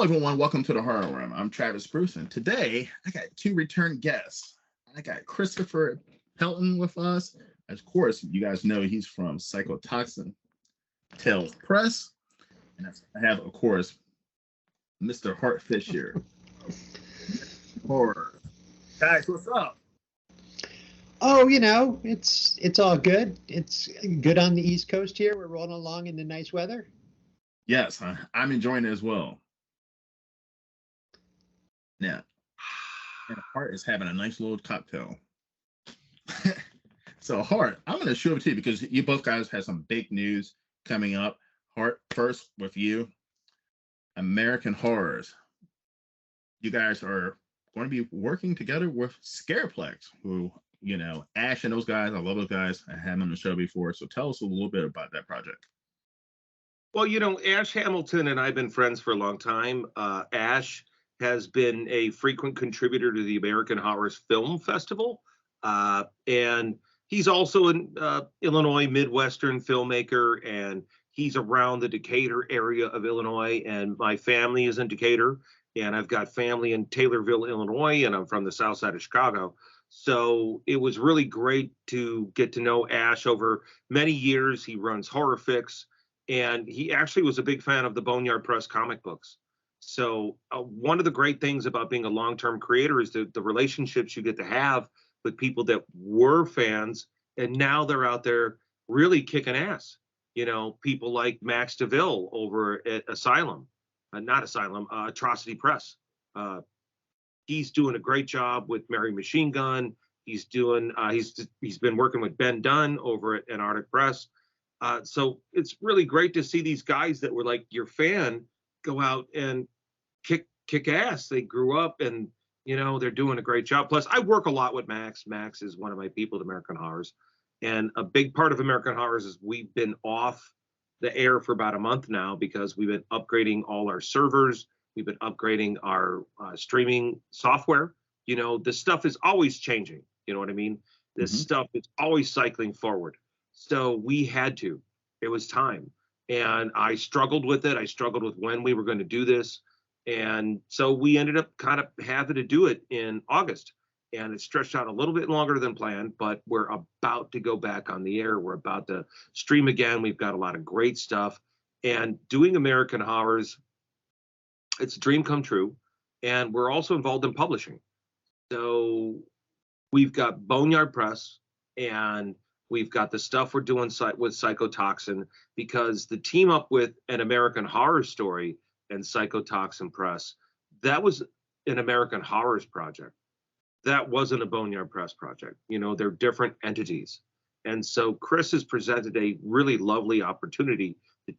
everyone. Welcome to the Horror Room. I'm Travis Bruce, and today I got two return guests. I got Christopher Pelton with us. Of course, you guys know he's from Psychotoxin Tales Press. And I have, of course, Mr. Hart here. Horror. Guys, what's up? Oh, it's all good. It's good on the East Coast here. We're rolling along in the nice weather. Yes, I'm enjoying it as well. Now, and Hart is having a nice little cocktail. So, Hart, I'm going to show it to you because you both guys have some big news coming up. Hart, first with you, American Horrors. You guys are going to be working together with Scareplex, who, Ash and those guys, I love those guys. I had them on the show before. So tell us a little bit about that project. Well, Ash Hamilton and I have been friends for a long time. Ash has been a frequent contributor to the American Horrors Film Festival. And he's also an Illinois Midwestern filmmaker, and he's around the Decatur area of Illinois. And my family is in Decatur, and I've got family in Taylorville, Illinois, and I'm from the south side of Chicago. So it was really great to get to know Ash over many years. He runs Horror Fix, and he actually was a big fan of the Boneyard Press comic books. So one of the great things about being a long-term creator is the relationships you get to have with people that were fans, and now they're out there really kicking ass. People like Max DeVille over at Atrocity Press. He's doing a great job with Mary Machine Gun. He's been working with Ben Dunn over at Antarctic Press. So it's really great to see these guys that were like your fan go out and kick ass. They grew up and, they're doing a great job. Plus, I work a lot with Max. Max is one of my people at American Horrors. And a big part of American Horrors is we've been off the air for about a month now because we've been upgrading all our servers. We've been upgrading our streaming software. This stuff is always changing. You know what I mean? This stuff is always cycling forward. So we had to. It was time. And I struggled with it. I struggled with when we were going to do this. And so we ended up kind of having to do it in August. And it stretched out a little bit longer than planned, but we're about to go back on the air. We're about to stream again. We've got a lot of great stuff. And doing American Horrors, it's a dream come true. And we're also involved in publishing. So we've got Boneyard Press, and we've got the stuff we're doing with Psychotoxin, because the team up with An American Horror Story and Psychotoxin Press, that was an American Horrors project. That wasn't a Boneyard Press project. They're different entities. And so Chris has presented a really lovely opportunity to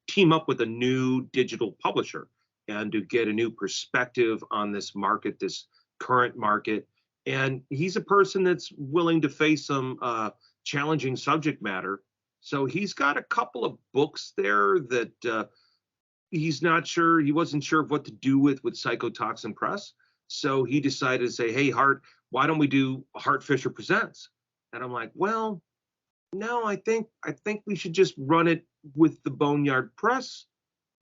team up with a new digital publisher and to get a new perspective on this market, this current market. And he's a person that's willing to face some challenging subject matter. So he's got a couple of books there that he wasn't sure of what to do with Psychotoxin Press. So he decided to say, hey, Hart, why don't we do Hart Fisher Presents? And I'm like, well, no, I think we should just run it with the Boneyard Press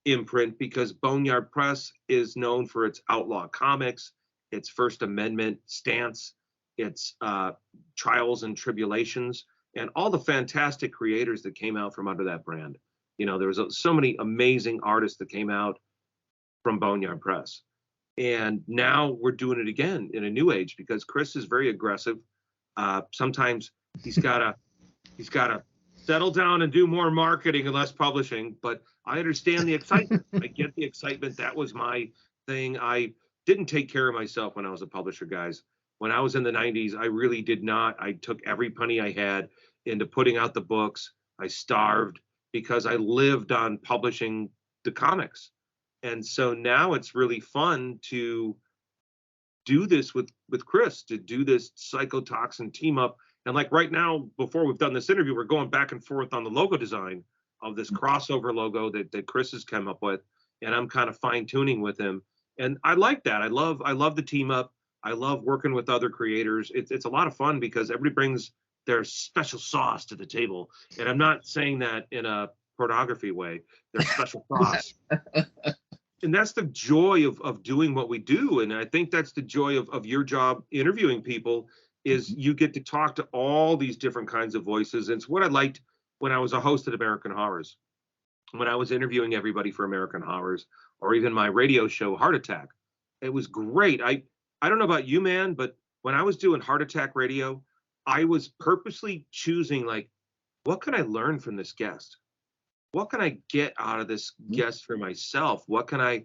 imprint, because Boneyard Press is known for its outlaw comics, its First Amendment stance, its trials and tribulations, and all the fantastic creators that came out from under that brand. There was so many amazing artists that came out from Boneyard Press. And now we're doing it again in a new age because Chris is very aggressive. Sometimes he's got to settle down and do more marketing and less publishing. But I understand the excitement. I get the excitement. That was my thing. I didn't take care of myself when I was a publisher, guys. When I was in the 90s, I really did not. I took every penny I had into putting out the books. I starved because I lived on publishing the comics. And so now it's really fun to do this with Chris, to do this Psychotoxin team up. And like right now, before we've done this interview, we're going back and forth on the logo design of this crossover logo that Chris has come up with. And I'm kind of fine tuning with him. And I like that. I love the team up. I love working with other creators. It's a lot of fun because everybody brings their special sauce to the table. And I'm not saying that in a pornography way. Their special sauce. that's the joy of doing what we do. And I think that's the joy of your job interviewing people is you get to talk to all these different kinds of voices. And it's what I liked when I was a host at American Horrors, when I was interviewing everybody for American Horrors, or even my radio show, Heart Attack. It was great. I don't know about you, man, but when I was doing Heart Attack Radio, I was purposely choosing, like, what can I learn from this guest? What can I get out of this guest for myself? What can I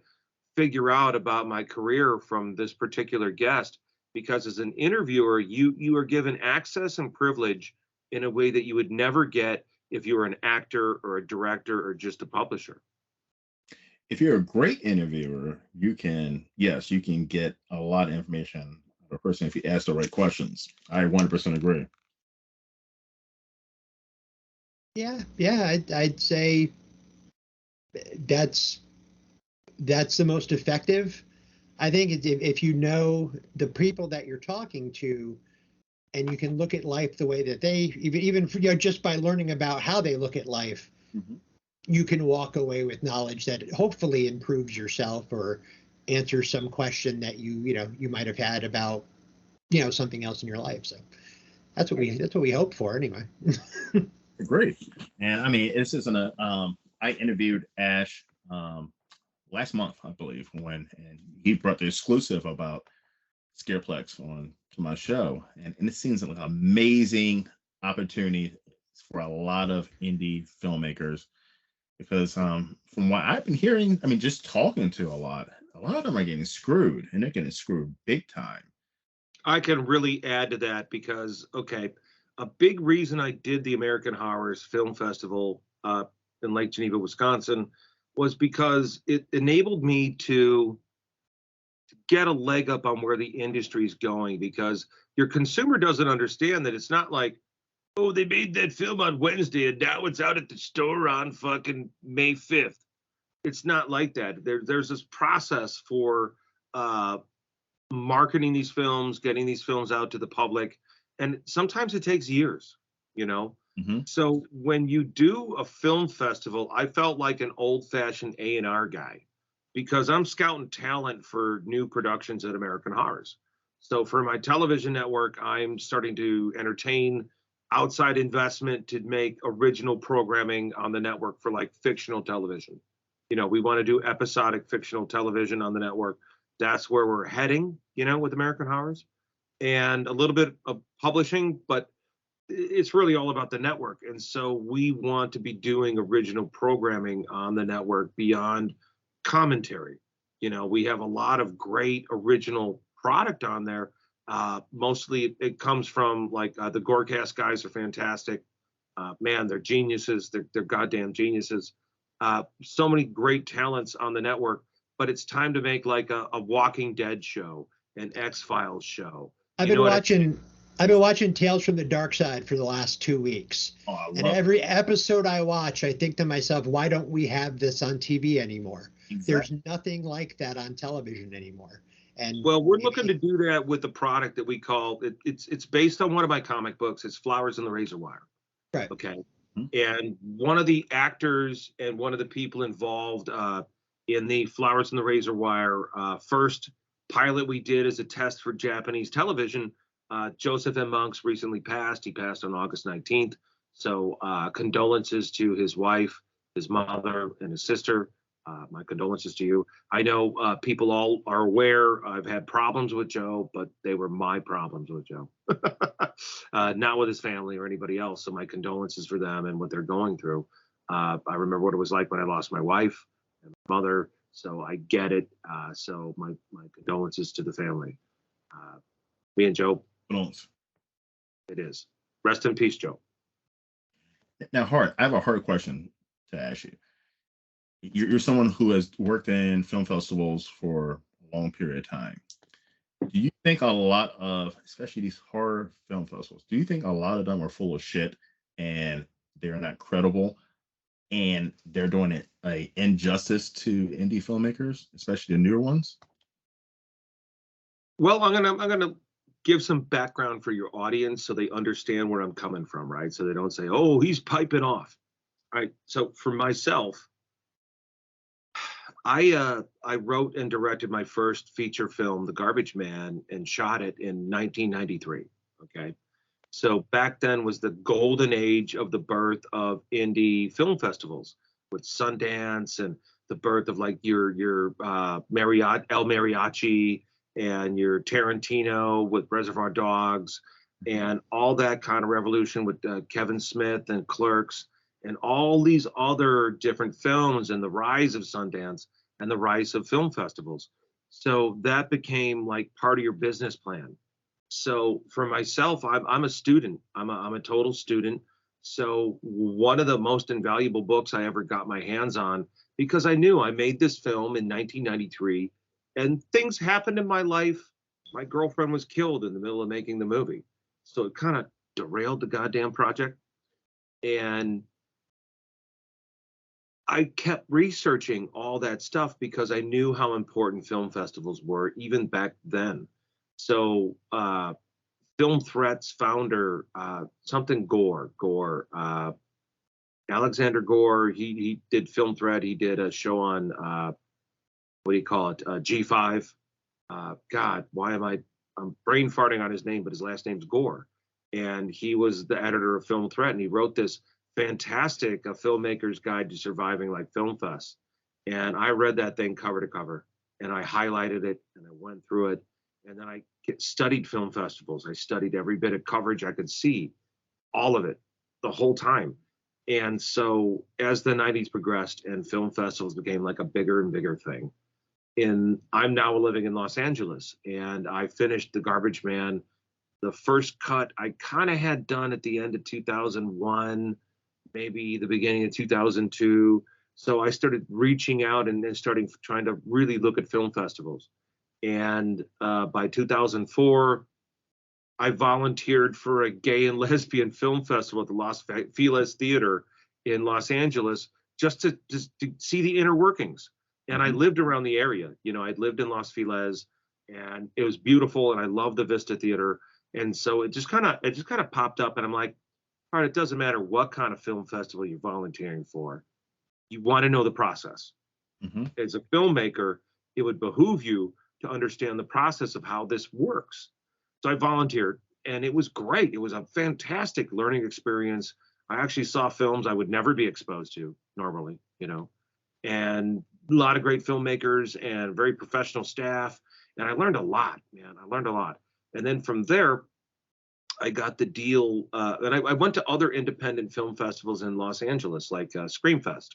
figure out about my career from this particular guest? Because as an interviewer, you are given access and privilege in a way that you would never get if you were an actor or a director or just a publisher. If you're a great interviewer, you can get a lot of information of a person if you ask the right questions. I 100% agree. Yeah, I'd say that's the most effective. I think if you know the people that you're talking to, and you can look at life the way that they even just by learning about how they look at life, you can walk away with knowledge that hopefully improves yourself or answers some question that you might have had about something else in your life. So that's what we hope for anyway. Great. And I mean, this isn't I interviewed Ash last month, I believe, and he brought the exclusive about Scareplex on to my show, and it seems like an amazing opportunity for a lot of indie filmmakers because from what I've been hearing, I mean, just talking to a lot of them are getting screwed, and they're getting screwed big time. I can really add to that because, okay, a big reason I did the American Horrors Film Festival in Lake Geneva, Wisconsin, was because it enabled me to get a leg up on where the industry is going, because your consumer doesn't understand that it's not like, oh, they made that film on Wednesday and now it's out at the store on fucking May 5th. It's not like that. There's this process for marketing these films, getting these films out to the public. And sometimes it takes years, So when you do a film festival, I felt like an old-fashioned A&R guy because I'm scouting talent for new productions at American Horrors. So for my television network, I'm starting to entertain outside investment to make original programming on the network for like fictional television. We want to do episodic fictional television on the network. That's where we're heading, with American Horrors. And a little bit of publishing, but it's really all about the network. And so we want to be doing original programming on the network beyond commentary. We have a lot of great original product on there. Mostly it comes from like the Gorecast guys are fantastic. Man, they're geniuses. They're goddamn geniuses. So many great talents on the network, but it's time to make like a Walking Dead show, an X-Files show. I've been watching Tales from the Dark Side for the last 2 weeks. Oh, and every episode I watch, I think to myself, why don't we have this on TV anymore? Exactly. There's nothing like that on television anymore. And well, we're looking to do that with the product that we call it's based on one of my comic books. It's Flowers in the Razor Wire. Right. Okay. And one of the actors and one of the people involved in the Flowers in the Razor Wire first pilot we did as a test for Japanese television, Joseph M. Monks recently passed. He passed on August 19th. So condolences to his wife, his mother, and his sister. My condolences to you. I know people all are aware I've had problems with Joe, but they were my problems with Joe, not with his family or anybody else. So my condolences for them and what they're going through. I remember what it was like when I lost my wife and my mother, so I get it. So my condolences to the family. Me and Joe. Condolences. It is. Rest in peace, Joe. Now, Hart, I have a hard question to ask you. You're someone who has worked in film festivals for a long period of time. Do you think a lot of, especially these horror film festivals, do you think a lot of them are full of shit and they're not credible and they're doing it an injustice to indie filmmakers, especially the newer ones? Well, I'm gonna give some background for your audience so they understand where I'm coming from, right? So they don't say, "Oh, he's piping off." All right. So for myself, I wrote and directed my first feature film, The Garbage Man, and shot it in 1993. Okay. So back then was the golden age of the birth of indie film festivals with Sundance and the birth of like your Marriott El Mariachi and your Tarantino with Reservoir Dogs and all that kind of revolution with Kevin Smith and Clerks and all these other different films and the rise of Sundance and the rise of film festivals. So that became like part of your business plan. So for myself, I'm a student. I'm a total student. So one of the most invaluable books I ever got my hands on, because I knew I made this film in 1993 and things happened in my life. My girlfriend was killed in the middle of making the movie. So it kind of derailed the goddamn project. And I kept researching all that stuff because I knew how important film festivals were even back then. So Film Threats founder, something Gore, Alexander Gore, he did Film Threat. He did a show on, what do you call it, G5. God, why am I'm brain farting on his name, but his last name's Gore. And he was the editor of Film Threat, and he wrote this fantastic A Filmmaker's Guide to Surviving Like Film Fest. And I read that thing cover to cover, and I highlighted it, and I went through it. And then I studied film festivals. I studied every bit of coverage I could see, all of it, the whole time. And so as the 90s progressed and film festivals became like a bigger and bigger thing, I'm now living in Los Angeles, and I finished The Garbage Man. The first cut I kind of had done at the end of 2001, maybe the beginning of 2002. So I started reaching out and then trying to really look at film festivals. And by 2004, I volunteered for a gay and lesbian film festival at the Los Feliz Theater in Los Angeles just to see the inner workings. And I lived around the area. You know, I'd lived in Los Feliz, and it was beautiful, and I loved the Vista Theater. And so it just kind of popped up, and I'm like, all right, it doesn't matter what kind of film festival you're volunteering for. You want to know the process. Mm-hmm. As a filmmaker, it would behoove you to understand the process of how this works. So I volunteered, and it was great. It was a fantastic learning experience. I actually saw films I would never be exposed to normally, you know, and a lot of great filmmakers and very professional staff. And I learned a lot, man. I learned a lot. And then from there, I got the deal. And I went to other independent film festivals in Los Angeles, like Screamfest.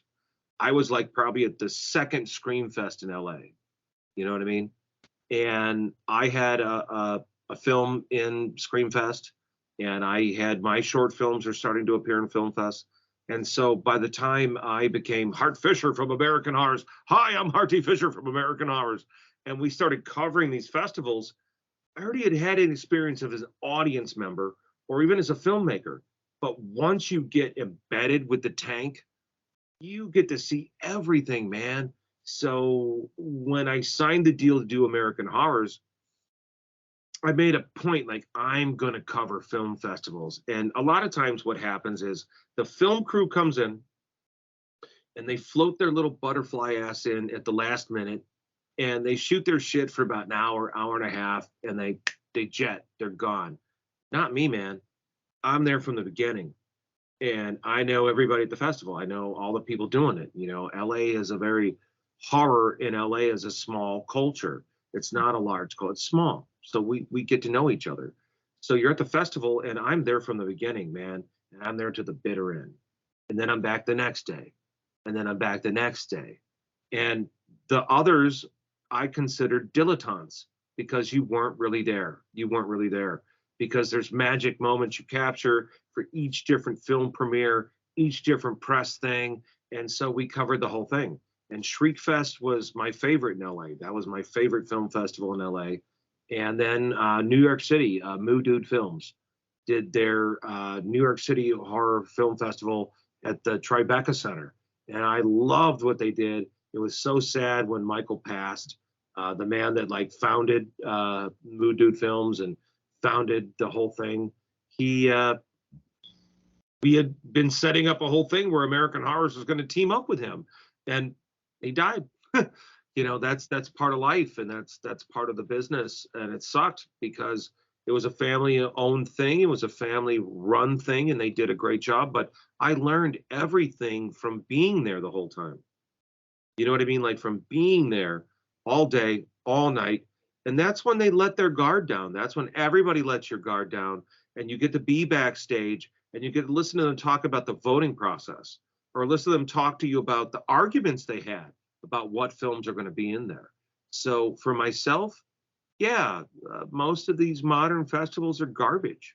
I was like probably at the second Screamfest in LA. You know what I mean? And I had a film in Screamfest, and I had my short films are starting to appear in Film Fest. And so by the time I became Hart Fisher from American Horrors, hi, I'm Harty Fisher from American Horrors, and we started covering these festivals, I already had an experience of as an audience member or even as a filmmaker. But once you get embedded with the tank, you get to see everything, man. So when I signed the deal to do American Horrors, I made a point like I'm going to cover film festivals. And a lot of times what happens is the film crew comes in and they float their little butterfly ass in at the last minute, and they shoot their shit for about an hour, hour and a half, and they jet, they're gone. Not me, man. I'm there from the beginning. And I know everybody at the festival. I know all the people doing it. You know, horror in LA is a small culture. It's not a large culture, it's small. So we get to know each other. So you're at the festival, and I'm there from the beginning, man. And I'm there to the bitter end. And then I'm back the next day. And then I'm back the next day. And the others I considered dilettantes because you weren't really there. You weren't really there because there's magic moments you capture for each different film premiere, each different press thing. And so we covered the whole thing. And Shriekfest was my favorite in LA. That was my favorite film festival in LA. And then New York City, Moo Dude Films did their New York City Horror Film Festival at the Tribeca Center. And I loved what they did. It was so sad when Michael passed, the man that like founded Moo Dude Films and founded the whole thing. We had been setting up a whole thing where American Horrors was going to team up with him, and he died. That's part of life, and that's part of the business. And it sucked because it was a family-owned thing, it was a family-run thing, and they did a great job. But I learned everything from being there the whole time. You know what I mean? Like from being there all day, all night. And that's when they let their guard down. That's when everybody lets your guard down, and you get to be backstage and you get to listen to them talk about the voting process, or listen to them talk to you about the arguments they had about what films are going to be in there. So for myself, yeah, most of these modern festivals are garbage.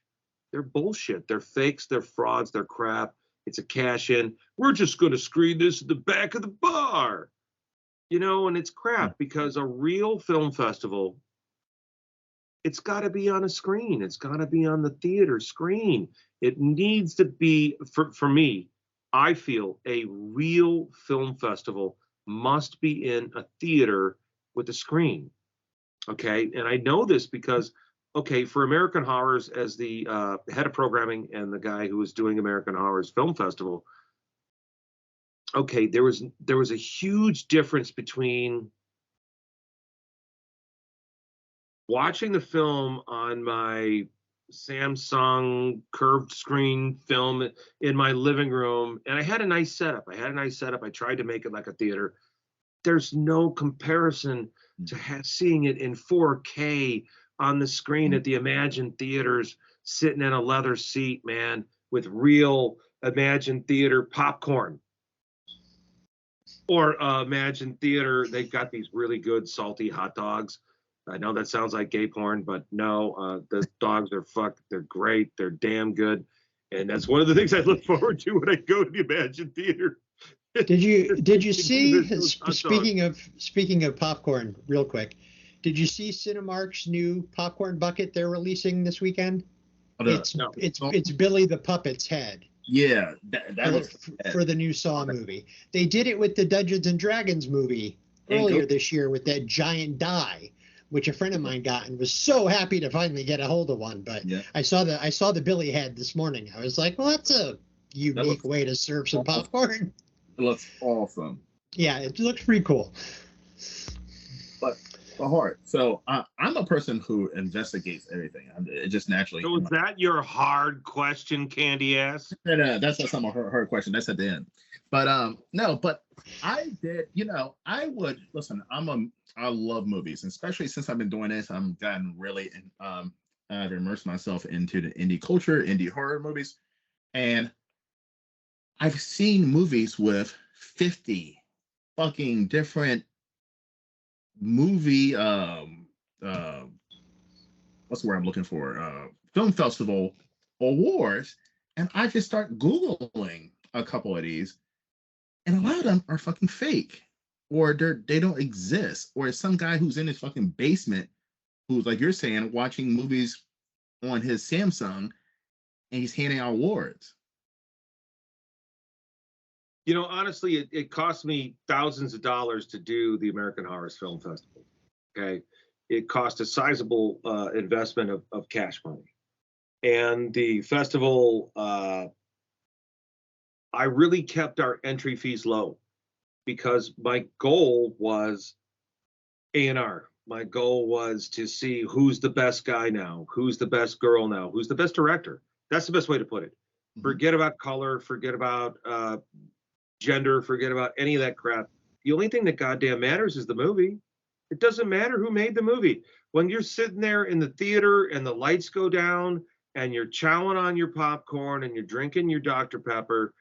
They're bullshit. They're fakes. They're frauds. They're crap. It's a cash in. We're just going to screen this at the back of the bar. And it's crap, because a real film festival, it's got to be on a screen. It's got to be on the theater screen. It needs to be, for me, I feel a real film festival must be in a theater with a screen. Okay. And I know this because, okay, for American Horrors, as the head of programming and the guy who was doing American Horrors Film Festival, okay, there was a huge difference between watching the film on my Samsung curved screen film in my living room, and I had a nice setup. I tried to make it like a theater. There's no comparison to seeing it in 4K on the screen at the Imagine Theaters, sitting in a leather seat, man, with real Imagine Theater popcorn. Or Imagine Theater, they've got these really good salty hot dogs. I know that sounds like gay porn, but no, the dogs are they're great, they're damn good. And that's one of the things I look forward to when I go to the Imagine Theater. Did you see, speaking of popcorn, real quick, did you see Cinemark's new popcorn bucket they're releasing this weekend? It's Billy the Puppet's head. Yeah, that was for the new Saw movie. They did it with the Dungeons and Dragons movie earlier this year with that giant die, which a friend of mine got and was so happy to finally get a hold of one. But yeah. I saw the Billy head this morning. I was like, well, that's a unique way to serve some popcorn. It looks awesome. Yeah, it looks pretty cool. But Hart. So I'm a person who investigates everything. It just naturally. So is that your hard question, candy ass? No, that's not a hard question. That's at the end. But no, but I did. I would listen. I love movies, especially since I've been doing this. I've gotten really I've immersed myself into the indie culture, indie horror movies, and I've seen movies with 50 fucking different movie what's the word I'm looking for? Film festival awards, and I just start Googling a couple of these, and a lot of them are fucking fake, or they don't exist, or it's some guy who's in his fucking basement who's, like you're saying, watching movies on his Samsung, and he's handing out awards. Honestly, it cost me thousands of dollars to do the American Horror Film Festival. Okay. It cost a sizable investment of cash money. And the festival, I really kept our entry fees low because my goal was A&R. My goal was to see who's the best guy now, who's the best girl now, who's the best director. That's the best way to put it. Mm-hmm. Forget about color, forget about gender, forget about any of that crap. The only thing that goddamn matters is the movie. It doesn't matter who made the movie. When you're sitting there in the theater and the lights go down and you're chowing on your popcorn and you're drinking your Dr. Pepper,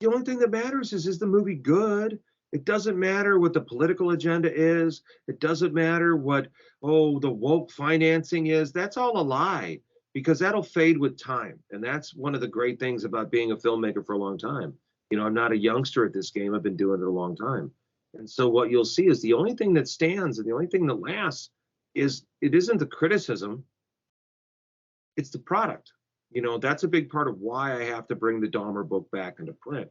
the only thing that matters is the movie good? It doesn't matter what the political agenda is. It doesn't matter what, the woke financing is. That's all a lie, because that'll fade with time. And that's one of the great things about being a filmmaker for a long time. I'm not a youngster at this game. I've been doing it a long time. And so what you'll see is the only thing that stands and the only thing that lasts is, it isn't the criticism, it's the product. That's a big part of why I have to bring the Dahmer book back into print.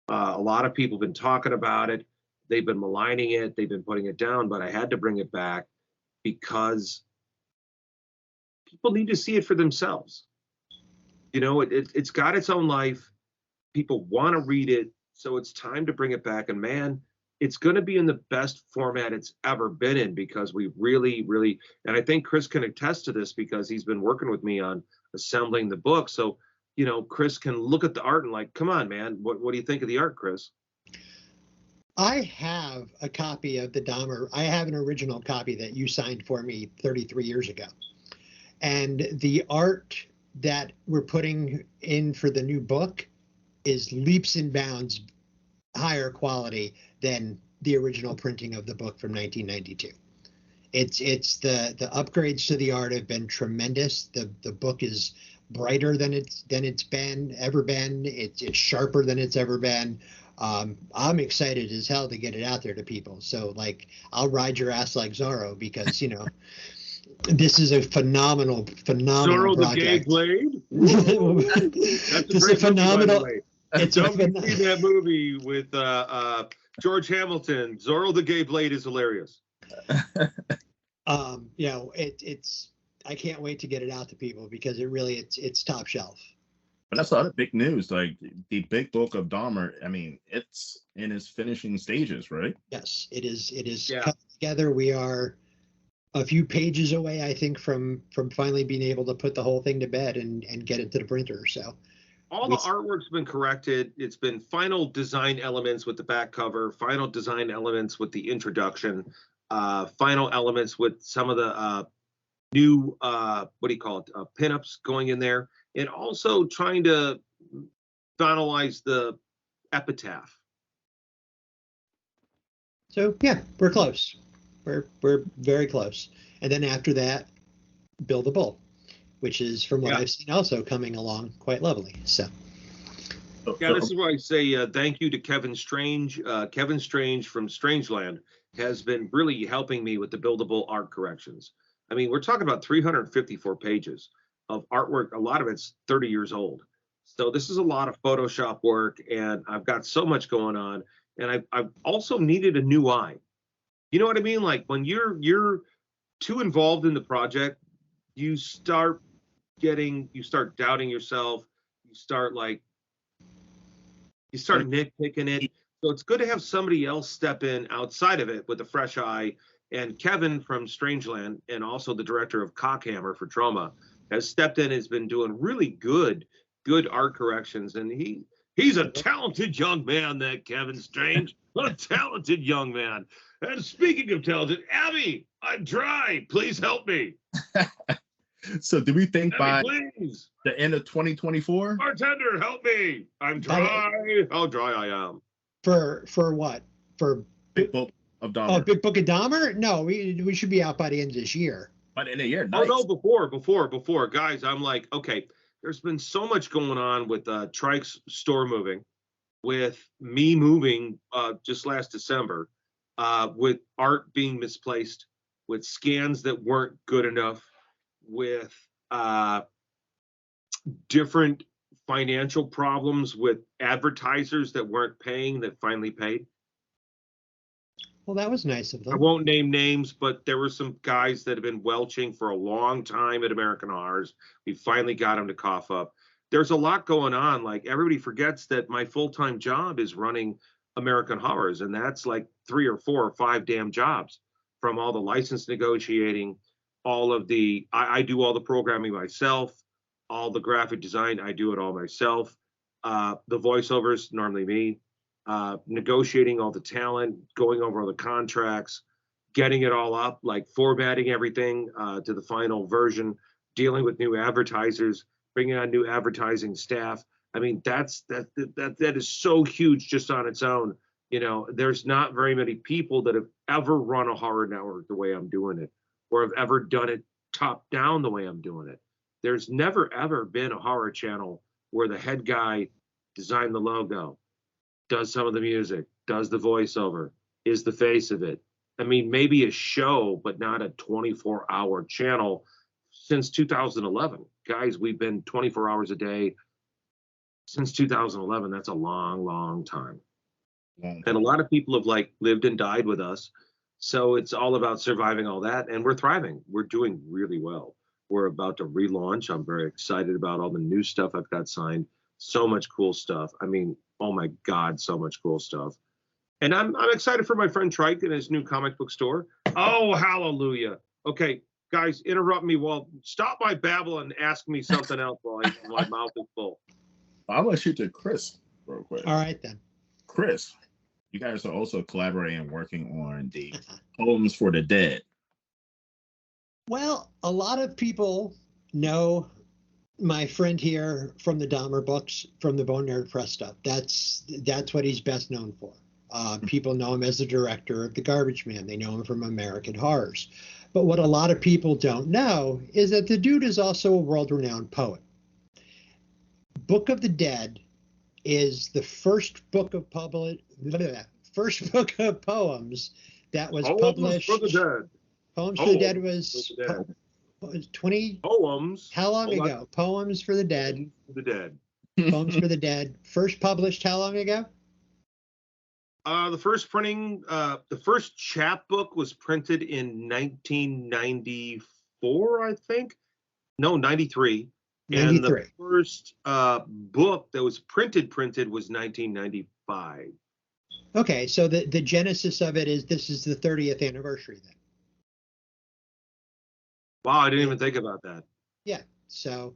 A lot of people have been talking about it. They've been maligning it. They've been putting it down, but I had to bring it back because people need to see it for themselves. It's got its own life. People want to read it. So it's time to bring it back. And man, it's going to be in the best format it's ever been in, because we really, really, and I think Chris can attest to this because he's been working with me on assembling the book. So, you know, Chris can look at the art and like, come on, man, what do you think of the art, Chris? I have a copy of the Dahmer. I have an original copy that you signed for me 33 years ago. And the art that we're putting in for the new book is leaps and bounds higher quality than the original printing of the book from 1992. It's the upgrades to the art have been tremendous. The book is brighter than it's ever been. It's sharper than it's ever been. I'm excited as hell to get it out there to people. So like, I'll ride your ass like Zorro, because, you know, this is a phenomenal Zorro project. the Gay Blade. That's a phenomenal. It's Don't see that movie with George Hamilton. Zorro the Gay Blade is hilarious. You know, it's I can't wait to get it out to people, because it's top shelf. But that's the other big news. Like the big book of Dahmer, I mean, it's in its finishing stages, right? Yes, it is cut together. We are a few pages away, I think, from finally being able to put the whole thing to bed and get it to the printer. So all the artwork's been corrected. It's been final design elements with the back cover, final design elements with the introduction, final elements with some of the new pinups going in there, and also trying to finalize the epitaph. So yeah, we're close. We're very close. And then after that, Bill the Bull, which is, from what I've seen, also coming along quite lovely. So yeah, this is why I say thank you to Kevin Strange. Kevin Strange from Strangeland has been really helping me with the buildable art corrections. I mean, we're talking about 354 pages of artwork. A lot of it's 30 years old. So this is a lot of Photoshop work, and I've got so much going on. And I've also needed a new eye. You know what I mean? Like when you're too involved in the project, you start doubting yourself. You start nitpicking it. So it's good to have somebody else step in outside of it with a fresh eye. And Kevin from Strangeland, and also the director of Cockhammer for Trauma, has stepped in, has been doing really good art corrections. And he's a talented young man, that Kevin Strange, a talented young man. And speaking of talented, Abby, I'm dry. Please help me. So do we think Abby, by please. the end of 2024? Bartender, help me. I'm dry. How dry I am. For what? For Big Book of Dahmer. Oh, Big Book of Dahmer? No, we should be out by the end of this year. By the end of the year, nice. Oh, no, before. Guys, I'm like, okay, there's been so much going on with Trike's store moving, with me moving just last December, with art being misplaced, with scans that weren't good enough, with different financial problems with advertisers that weren't paying that finally paid. Well, that was nice of them. I won't name names, but there were some guys that have been welching for a long time at American Horrors. We finally got them to cough up. There's a lot going on. Like, everybody forgets that my full-time job is running American Horrors, and that's like 3 or 4 or 5 damn jobs, from all the license negotiating, all of the, I do all the programming myself, all the graphic design, I do it all myself. The voiceovers, normally me. Negotiating all the talent, going over all the contracts, getting it all up, like formatting everything to the final version, dealing with new advertisers, bringing on new advertising staff. I mean, that is so huge just on its own. You know, there's not very many people that have ever run a horror network the way I'm doing it, or have ever done it top down the way I'm doing it. There's never ever been a horror channel where the head guy designed the logo, does some of the music, does the voiceover, is the face of it. I mean, maybe a show, but not a 24-hour channel since 2011. Guys, we've been 24 hours a day since 2011. That's a long, long time. And a lot of people have lived and died with us. So it's all about surviving all that. And we're thriving. We're doing really well. We're about to relaunch. I'm very excited about all the new stuff I've got signed. So much cool stuff. I mean, oh my God, so much cool stuff. And I'm excited for my friend Trike and his new comic book store. Oh, hallelujah. Okay, guys, interrupt me. Stop my babble and ask me something else while my mouth is full. I'm going to shoot to Chris real quick. All right, then. Chris, you guys are also collaborating and working on the Poems for the Dead. Well, a lot of people know my friend here from the Dahmer books, from the Bone Nerd Press stuff. That's what he's best known for. People know him as the director of The Garbage Man. They know him from American Horrors. But what a lot of people don't know is that the dude is also a world-renowned poet. Book of the Dead is the first book of poems that was published. For the Dead. Poems for the Dead was 20 poems. How long ago? Poems for the Dead. The Dead. Poems for the Dead. First published how long ago? The first printing, the first chapbook was printed in 1994, I think. No, 93. 93. And the first book that was printed was 1995. Okay, so the genesis of it is this is the 30th anniversary then. Wow, I didn't even think about that. Yeah, so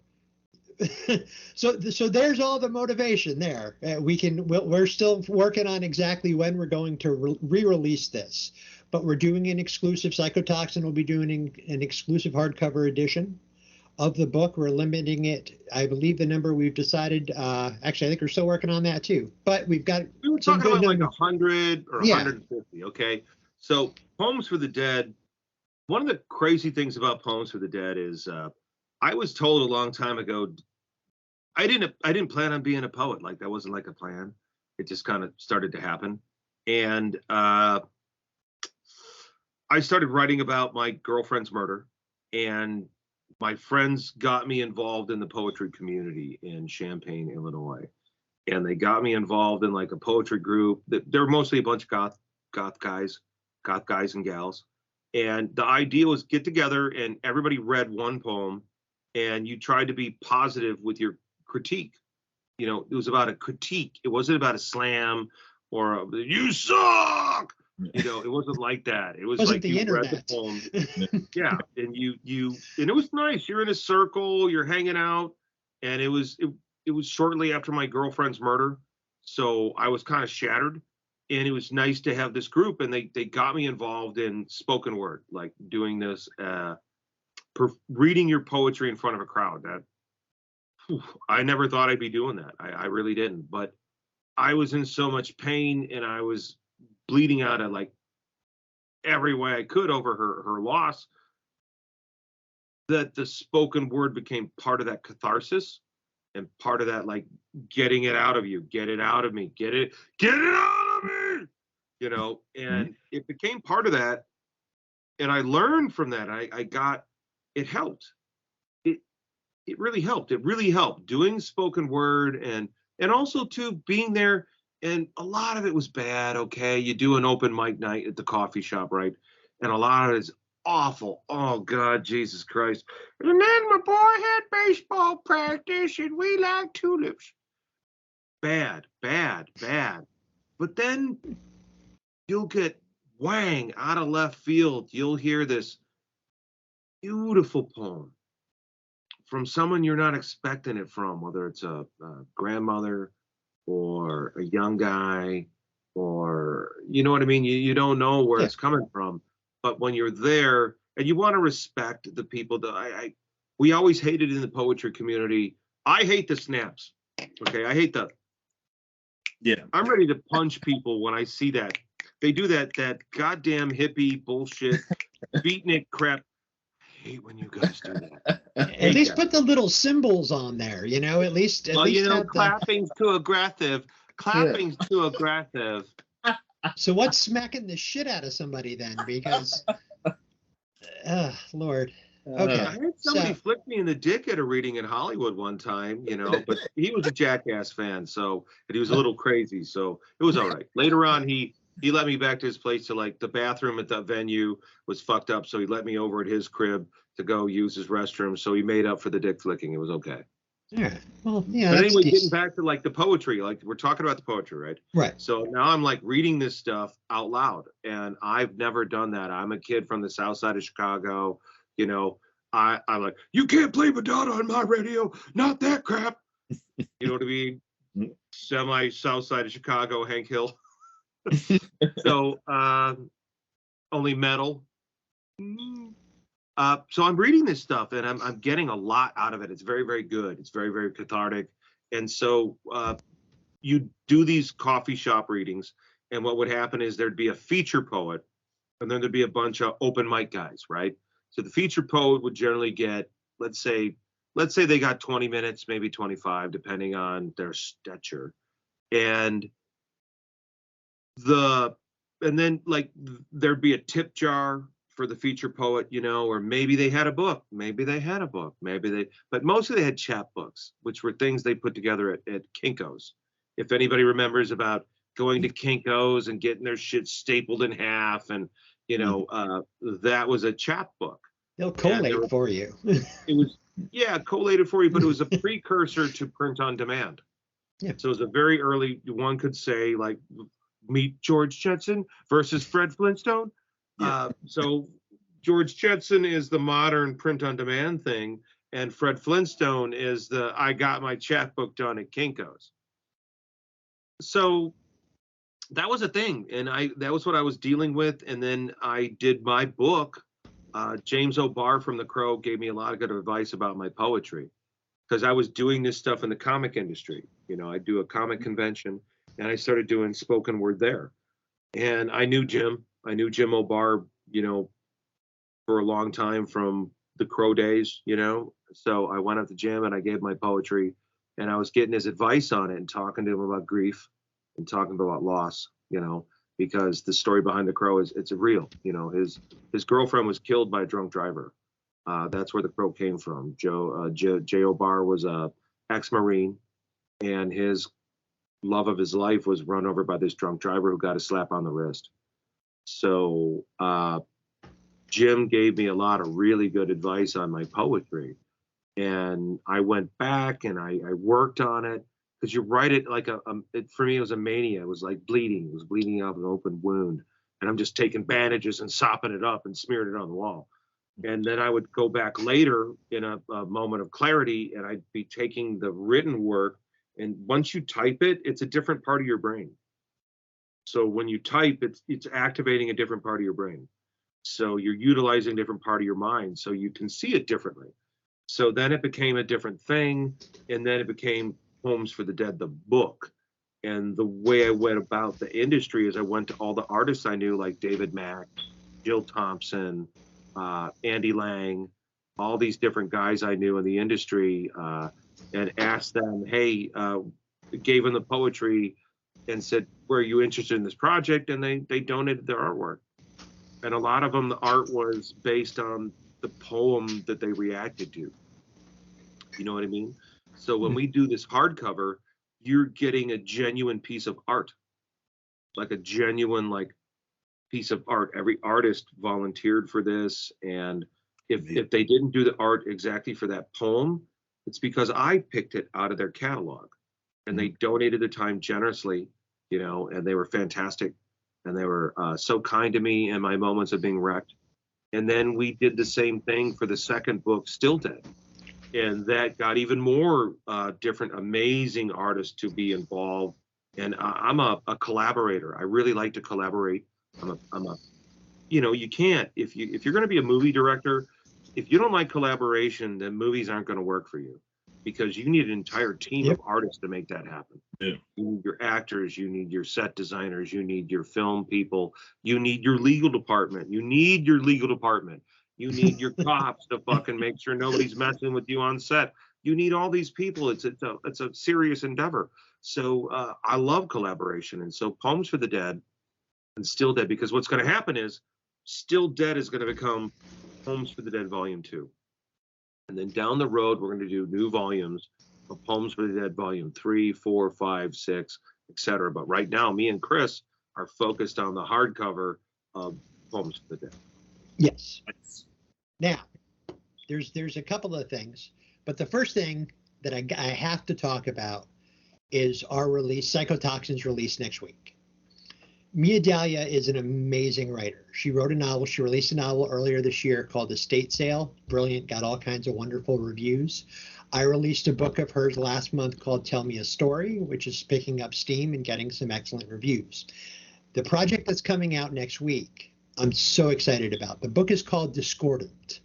so there's all the motivation there. We're still working on exactly when we're going to re-release this, but we're doing an exclusive. Psychotoxin will be doing an exclusive hardcover edition of the book. We're limiting it. I believe the number we've decided. Actually, I think we're still working on that too. But we were talking about like 100 or 150. Okay, so Poems for the Dead. One of the crazy things about Poems for the Dead is I was told a long time ago, I didn't plan on being a poet. Like that wasn't like a plan. It just kind of started to happen. And I started writing about my girlfriend's murder, and my friends got me involved in the poetry community in Champaign, Illinois. And they got me involved in like a poetry group. They're mostly a bunch of goth guys and gals. And the idea was get together and everybody read one poem and you tried to be positive with your critique. You know, it was about a critique. It wasn't about a slam or you suck. You know, it wasn't like that. It was like the you internet. read the poem. Yeah. And you and it was nice. You're in a circle, you're hanging out. And it was shortly after my girlfriend's murder. So I was kind of shattered. And it was nice to have this group, and they got me involved in spoken word, like doing this, reading your poetry in front of a crowd. I never thought I'd be doing that. I really didn't. But I was in so much pain, and I was bleeding out of like every way I could over her loss, that the spoken word became part of that catharsis and part of that, like getting it out of you, get it out of me, get it out of me, you know, and it became part of that. And I learned from that. It helped. It really helped. It really helped doing spoken word and also too being there. And a lot of it was bad. Okay. You do an open mic night at the coffee shop, right? And a lot of it is awful. Oh God, Jesus Christ. And then my boy had baseball practice and we like tulips. Bad. But then you'll get whang out of left field. You'll hear this beautiful poem from someone you're not expecting it from, whether it's a grandmother or a young guy, or you know what I mean? You don't know where it's coming from. But when you're there and you want to respect the people that we always hated in the poetry community. I hate the snaps. Okay. I hate I'm ready to punch people when I see that. They do that goddamn hippie bullshit, beatnik crap. I hate when you guys do that. At least put the little symbols on there, you know, at least you know, clapping's too aggressive. Too aggressive. So what's smacking the shit out of somebody then? Because, Lord. Okay. I had somebody flip me in the dick at a reading in Hollywood one time, you know, but he was a Jackass fan, and he was a little crazy, so it was all right. Later on, he let me back to his place to like the bathroom at the venue was fucked up, so he let me over at his crib to go use his restroom. So he made up for the dick flicking. It was okay. Yeah. Well, yeah. But That's anyway, getting decent. back to like the poetry, like we're talking about the poetry, right? Right. So now I'm like reading this stuff out loud, and I've never done that. I'm a kid from the South Side of Chicago. You know, I'm like, you can't play Madonna on my radio, not that crap. You know what I mean? Semi South Side of Chicago, Hank Hill. So only metal. So I'm reading this stuff, and I'm getting a lot out of it. It's very, very good. It's very, very cathartic. And so you do these coffee shop readings, and what would happen is there'd be a feature poet, and then there'd be a bunch of open mic guys, right? So the feature poet would generally get, let's say they got 20 minutes, maybe 25, depending on their stature. And then like there'd be a tip jar for the feature poet, you know, or maybe they had a book, but mostly they had chapbooks, which were things they put together at Kinko's. If anybody remembers about going to Kinko's and getting their shit stapled in half, and you know, that was a chapbook. They'll collate for you. It was, yeah, collated for you, but it was a precursor to print on demand. Yeah. So it was a very early, one could say, like, meet George Jetson versus Fred Flintstone. Yeah. So George Jetson is the modern print on demand thing, and Fred Flintstone is the I got my chapbook done at Kinko's. So that was a thing, and that was what I was dealing with. And then I did my book. James O'Barr from The Crow gave me a lot of good advice about my poetry, because I was doing this stuff in the comic industry. You know, I do a comic convention, and I started doing spoken word there. And I knew Jim O'Barr, you know, for a long time from the Crow days, you know. So I went up to Jim and I gave my poetry, and I was getting his advice on it and talking to him about grief and talking about loss, you know, because the story behind The Crow it's real. You know, his girlfriend was killed by a drunk driver. That's where The Crow came from. Jay O'Barr was a ex-Marine, and his love of his life was run over by this drunk driver who got a slap on the wrist. So Jim gave me a lot of really good advice on my poetry, and I went back and I worked on it, because you write it like for me it was a mania. It was like bleeding. It was bleeding out of an open wound, and I'm just taking bandages and sopping it up and smearing it on the wall. And then I would go back later in a moment of clarity, and I'd be taking the written work, and once you type it, it's a different part of your brain. So when you type, it's activating a different part of your brain. So you're utilizing a different part of your mind, so you can see it differently. So then it became a different thing, and then it became Homes for the Dead, the book. And the way I went about the industry is I went to all the artists I knew, like David Mack, Jill Thompson, Andy Lang, all these different guys I knew in the industry, and asked them, hey, gave them the poetry and said, were you interested in this project? And they donated their artwork. And a lot of them, the art was based on the poem that they reacted to. You know what I mean? So when we do this hardcover, you're getting a genuine piece of art, like a genuine piece of art. Every artist volunteered for this, and if they didn't do the art exactly for that poem, it's because I picked it out of their catalog, and they donated their time generously, you know, and they were fantastic, and they were so kind to me in my moments of being wrecked. And then we did the same thing for the second book, Still Dead. And that got even more different, amazing artists to be involved. And I'm a collaborator. I really like to collaborate. I'm a, you know, you can't, if you're going to be a movie director, if you don't like collaboration, then movies aren't going to work for you, because you need an entire team of artists to make that happen. Yeah. You need your actors, you need your set designers, you need your film people, you need your legal department, you need your cops to fucking make sure nobody's messing with you on set. You need all these people. It's a serious endeavor. So I love collaboration. And so Poems for the Dead and Still Dead, because what's going to happen is Still Dead is going to become Poems for the Dead Volume 2. And then down the road, we're going to do new volumes of Poems for the Dead Volume 3, 4, 5, 6, etc. But right now, me and Chris are focused on the hardcover of Poems for the Dead. Yes. Now, there's a couple of things, but the first thing that I have to talk about is our release, Psychotoxin's release next week. Mia Dahlia is an amazing writer. She wrote a novel. She released a novel earlier this year called Estate Sale. Brilliant, got all kinds of wonderful reviews. I released a book of hers last month called Tell Me a Story, which is picking up steam and getting some excellent reviews. The project that's coming out next week, I'm so excited about. The book is called Discordant.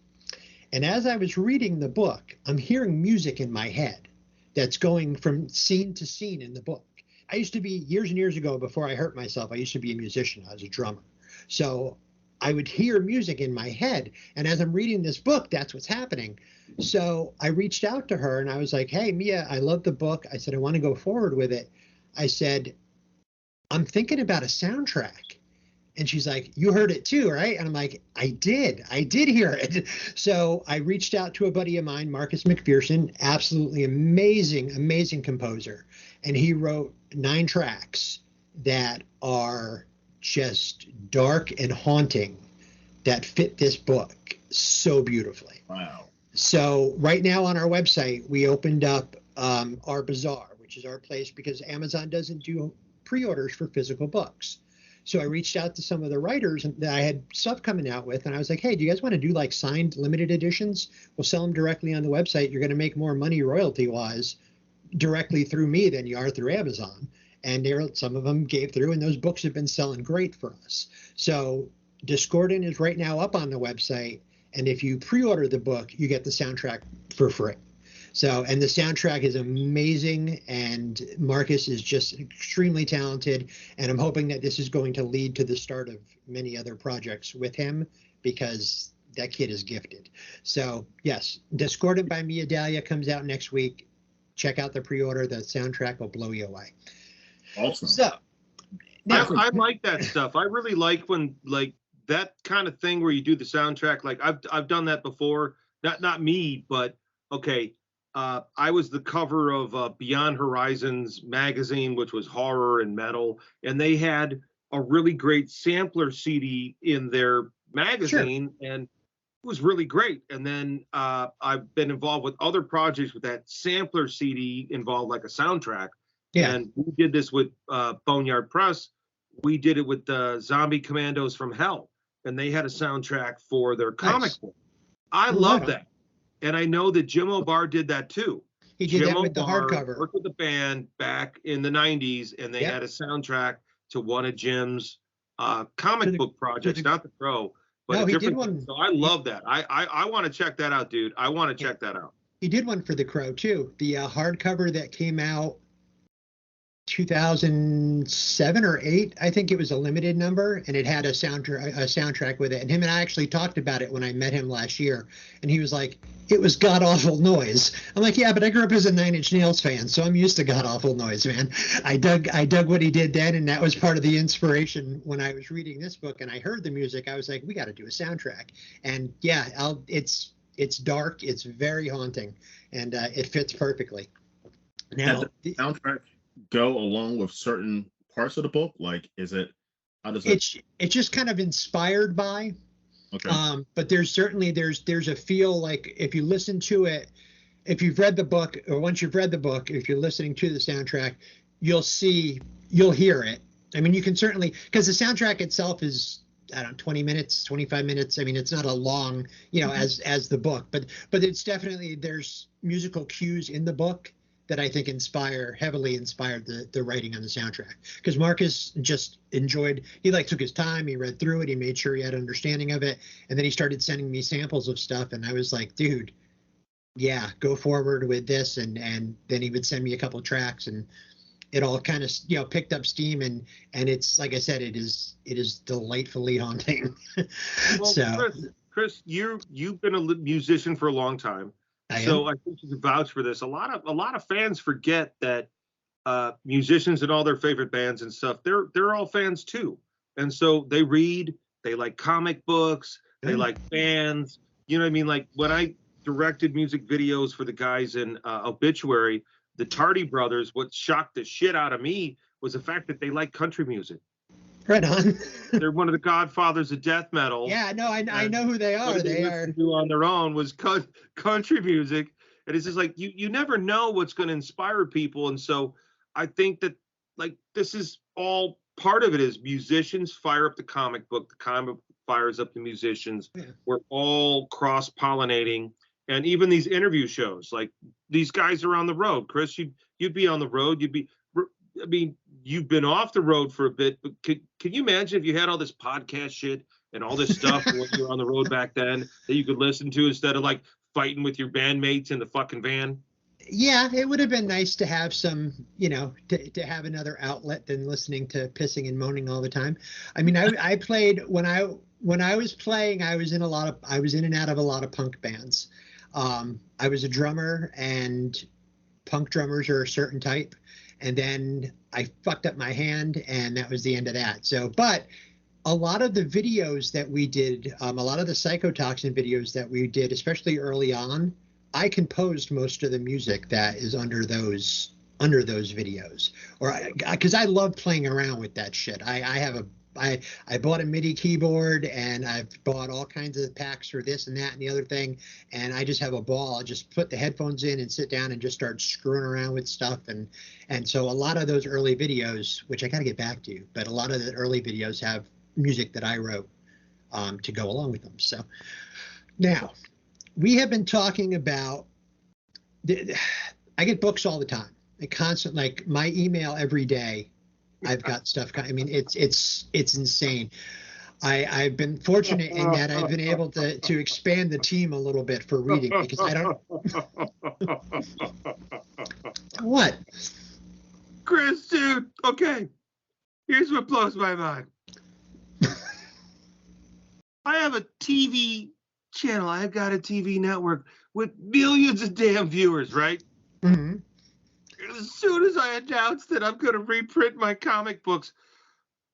And as I was reading the book, I'm hearing music in my head that's going from scene to scene in the book. I used to be, years and years ago, before I hurt myself, I used to be a musician. I was a drummer. So I would hear music in my head. And as I'm reading this book, that's what's happening. So I reached out to her and I was like, hey, Mia, I love the book. I said, I want to go forward with it. I said, I'm thinking about a soundtrack. And she's like, you heard it too, right? And I'm like, I did hear it. So I reached out to a buddy of mine, Marcus McPherson, absolutely amazing composer. And he wrote 9 tracks that are just dark and haunting that fit this book so beautifully. Wow. So right now on our website, we opened up our bazaar, which is our place because Amazon doesn't do pre-orders for physical books. So I reached out to some of the writers that I had stuff coming out with, and I was like, hey, do you guys want to do like signed limited editions? We'll sell them directly on the website. You're going to make more money royalty-wise directly through me than you are through Amazon. And some of them gave through, and those books have been selling great for us. So Discordant is right now up on the website, and if you pre-order the book, you get the soundtrack for free. So, and the soundtrack is amazing, and Marcus is just extremely talented, and I'm hoping that this is going to lead to the start of many other projects with him because that kid is gifted. So, yes, Discordant by Mia Dahlia comes out next week. Check out the pre-order. The soundtrack will blow you away. Awesome. So, now, I like that stuff. I really like when like that kind of thing where you do the soundtrack. Like I've done that before. Not me, but okay. I was the cover of Beyond Horizons magazine, which was horror and metal, and they had a really great sampler CD in their magazine, sure. And it was really great. And then I've been involved with other projects with that sampler CD involved, like a soundtrack. Yeah. And we did this with Boneyard Press. We did it with the Zombie Commandos from Hell, and they had a soundtrack for their comic book. I love that. And I know that Jim O'Barr did that too. He did that with the hardcover. Worked with the band back in the 90s, and they had a soundtrack to one of Jim's comic book projects, not the Crow, but no, a different he did one. So I love that. I want to check that out, dude. I want to check that out. He did one for the Crow too. The hardcover that came out 2007 or 8, I think it was a limited number, and it had a soundtrack with it. And him and I actually talked about it when I met him last year, and he was like, it was god-awful noise. I'm like, yeah, but I grew up as a Nine Inch Nails fan, so I'm used to god-awful noise, man. I dug what he did then, and that was part of the inspiration when I was reading this book and I heard the music. I was like, we got to do a soundtrack. And yeah, it's dark, it's very haunting, and it fits perfectly. Now, the soundtrack go along with certain parts of the book? Like, how does it? It's just kind of inspired by. Okay. But there's a feel like if you listen to it, if you've read the book, or once you've read the book, if you're listening to the soundtrack, you'll hear it. I mean, you can certainly, because the soundtrack itself is, I don't know, 20 minutes, 25 minutes. I mean, it's not a long, as the book, but it's definitely, there's musical cues in the book that I think heavily inspired the writing on the soundtrack. Because Marcus just he took his time, he read through it, he made sure he had understanding of it, and then he started sending me samples of stuff, and I was like, dude, yeah, go forward with this, and then he would send me a couple tracks, and it all kind of picked up steam, and it's, like I said, it is delightfully haunting. Well, So Chris, you've been a musician for a long time. So I think you can vouch for this. A lot of fans forget that musicians and all their favorite bands and stuff, they're all fans too. And so they read, they like comic books, they like bands. You know what I mean? Like when I directed music videos for the guys in Obituary, the Tardy Brothers, what shocked the shit out of me was the fact that they like country music. Right on. They're one of the godfathers of death metal. Yeah, no, I know who they are. They are on their own was country music, And it's just like you never know what's going to inspire people. And so I think that like this is all part of it is musicians fire up the comic book, the comic fires up the musicians. Yeah. We're all cross-pollinating. And even these interview shows, like these guys are on the road. Chris, you'd be on the road. I mean, you've been off the road for a bit, but can you imagine if you had all this podcast shit and all this stuff when you were on the road back then that you could listen to instead of like fighting with your bandmates in the fucking van? Yeah, it would have been nice to have some, to have another outlet than listening to pissing and moaning all the time. I mean, I played when I was playing, I was in and out of a lot of punk bands. I was a drummer, and punk drummers are a certain type. And then I fucked up my hand, and that was the end of that. So, but a lot of the videos that we did, a lot of the Psychotoxin videos that we did, especially early on, I composed most of the music that is under those videos, or because I love playing around with that shit. I bought a MIDI keyboard, and I've bought all kinds of packs for this and that and the other thing, and I just have a ball. I just put the headphones in and sit down and just start screwing around with stuff, and so a lot of those early videos, which I got to get back to, but a lot of the early videos have music that I wrote to go along with them. So now we have been talking about. I get books all the time. I constantly, like my email every day. I've got stuff. I mean, it's insane. I've been fortunate in that I've been able to expand the team a little bit for reading, because I don't. What? Chris, dude. Okay. Here's what blows my mind. I have a TV channel. I've got a TV network with millions of damn viewers, right? Mm-hmm. As soon as I announced that I'm going to reprint my comic books,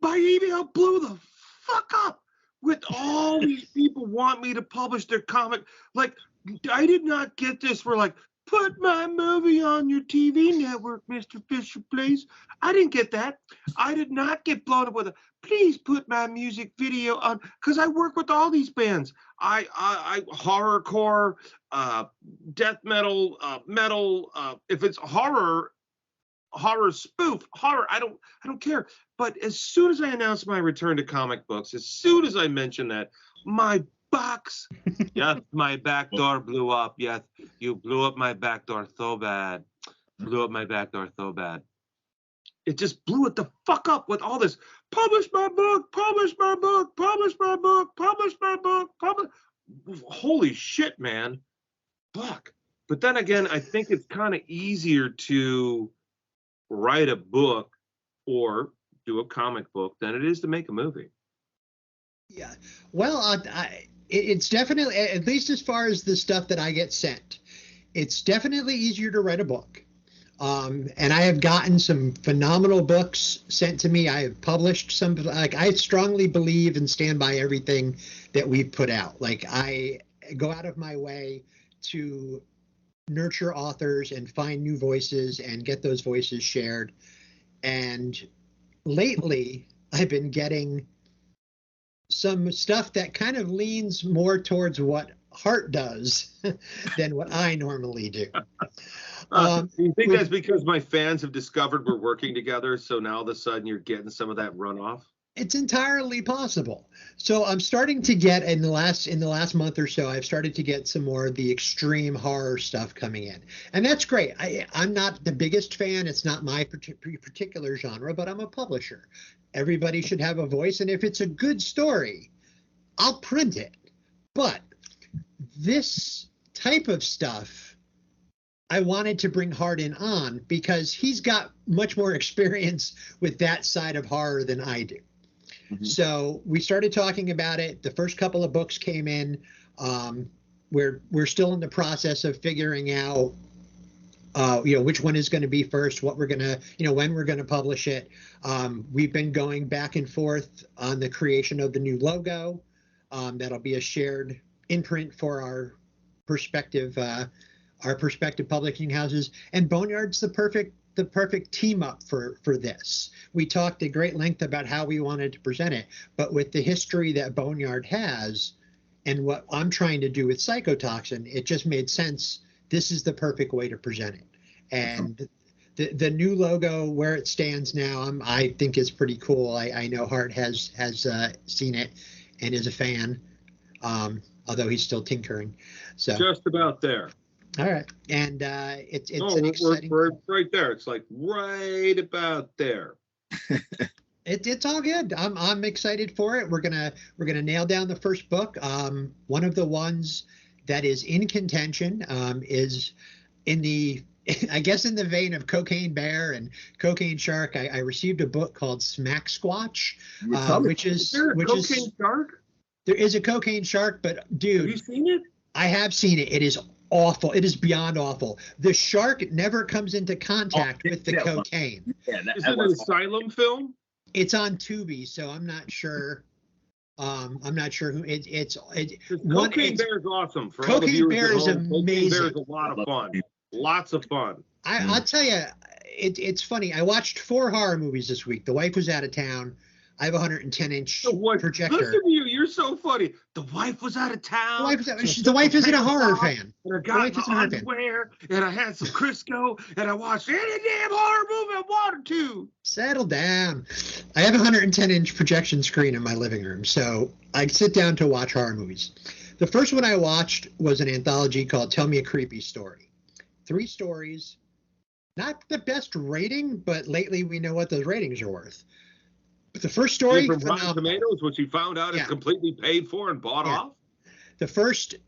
my email blew the fuck up with all these people want me to publish their comic. Like, I did not get this. We're like, put my movie on your TV network, Mr. Fisher, please. I didn't get that. I did not get blown up with a, please put my music video on, because I work with all these bands. I horrorcore, death metal, metal. If it's horror spoof, horror, I don't care. But as soon as I announced my return to comic books, as soon as I mentioned that, my box, yes, my back door blew up. Yes, you blew up my back door so bad. Blew up my back door so bad. It just blew it the fuck up with all this. Publish my book, publish my book, publish my book, publish my book, publish. Holy shit, man. Fuck. But then again, I think it's kind of easier to write a book or do a comic book than it is to make a movie. Yeah. Well, it's definitely, at least as far as the stuff that I get sent, it's definitely easier to write a book. And I have gotten some phenomenal books sent to me. I have published some, like, I strongly believe and stand by everything that we've put out. Like, I go out of my way to nurture authors and find new voices and get those voices shared. And lately, I've been getting some stuff that kind of leans more towards what Hart does than what I normally do. You think that's because my fans have discovered we're working together, so now all of a sudden you're getting some of that runoff? It's entirely possible. So I'm starting to get in the last month or so, I've started to get some more of the extreme horror stuff coming in, and that's great. I'm not the biggest fan. It's not my particular genre, but I'm a publisher. Everybody should have a voice, and if it's a good story, I'll print it. But this type of stuff, I wanted to bring Hart in on because he's got much more experience with that side of horror than I do. Mm-hmm. So we started talking about it. The first couple of books came in. We're still in the process of figuring out, which one is going to be first, what we're going to, when we're going to publish it. We've been going back and forth on the creation of the new logo. That'll be a shared imprint for our prospective publishing houses, and Boneyard's the perfect team up for this. We talked at great length about how we wanted to present it, but with the history that Boneyard has and what I'm trying to do with Psychotoxin, it just made sense this is the perfect way to present it. And the new logo where it stands now, I think is pretty cool. I know Hart has seen it and is a fan, although he's still tinkering. So just about there. all right, and it's an exciting. We're right there. It's like right about there. It's all good. I'm excited for it. We're gonna nail down the first book. One of the ones that is in contention is in the I guess in the vein of Cocaine Bear and Cocaine Shark. I received a book called Smack Squatch, which is Shark. There is a Cocaine Shark, but dude, have you seen it? I have seen it. It is awful. It is beyond awful. The shark never comes into contact with the cocaine. Yeah, is it an asylum film? It's on Tubi, so I'm not sure. I'm not sure who it's. Cocaine Bear is awesome. For Cocaine Bear is amazing. Cocaine Bear is a lot of fun. Lots of fun. I'll tell you, it's funny. I watched 4 horror movies this week. The wife was out of town. I have a 110-inch projector. Listen to you. You're so funny. The wife was out of town. The wife isn't a horror fan. And I got my underwear, and I had some Crisco, and I watched any damn horror movie I wanted to. Settle down. I have a 110-inch projection screen in my living room, so I sit down to watch horror movies. The first one I watched was an anthology called Tell Me a Creepy Story. 3 stories. Not the best rating, but lately we know what those ratings are worth. The first story from Rotten Tomatoes, which you found out is completely paid for and bought off. The first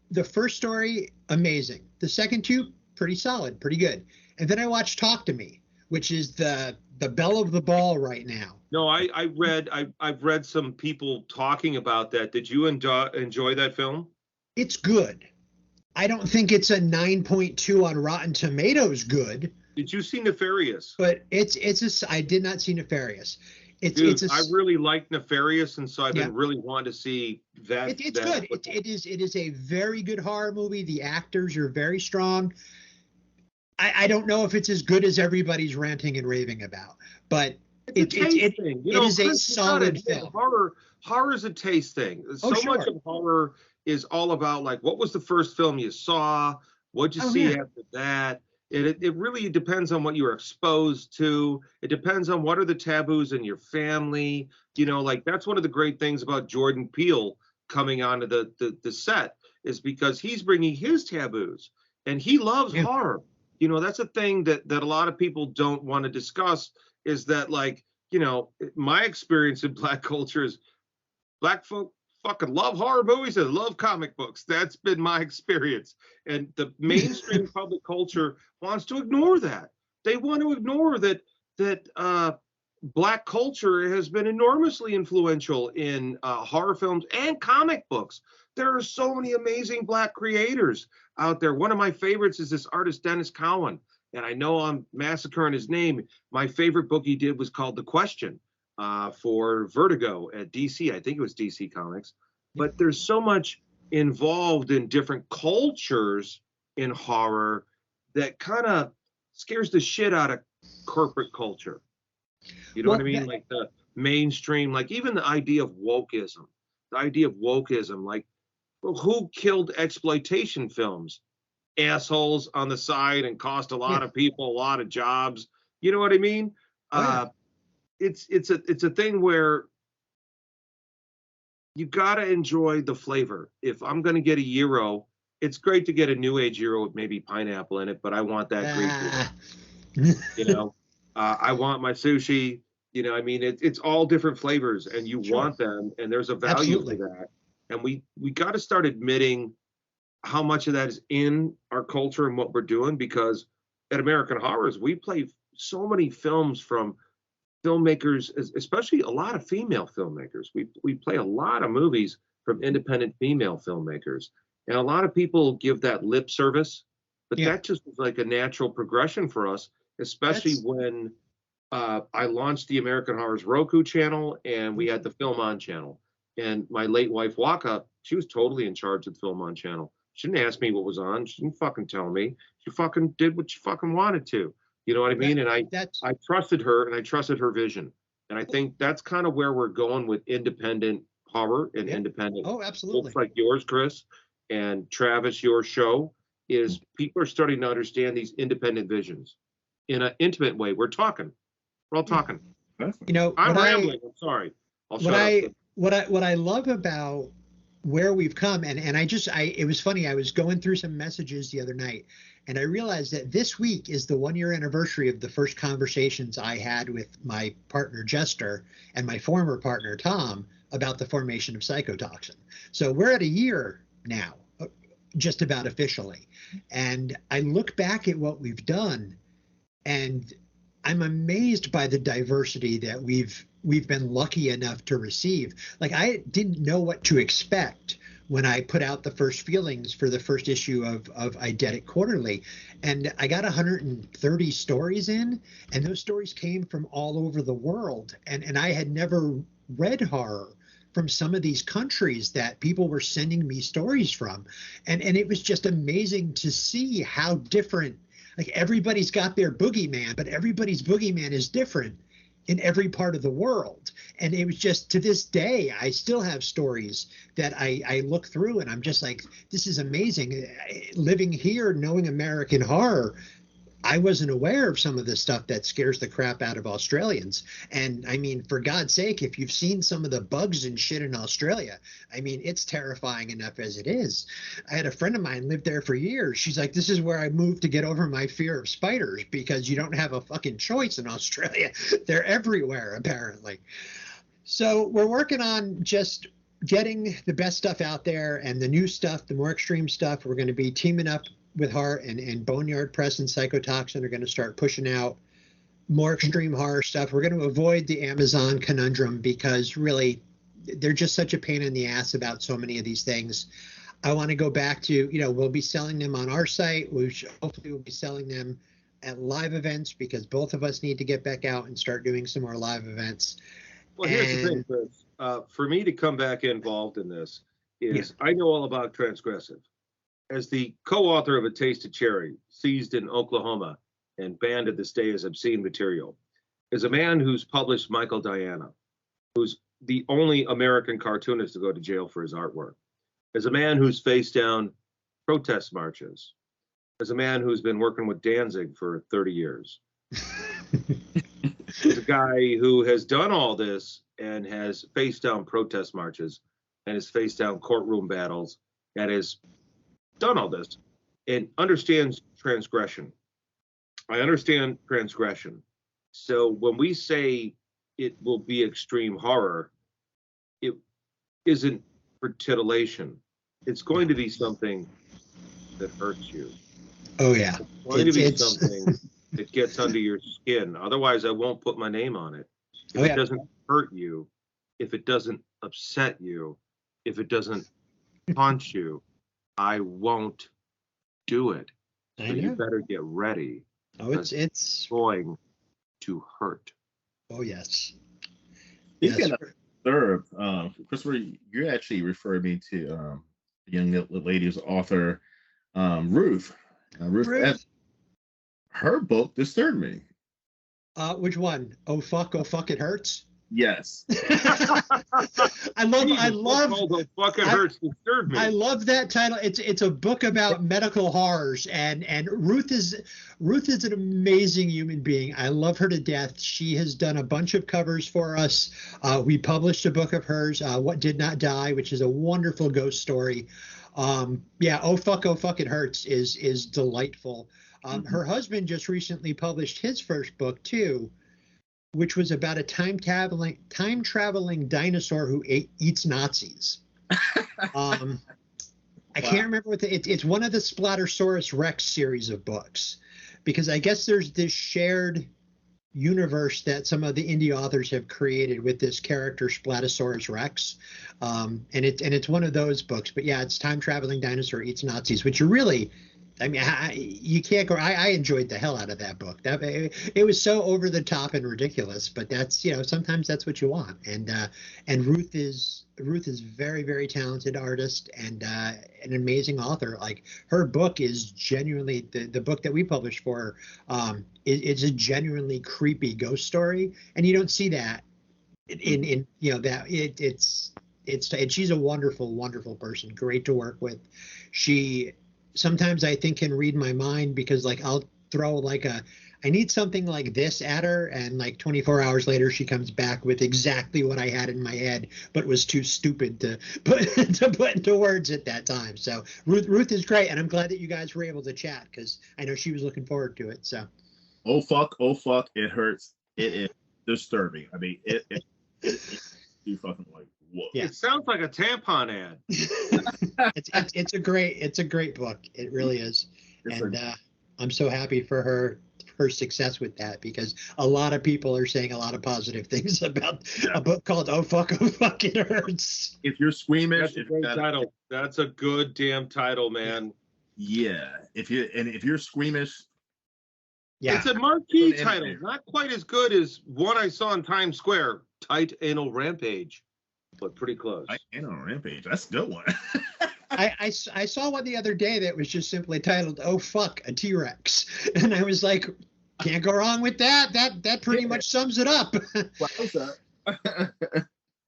story, amazing. The second 2, pretty solid, pretty good. And then I watched Talk to Me, which is the belle of the ball right now. No, I've read some people talking about that. Did you enjoy that film? It's good. I don't think it's a 9.2 on Rotten Tomatoes good. Did you see Nefarious? But I did not see Nefarious. I really like Nefarious, and so I've been really wanting to see that. It's good. It is a very good horror movie. The actors are very strong. I don't know if it's as good as everybody's ranting and raving about, but it is a solid film. Horror is a taste thing. Much of horror is all about, like, what was the first film you saw? What'd you see after that? It really depends on what you were exposed to. It depends on what are the taboos in your family. Like, that's one of the great things about Jordan Peele coming onto the set, is because he's bringing his taboos, and he loves horror. That's a thing that a lot of people don't want to discuss, is that, like, my experience in Black culture is Black folk fucking love horror movies and love comic books. That's been my experience. And the mainstream public culture wants to ignore that. They want to ignore that Black culture has been enormously influential in horror films and comic books. There are so many amazing Black creators out there. One of my favorites is this artist, Dennis Cowan. And I know I'm massacring his name. My favorite book he did was called The Question. For Vertigo at DC. I think it was DC Comics. But there's so much involved in different cultures in horror that kind of scares the shit out of corporate culture. You know what I mean? Like the mainstream, like even the idea of wokeism. Like, who killed exploitation films? Assholes on the side and cost a lot of people a lot of jobs. You know what I mean? It's a thing where you gotta enjoy the flavor. If I'm gonna get a gyro, it's great to get a new age gyro with maybe pineapple in it, but I want that Greek gyro. I want my sushi. I mean, it's all different flavors, and you want them, and there's a value for that. And we got to start admitting how much of that is in our culture and what we're doing, because at American Horrors, we play so many films from filmmakers, especially a lot of female filmmakers. We play a lot of movies from independent female filmmakers, and a lot of people give that lip service, but that just was like a natural progression for us, especially when I launched the American Horrors Roku channel, and we had the Film On channel. And my late wife Waka, she was totally in charge of the Film On channel. She didn't ask me what was on. She didn't fucking tell me. She fucking did what she fucking wanted to. You know what I mean? And I trusted her, and I trusted her vision. And I think that's kind of where we're going with independent horror and independent absolutely. books like yours, Chris, and Travis, your show. is people are starting to understand these independent visions in an intimate way. We're all talking. You know, I'm rambling. I'm sorry. I'll shut up. What I love about where we've come, and it was funny. I was going through some messages the other night, and I realized that this week is the 1-year anniversary of the first conversations I had with my partner Jester and my former partner Tom about the formation of Psychotoxin. So we're at a year now, just about officially. And I look back at what we've done, and I'm amazed by the diversity that we've been lucky enough to receive. Like, I didn't know what to expect when I put out the first feelings for the first issue of Eidetic Quarterly. And I got 130 stories in, and those stories came from all over the world. And I had never read horror from some of these countries that people were sending me stories from. And it was just amazing to see how different, like, everybody's got their boogeyman, but everybody's boogeyman is different in every part of the world. And it was just, to this day, I still have stories that I look through and I'm just like, this is amazing. Living here, knowing American horror, I wasn't aware of some of the stuff that scares the crap out of Australians. And I mean, for God's sake, if you've seen some of the bugs and shit in Australia, I mean, it's terrifying enough as it is. I had a friend of mine lived there for years. She's like, this is where I moved to get over my fear of spiders, because you don't have a fucking choice in Australia. They're everywhere, apparently. So we're working on just getting the best stuff out there, and the new stuff, the more extreme stuff. We're going to be teaming up with Hart and Boneyard Press and Psychotoxin are going to start pushing out more extreme horror stuff. We're going to avoid the Amazon conundrum, because really they're just such a pain in the ass about so many of these things. I want to go back to, we'll be selling them on our site. Hopefully we'll be selling them at live events, because both of us need to get back out and start doing some more live events. Well, here's the thing, Chris. For me to come back involved in this is, I know all about transgressive. As the co-author of A Taste of Cherry, seized in Oklahoma and banned at this day as obscene material, as a man who's published Michael Diana, who's the only American cartoonist to go to jail for his artwork, as a man who's faced down protest marches, as a man who's been working with Danzig for 30 years, as a guy who has done all this and has faced down protest marches and has faced down courtroom battles and has done all this and understands transgression. I understand transgression. So when we say it will be extreme horror, it isn't for titillation. It's going to be something that hurts you. Oh, yeah. It's going to be something that gets under your skin. Otherwise, I won't put my name on it. If it doesn't hurt you, if it doesn't upset you, if it doesn't haunt you, I won't do it. So you better get ready. Oh, it's going to hurt. Oh, yes. Speaking of third, Christopher, you actually referred me to a young lady's author, Ruth. Ruth. Her book disturbed me. Which one? Oh fuck it hurts. Yes. I love that title. It's a book about medical horrors, and Ruth is an amazing human being. I love her to death. She has done a bunch of covers for us. We published a book of hers, What Did Not Die, which is a wonderful ghost story. Oh fuck it hurts is delightful. Her husband just recently published his first book too, which was about a time traveling dinosaur who eats Nazis. I can't remember what it's one of the Splattersaurus Rex series of books, because I guess there's this shared universe that some of the indie authors have created with this character Splattersaurus Rex, and it's one of those books. But yeah, it's time traveling dinosaur eats Nazis, which are really, I mean, you can't go. I enjoyed the hell out of that book. It was so over the top and ridiculous, but that's, sometimes that's what you want. And Ruth is very, very talented artist and an amazing author. Like, her book is genuinely the book that we published for her. It's a genuinely creepy ghost story, and you don't see that in and she's a wonderful, wonderful person. Great to work with. She sometimes I think can read my mind, because like I'll throw like I need something like this at her, and like 24 hours later she comes back with exactly what I had in my head, but was too stupid to put into words at that time. So Ruth is great, and I'm glad that you guys were able to chat, because I know she was looking forward to it. So oh fuck, it hurts. It is disturbing. I mean, you fucking like, whoa. Yeah. It sounds like a tampon ad. it's a great book. It really is. I'm so happy for her success with that, because a lot of people are saying a lot of positive things about a book called Oh Fuck, It Hurts. If you're squeamish, that's a great title. That's a good damn title, man. Yeah. If you're squeamish, it's a marquee title. Not quite as good as one I saw in Times Square, Tight Anal Rampage, but pretty close. Tight Anal Rampage. That's a good one. I saw one the other day that was just simply titled "Oh Fuck, a T-Rex," and I was like, can't go wrong with that. That pretty much sums it up. What's that?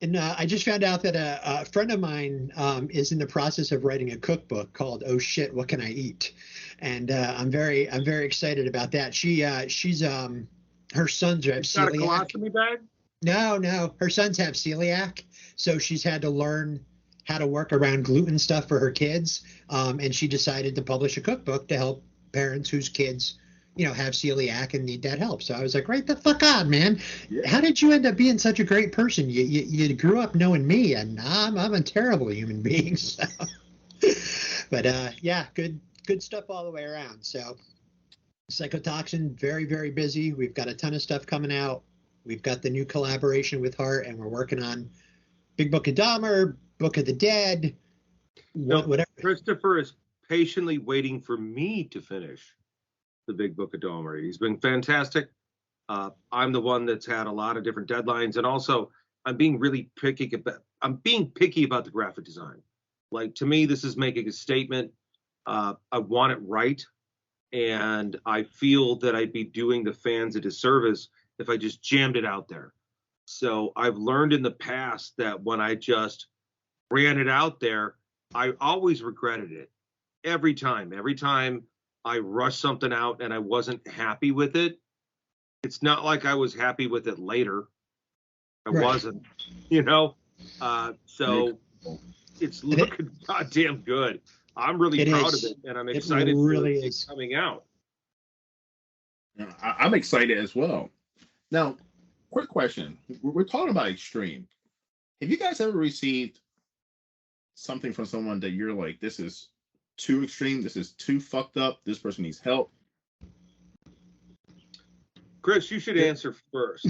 And I just found out that a friend of mine is in the process of writing a cookbook called "Oh Shit, What Can I Eat?" And I'm very excited about that. She's her sons have celiac. Got a colostomy bag? No, her sons have celiac, so she's had to learn how to work around gluten stuff for her kids, and she decided to publish a cookbook to help parents whose kids, have celiac and need that help. So I was like, right the fuck on, man. Yeah. How did you end up being such a great person? You grew up knowing me, and I'm a terrible human being. So. But yeah, good stuff all the way around. So Psychotoxin, very, very busy. We've got a ton of stuff coming out. We've got the new collaboration with Hart, and we're working on Big Book of Dahmer, Book of the Dead, whatever. Christopher is patiently waiting for me to finish the Big Book of Dahmer. He's been fantastic. I'm the one that's had a lot of different deadlines, and also I'm being really picky about the graphic design. Like, to me, this is making a statement. I want it right, and I feel that I'd be doing the fans a disservice if I just jammed it out there. So I've learned in the past that when I just ran it out there, I always regretted it. Every time I rushed something out and I wasn't happy with it, it's not like I was happy with it later. I wasn't, so it's looking goddamn good. I'm really proud of it, and I'm excited for it coming out. I'm excited as well. Now, quick question. We're talking about extreme. Have you guys ever received something from someone that you're like, this is too extreme, this is too fucked up, this person needs help? Chris, you should answer first.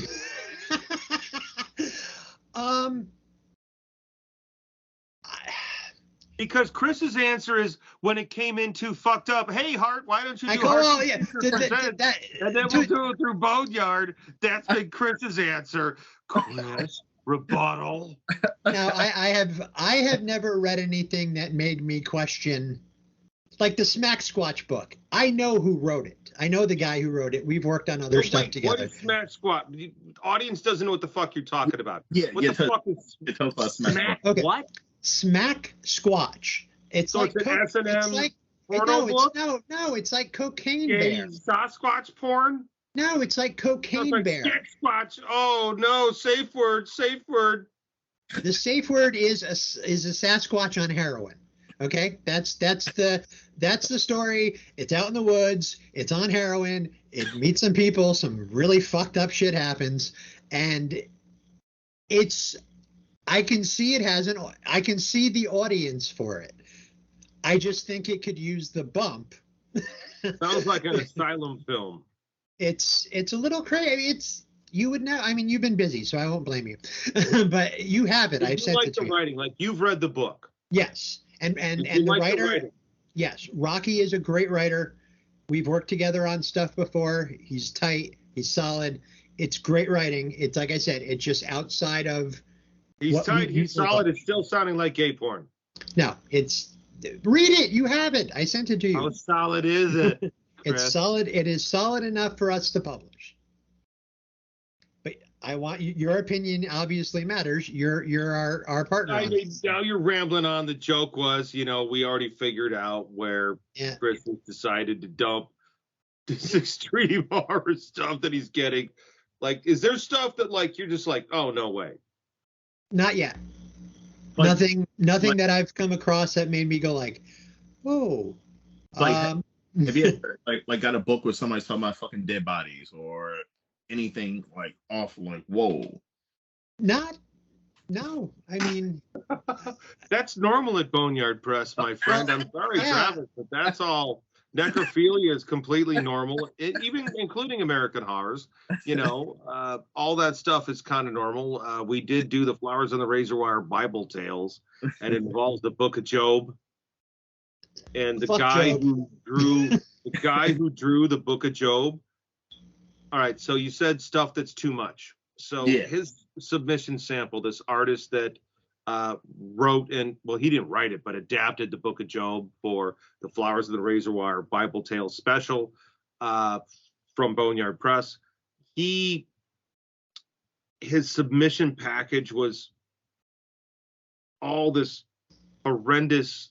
Because Chris's answer is, when it came in too fucked up, hey, Hart, why don't you do Hart? And then we'll do it through Boneyard. That's been Chris's answer. Chris, rebuttal. Now, I have never read anything that made me question, like the Smack Squatch book. I know who wrote it. I know the guy who wrote it. We've worked on other stuff together. What is Smack Squatch? The audience doesn't know what the fuck you're talking about. What the fuck is Smack? Okay. What? Smack Squatch. It's so like it's an S&M porno book? No, it's like Cocaine Bear. Sasquatch porn? No, it's like Cocaine Bear. Squatch. Oh no, safe word. The safe word is a Sasquatch on heroin. Okay, that's the story. It's out in the woods. It's on heroin. It meets some people. Some really fucked up shit happens, and I can see I can see the audience for it. I just think it could use the bump. Sounds like an asylum film. It's a little crazy. You would know. I mean, you've been busy, so I won't blame you. But you have it. I've sent it to you. Writing, like you've read the book. Yes, and the writer. Yes, Rocky is a great writer. We've worked together on stuff before. He's tight. He's solid. It's great writing. It's like I said. It's just outside of. He's tight. He's solid. It's still sounding like gay porn. No, read it. You have it. I sent it to you. How solid is it? It's solid. It is solid enough for us to publish. But I want you, your opinion obviously matters. You're our partner. I on mean, this. now you're rambling on. The joke was, we already figured out where Yeah. Chris has decided to dump this extreme horror stuff that he's getting. Like, is there stuff that like you're just like, oh no way? Not yet. Like- nothing like- that I've come across that made me go like, whoa. Like, have you ever like got a book where somebody's talking about fucking dead bodies or anything like awful, like whoa? No. I mean, That's normal at Boneyard Press, my friend. I'm sorry, Yeah. Travis, but that's all. Necrophilia is completely normal, even including American horrors. All that stuff is kind of normal. We did do the Flowers on the Razor Wire Bible Tales, and it involves the Book of Job. And the Fuck guy Job. who drew the Book of Job. All right, so you said stuff that's too much. So Yeah. his submission sample, this artist that wrote he didn't write it, but adapted the Book of Job for the Flowers of the Razor Wire Bible Tales special from Boneyard Press. His submission package was all this horrendous,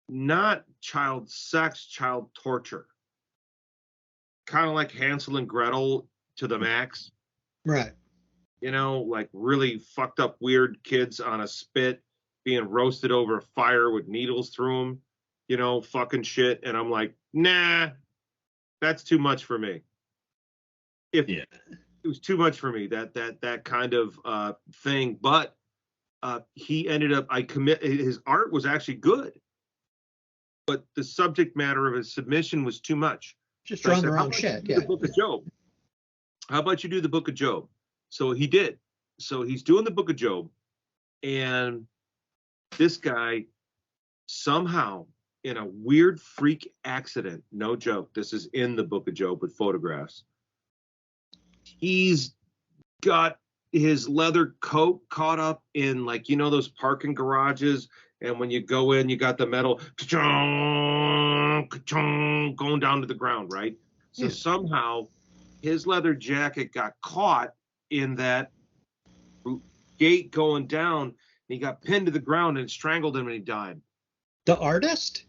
not child sex, child torture. Kind of like Hansel and Gretel to the max. right. Like really fucked up weird kids on a spit being roasted over a fire with needles through them, fucking shit. And I'm like, nah, that's too much for me. It was too much for me, that kind of thing. But he ended up, his art was actually good, but the subject matter of his submission was too much. Just So I drawing said, the "How wrong about shit. you do Yeah. The Book of Job. How about you do the Book of Job?" So he did. So he's doing the Book of Job, and this guy somehow, in a weird freak accident, no joke, this is in the Book of Job with photographs, he's got his leather coat caught up in, like, those parking garages, and when you go in, you got the metal ka-chong, ka-chong, going down to the ground, right? So Yeah. somehow his leather jacket got caught in that gate going down, and he got pinned to the ground and strangled him, and he died. The artist?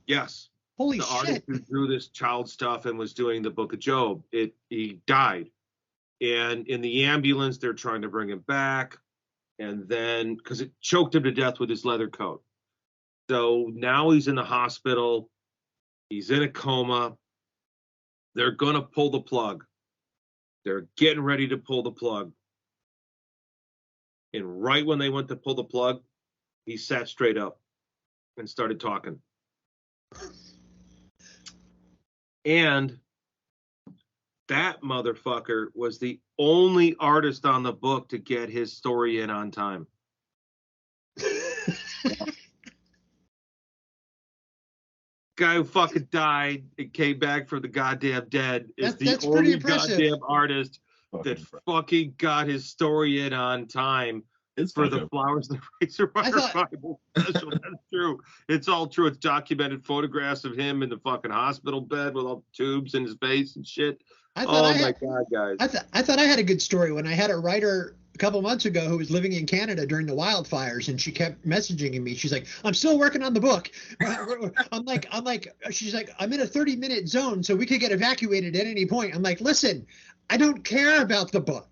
Yes. Holy The artist shit. who drew this child stuff and was doing the Book of Job, he died. And in the ambulance, they're trying to bring him back. And then, because it choked him to death with his leather coat. So now he's in the hospital. He's in a coma. They're going to pull the plug. They're getting ready to pull the plug. And right when they went to pull the plug, he sat straight up and started talking. And that motherfucker was the only artist on the book to get his story in on time. Guy who fucking died and came back from the goddamn dead is That's the pretty only impressive. goddamn artist that fucking got his story in on time It's for fucking- the Flowers of the Razor Wire thought- Bible special. That's true. It's all true. It's documented photographs of him in the fucking hospital bed with all the tubes in his face and shit. I thought Oh I my had, God, guys. I thought I had a good story when I had a writer a couple months ago who was living in Canada during the wildfires, and she kept messaging me. She's like, "I'm still working on the book." I'm like, she's like, "I'm in a 30-minute zone, so we could get evacuated at any point." I'm like, "Listen, I don't care about the book.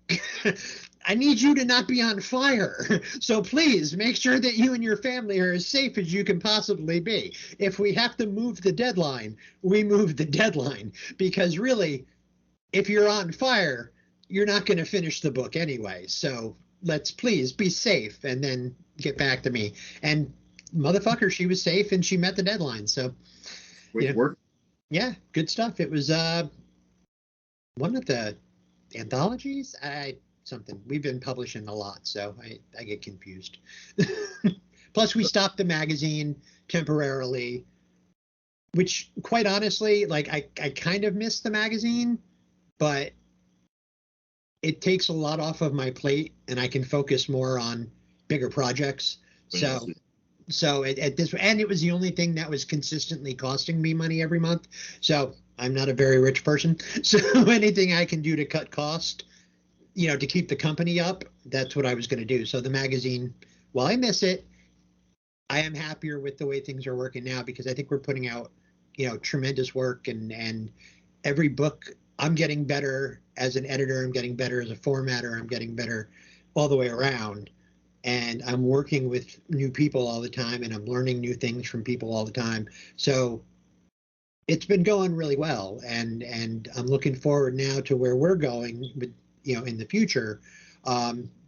I need you to not be on fire. So please make sure that you and your family are as safe as you can possibly be. If we have to move the deadline, we move the deadline, because really, if you're on fire, you're not going to finish the book anyway. So let's please be safe and then get back to me." And motherfucker, she was safe and she met the deadline. So Wait, yeah. work. yeah, good stuff. It was one of the anthologies. Something we've been publishing a lot, so I get confused. Plus, we stopped the magazine temporarily, which, quite honestly, like I kind of miss the magazine, but it takes a lot off of my plate, and I can focus more on bigger projects. So at this, and it was the only thing that was consistently costing me money every month. So I'm not a very rich person. So anything I can do to cut cost to keep the company up, that's what I was going to do. So the magazine, while I miss it, I am happier with the way things are working now, because I think we're putting out, tremendous work, and every book I'm getting better as an editor, I'm getting better as a formatter, I'm getting better all the way around. And I'm working with new people all the time, and I'm learning new things from people all the time. So it's been going really well, and I'm looking forward now to where we're going with, in the future.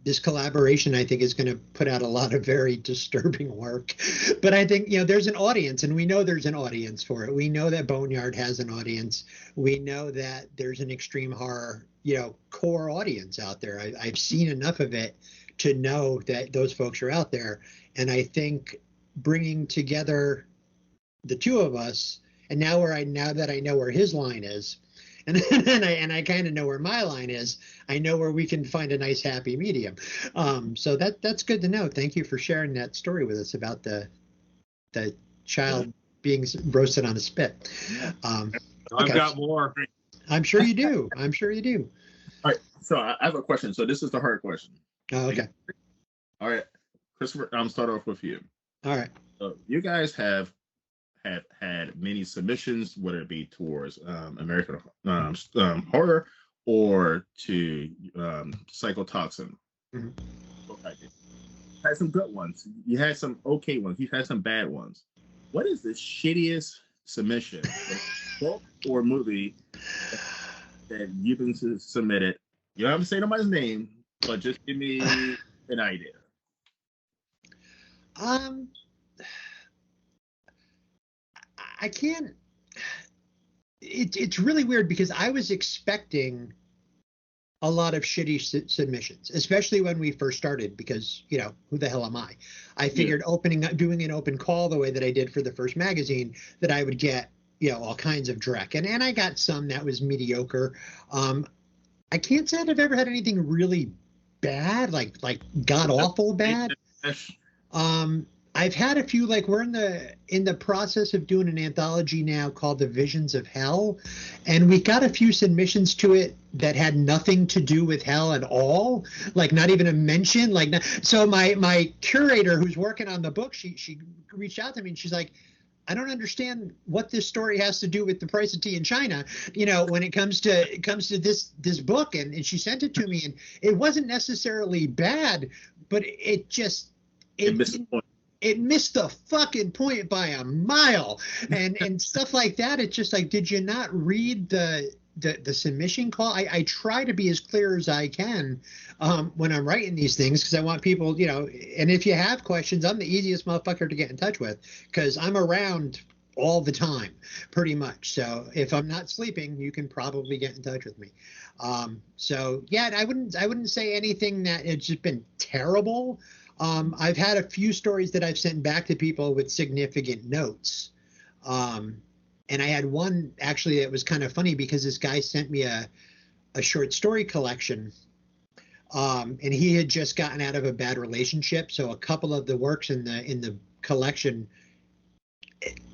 This collaboration, I think, is going to put out a lot of very disturbing work, but I think, there's an audience, and we know there's an audience for it. We know that Boneyard has an audience. We know that there's an extreme horror, core audience out there. I've seen enough of it to know that those folks are out there. And I think bringing together the two of us, and now that I know where his line is, and I kind of know where my line is, I know where we can find a nice happy medium. So that's good to know. Thank you for sharing that story with us about the child being roasted on a spit. I've got more. I'm sure you do. I'm sure you do. All right. So I have a question. So this is the hard question. Oh, okay. All right, Christopher, I'm start off with you. All right. So you guys have had many submissions, whether it be towards American horror or to Psychotoxin. Mm-hmm. Had some good ones. You had some okay ones. You had some bad ones. What is the shittiest submission, book or movie, that you've been submitted? You don't have to say nobody's name, but just give me an idea. I can't. It's really weird, because I was expecting a lot of shitty submissions, especially when we first started, because, who the hell am I? I figured doing an open call the way that I did for the first magazine, that I would get, all kinds of dreck. And I got some that was mediocre. I can't say that I've ever had anything really bad, like god awful bad. I've had a few, like we're in the process of doing an anthology now called The Visions of Hell, and we got a few submissions to it that had nothing to do with hell at all, like not even a mention. So my curator who's working on the book, she reached out to me and she's like, I don't understand what this story has to do with the price of tea in China, when it comes to this book. And she sent it to me, and it wasn't necessarily bad, but it missed the fucking point by a mile, and stuff like that. It's just like, did you not read the submission call? I try to be as clear as I can when I'm writing these things, because I want people, and if you have questions, I'm the easiest motherfucker to get in touch with, because I'm around all the time, pretty much. So if I'm not sleeping, you can probably get in touch with me. So yeah, I wouldn't say anything that it's just been terrible. I've had a few stories that I've sent back to people with significant notes. And I had one actually that was kind of funny, because this guy sent me a short story collection. And he had just gotten out of a bad relationship. So a couple of the works in the collection,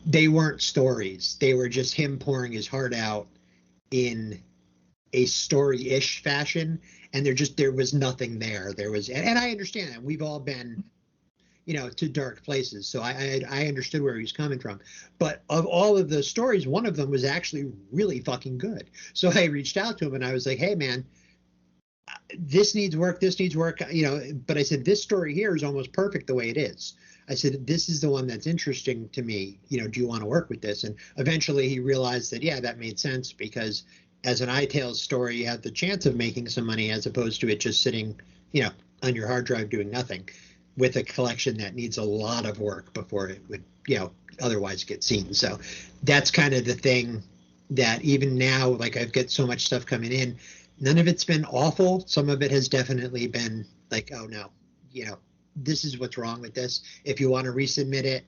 they weren't stories. They were just him pouring his heart out in a story-ish fashion. And there was nothing there. And I understand that. We've all been, to dark places. So I understood where he's coming from. But of all of the stories, one of them was actually really fucking good. So I reached out to him and I was like, hey man, this needs work. But I said, this story here is almost perfect the way it is. I said, this is the one that's interesting to me. Do you want to work with this? And eventually he realized that, yeah, that made sense, because as an iTales story, you have the chance of making some money, as opposed to it just sitting, on your hard drive doing nothing, with a collection that needs a lot of work before it would, otherwise get seen. So that's kind of the thing that even now, like I've got so much stuff coming in, none of it's been awful. Some of it has definitely been like, oh no, this is what's wrong with this. If you want to resubmit it,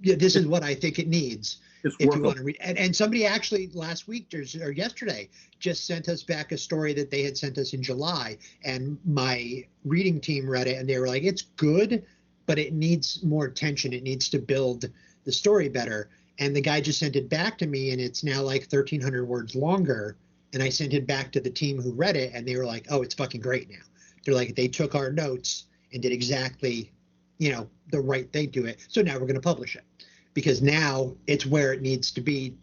this is what I think it needs. If you want to read, and somebody actually last week or yesterday just sent us back a story that they had sent us in July, and my reading team read it and they were like, it's good, but it needs more attention. It needs to build the story better. And the guy just sent it back to me, and it's now like 1,300 words longer, And I sent it back to the team who read it, and they were like, oh, it's fucking great now. They're like, they took our notes and did exactly, the right thing to it. So now we're going to publish it, because now it's where it needs to be,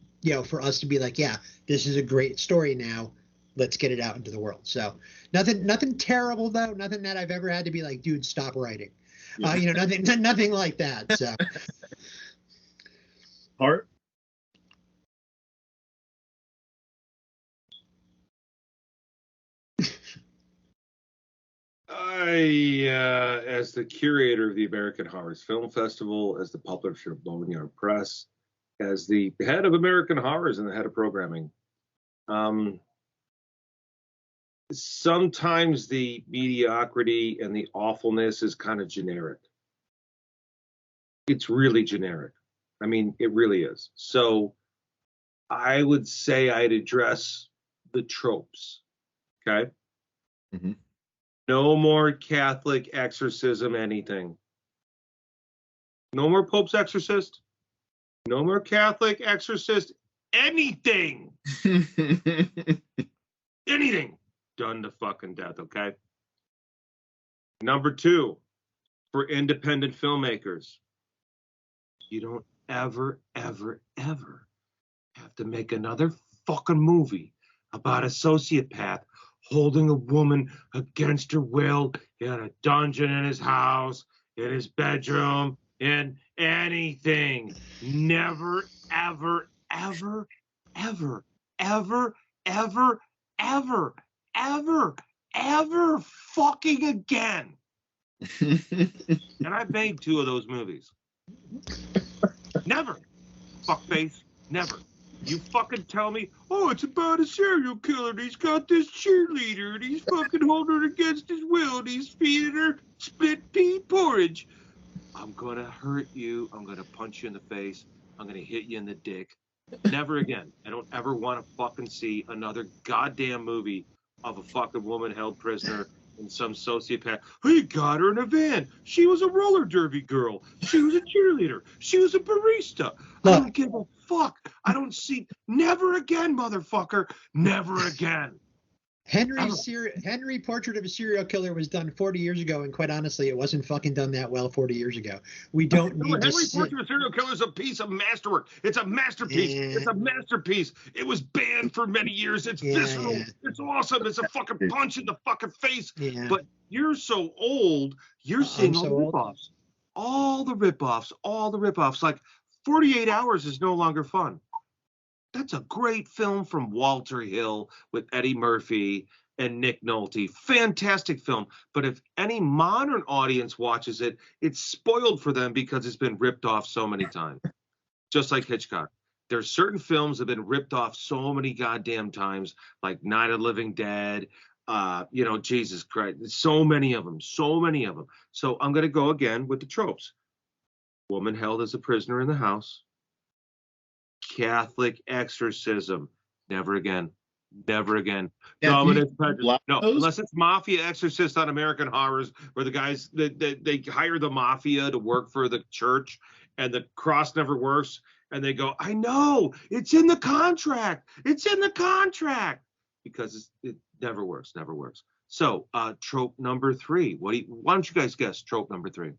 for us to be like, yeah, this is a great story now. Let's get it out into the world. So nothing terrible though. Nothing that I've ever had to be like, dude, stop writing. Yeah. Nothing like that. So. Hart? As the curator of the American Horrors Film Festival, as the publisher of Boneyard Press, as the head of American Horrors and the head of programming, sometimes the mediocrity and the awfulness is kind of generic. It's really generic. I mean, it really is. So I would say I'd address the tropes. Okay. Mm-hmm. No more Catholic exorcism, anything. No more Pope's exorcist. No more Catholic exorcist, anything. Anything. Done to fucking death, okay? Number 2, for independent filmmakers, you don't ever, ever, ever have to make another fucking movie about a sociopath holding a woman against her will in a dungeon in his house, in his bedroom, in anything. Never, ever, ever, ever, ever, ever, ever, ever, ever fucking again. And I've made 2 of those movies. Never. Fuckface. Never. You fucking tell me, oh, it's about a serial killer, and he's got this cheerleader, and he's fucking holding her against his will, and he's feeding her split pea porridge. I'm gonna hurt you. I'm gonna punch you in the face. I'm gonna hit you in the dick. Never again. I don't ever want to fucking see another goddamn movie of a fucking woman held prisoner and some sociopath. He got her in a van. She was a roller derby girl. She was a cheerleader. She was a barista. I don't give a fuck. I don't see. Never again, motherfucker. Never again. Henry Portrait of a Serial Killer was done 40 years ago, and quite honestly, it wasn't fucking done that well 40 years ago. We don't need to Henry Portrait of a Serial Killer is a piece of masterwork. It's a masterpiece. Yeah. It's a masterpiece. It was banned for many years. It's visceral. Yeah. It's awesome. It's a fucking punch in the fucking face. Yeah. But you're so old, you're seeing all the ripoffs. All the ripoffs. All the ripoffs. Like 48 Hours is no longer fun. That's a great film from Walter Hill with Eddie Murphy and Nick Nolte. Fantastic film. But if any modern audience watches it, it's spoiled for them because it's been ripped off so many times. Just like Hitchcock. There's certain films that have been ripped off so many goddamn times, like Night of the Living Dead, Jesus Christ. So many of them. So many of them. So I'm going to go again with the tropes. Woman held as a prisoner in the house. Catholic exorcism. Never again. Never again. Yeah, No, unless it's Mafia Exorcist on American Horrors, where the guys they hire the mafia to work for the church, and the cross never works, and they go, I know, it's in the contract. It's in the contract. Because it never works, never works. So trope number 3. Why don't you guys guess trope number 3?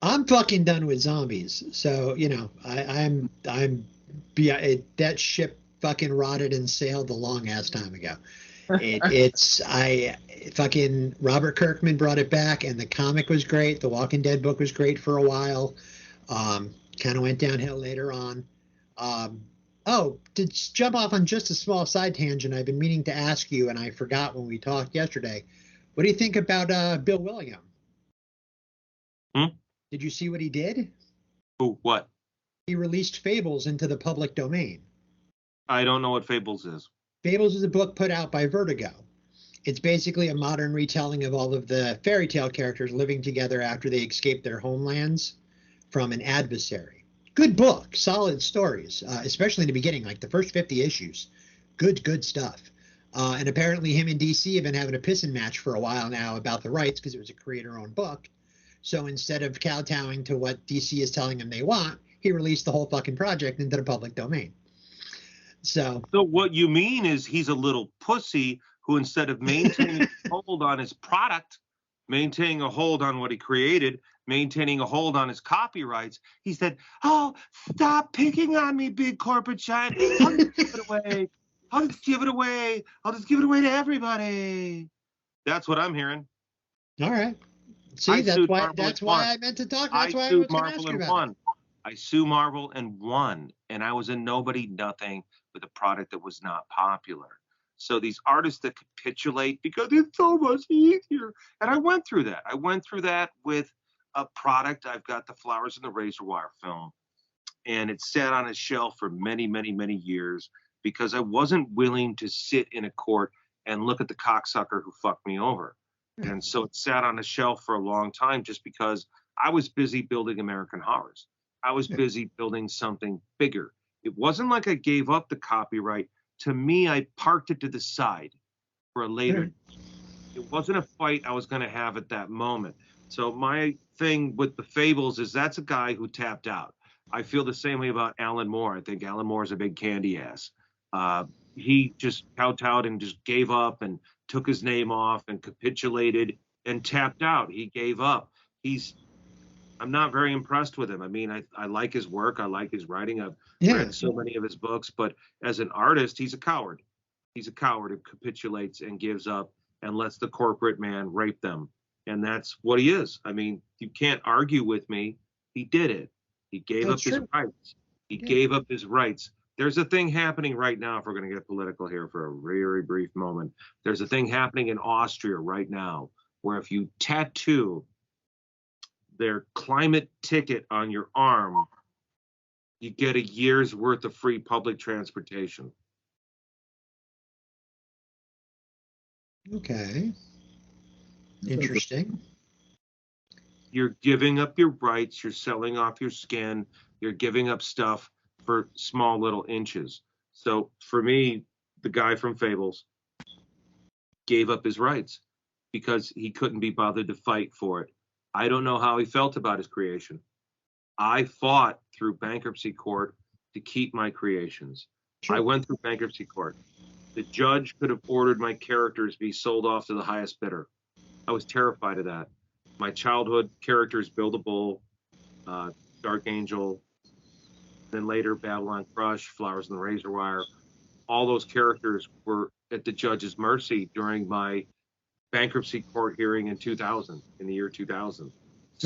I'm fucking done with zombies. So, I'm that ship fucking rotted and sailed a long ass time ago. Fucking Robert Kirkman brought it back, and the comic was great. The Walking Dead book was great for a while. Kind of went downhill later on. To jump off on just a small side tangent, I've been meaning to ask you, and I forgot when we talked yesterday. What do you think about Bill Willingham? Did you see what he did? Who? What? He released Fables into the public domain. I don't know what Fables is. Fables is a book put out by Vertigo. It's basically a modern retelling of all of the fairy tale characters living together after they escape their homelands from an adversary. Good book, solid stories, especially in the beginning, like the first 50 issues. Good stuff. And apparently him and DC have been having a pissing match for a while now about the rights because it was a creator-owned book. So instead of kowtowing to what DC is telling him they want, he released the whole fucking project into the public domain. So what you mean is he's a little pussy who, instead of maintaining a hold on his product, maintaining a hold on what he created, maintaining a hold on his copyrights, he said, "Oh, stop picking on me, big corporate giant. I'll just give it away. I'll just give it away. I'll just give it away to everybody." That's what I'm hearing. all right. See, that's why I meant to talk. That's why I was going to ask you about it. I sued Marvel and won, and I was a nobody nothing with a product that was not popular. So these artists that capitulate because it's so much easier, and I went through that. I went through that with a product. I've got the Flowers and the Razor Wire film, and it sat on a shelf for many, many, many years because I wasn't willing to sit in a court and look at the cocksucker who fucked me over. And so it sat on a shelf for a long time just because I was busy building American Horrors. I was busy building something bigger. It wasn't like I gave up the copyright. To me, I parked it to the side for a later. It wasn't a fight I was going to have at that moment. So my thing with the Fables is that's a guy who tapped out. I feel the same way about Alan Moore. I think Alan Moore is a big candy ass. He just kowtowed and just gave up and took his name off and capitulated and tapped out. He gave up. I'm not very impressed with him. I mean, I like his work. I like his writing. I've read so many of his books, but as an artist, he's a coward. He's a coward who capitulates and gives up and lets the corporate man rape them. And that's what he is. I mean, you can't argue with me. He did it. He gave up his rights. He gave up his rights. There's a thing happening right now, if we're going to get political here for a very brief moment. There's a thing happening in Austria right now where if you tattoo their climate ticket on your arm, you get a year's worth of free public transportation. Okay. Interesting. You're giving up your rights. You're selling off your skin. You're giving up stuff for small little inches. So for me, the guy from Fables gave up his rights because he couldn't be bothered to fight for it. I don't know how he felt about his creation. I fought through bankruptcy court to keep my creations. Sure. I went through bankruptcy court. The judge could have ordered my characters be sold off to the highest bidder. I was terrified of that. My childhood characters, Bill the Bull, Dark Angel, then later Babylon Crush, Flowers and the Razor Wire, all those characters were at the judge's mercy during my bankruptcy court hearing in the year 2000. Okay.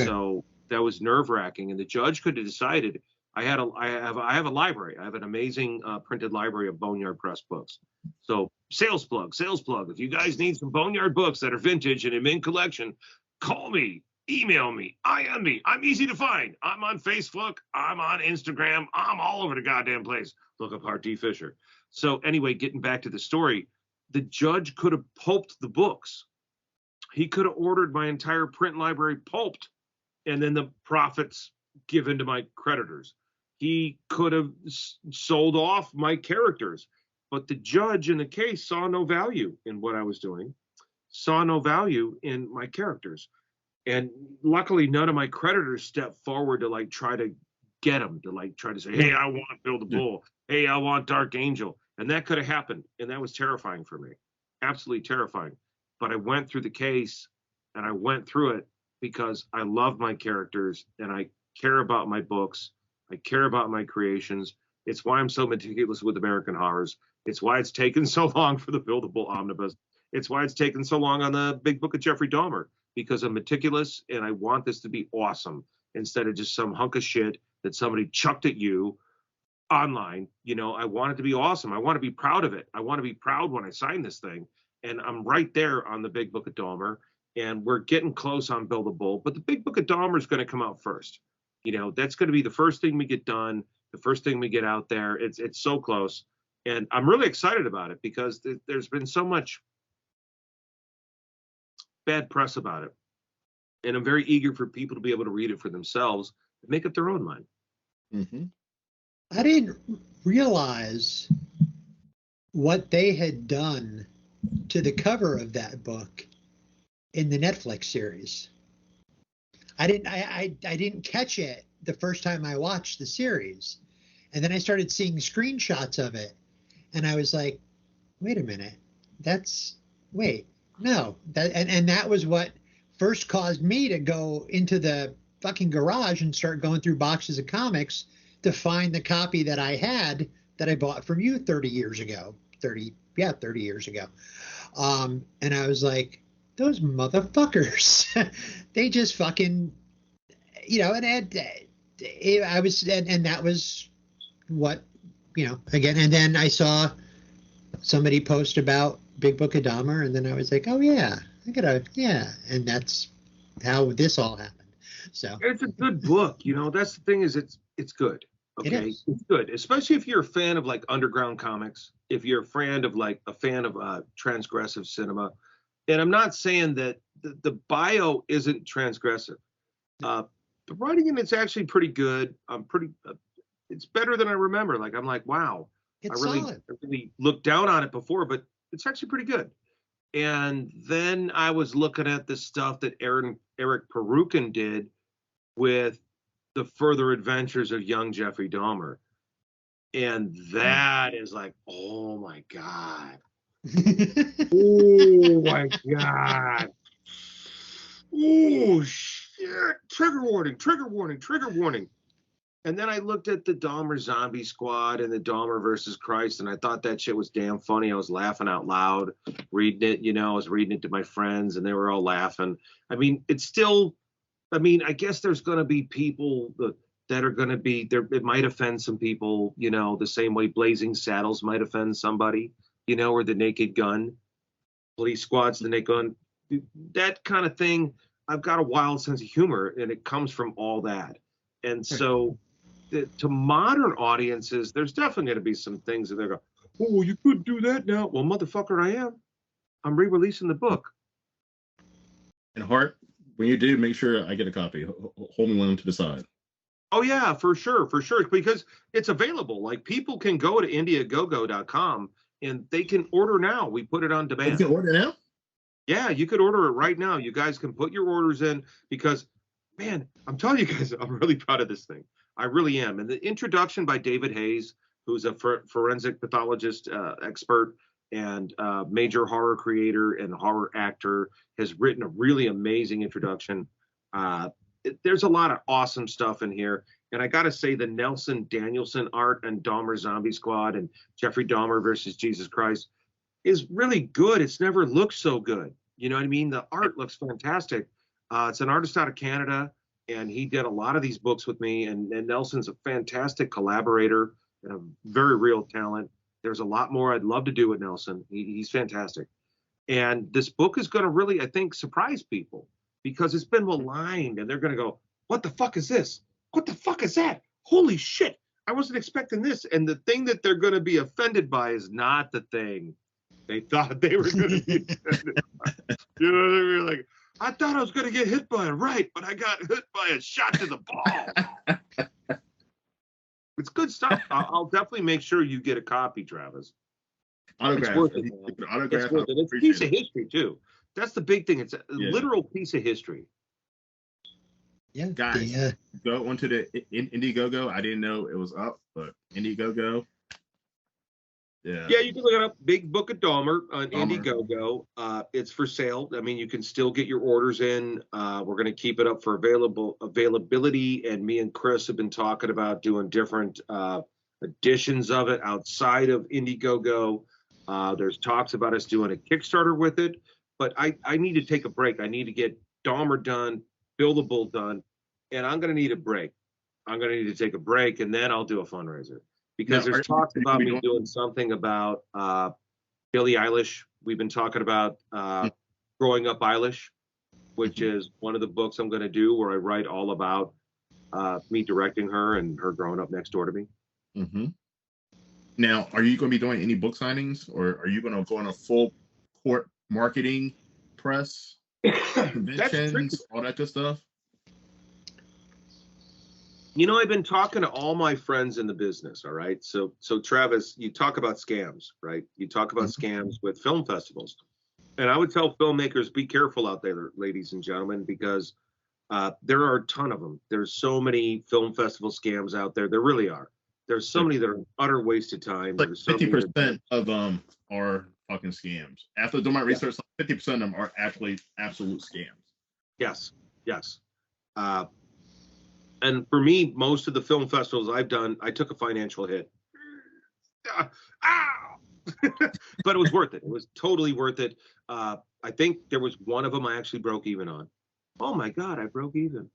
So that was nerve-wracking, and the judge could have decided. I have a library. I have an amazing printed library of Boneyard Press books. So sales plug. If you guys need some Boneyard books that are vintage and in mint collection, call me, email me, IM me. I'm easy to find. I'm on Facebook. I'm on Instagram. I'm all over the goddamn place. Look up Hart D. Fisher. So anyway, getting back to the story, the judge could have pulped the books. He could have ordered my entire print library pulped and then the profits given to my creditors. He could have sold off my characters, but the judge in the case saw no value in what I was doing, saw no value in my characters. And luckily, none of my creditors stepped forward to try to get him, to try to say, hey, I want Bill the Bull. Hey, I want Dark Angel. And that could have happened. And that was terrifying for me. Absolutely terrifying. But I went through the case and I went through it because I love my characters and I care about my books. I care about my creations. It's why I'm so meticulous with American Horrors. It's why it's taken so long for the Bill the Bull Omnibus. It's why it's taken so long on the Big Book of Jeffrey Dahmer, because I'm meticulous and I want this to be awesome instead of just some hunk of shit that somebody chucked at you online. I want it to be awesome. I want to be proud of it. I want to be proud when I sign this thing. And I'm right there on the Big Book of Dahmer, and we're getting close on Bill the Bull. But the Big Book of Dahmer is going to come out first. That's going to be the first thing we get done, the first thing we get out there. It's so close. And I'm really excited about it because there's been so much bad press about it. And I'm very eager for people to be able to read it for themselves and make up their own mind. Mm-hmm. I didn't realize what they had done to the cover of that book in the Netflix series. I didn't catch it the first time I watched the series. And then I started seeing screenshots of it. And I was like, wait a minute, no, and that was what first caused me to go into the fucking garage and start going through boxes of comics to find the copy that I had that I bought from you 30 years ago. 30 years ago. And I was like, those motherfuckers, they just fucking, and that was what, again, and then I saw somebody post about Big Book of Dahmer, and then I was like, oh yeah, and that's how this all happened. So it's a good book, that's the thing, is it's good. Okay, it's good, especially if you're a fan of like underground comics, if you're a fan of transgressive cinema. And I'm not saying that the bio isn't transgressive. The writing in it's actually pretty good. It's better than I remember. Like, I'm like, wow, I really looked down on it before, but it's actually pretty good. And then I was looking at the stuff that Eric Perukin did with the further adventures of young Jeffrey Dahmer. And that is like, oh my God. Oh my God. Oh shit. Trigger warning, trigger warning, trigger warning. And then I looked at the Dahmer Zombie Squad and the Dahmer versus Christ, and I thought that shit was damn funny. I was laughing out loud reading it. I was reading it to my friends, and they were all laughing. I mean, it's still, I guess there's going to be people that are going to be there. It might offend some people, the same way Blazing Saddles might offend somebody, or the Naked Gun, Police Squad's the Naked Gun, that kind of thing. I've got a wild sense of humor, and it comes from all that. And so to modern audiences, there's definitely going to be some things that they're going, oh, you couldn't do that now. Well, motherfucker, I am. I'm re-releasing the book. And Hart, when you do, make sure I get a copy. Hold me one to the side. Oh yeah, for sure, because it's available. Like, people can go to indiegogo.com and they can order now. We put it on demand. You can order now? Yeah, you could order it right now. You guys can put your orders in, because, man, I'm telling you guys, I'm really proud of this thing. I really am. And the introduction by David Hayes, who's a forensic pathologist expert and major horror creator and horror actor, has written a really amazing introduction. There's a lot of awesome stuff in here. And I got to say, the Nelson Danielson art and Dahmer Zombie Squad and Jeffrey Dahmer versus Jesus Christ is really good. It's never looked so good. You know what I mean? The art looks fantastic. It's an artist out of Canada, and he did a lot of these books with me. And Nelson's a fantastic collaborator and a very real talent. There's a lot more I'd love to do with Nelson. He's fantastic. And this book is going to really, I think, surprise people, because it's been maligned, and they're going to go, what the fuck is this? What the fuck is that? Holy shit, I wasn't expecting this. And the thing that they're going to be offended by is not the thing they thought they were going to be offended by. You know, they were like, I thought I was going to get hit by a right, but I got hit by a shot to the ball. It's good stuff. I'll definitely make sure you get a copy, Travis. Autograph. It's worth it, man. It's worth it. It's a piece of history, too. That's the big thing. It's a literal piece of history. Yeah. Guys, go onto the Indiegogo. I didn't know it was up, but Indiegogo. Yeah, you can look it up. Big Book of Dahmer on Indiegogo. It's for sale. I mean, you can still get your orders in. We're going to keep it up for availability. And me and Chris have been talking about doing different editions of it outside of Indiegogo. There's talks about us doing a Kickstarter with it. But I need to take a break. I need to get Dahmer done, Bill the Bull done, and I'm going to need a break. I'm going to need to take a break, and then I'll do a fundraiser. Because there's talks about me doing something about Billie Eilish. We've been talking about Growing Up Eilish, which is one of the books I'm going to do, where I write all about me directing her and her growing up next door to me. Mm-hmm. Now, are you going to be doing any book signings, or are you going to go on a full court marketing press, conventions, all that good stuff? You know, I've been talking to all my friends in the business, all right? So Travis, you talk about scams, right? You talk about scams with film festivals. And I would tell filmmakers, be careful out there, ladies and gentlemen, because there are a ton of them. There's so many film festival scams out there. There really are. There's so many that are utter waste of time. Like There's so 50% of them are fucking scams. After doing my research, 50% of them are actually absolute scams. Yes, yes. And for me, most of the film festivals I've done, I took a financial hit. But it was worth it. It was totally worth it. I think there was one of them I actually broke even on. Oh my God, I broke even.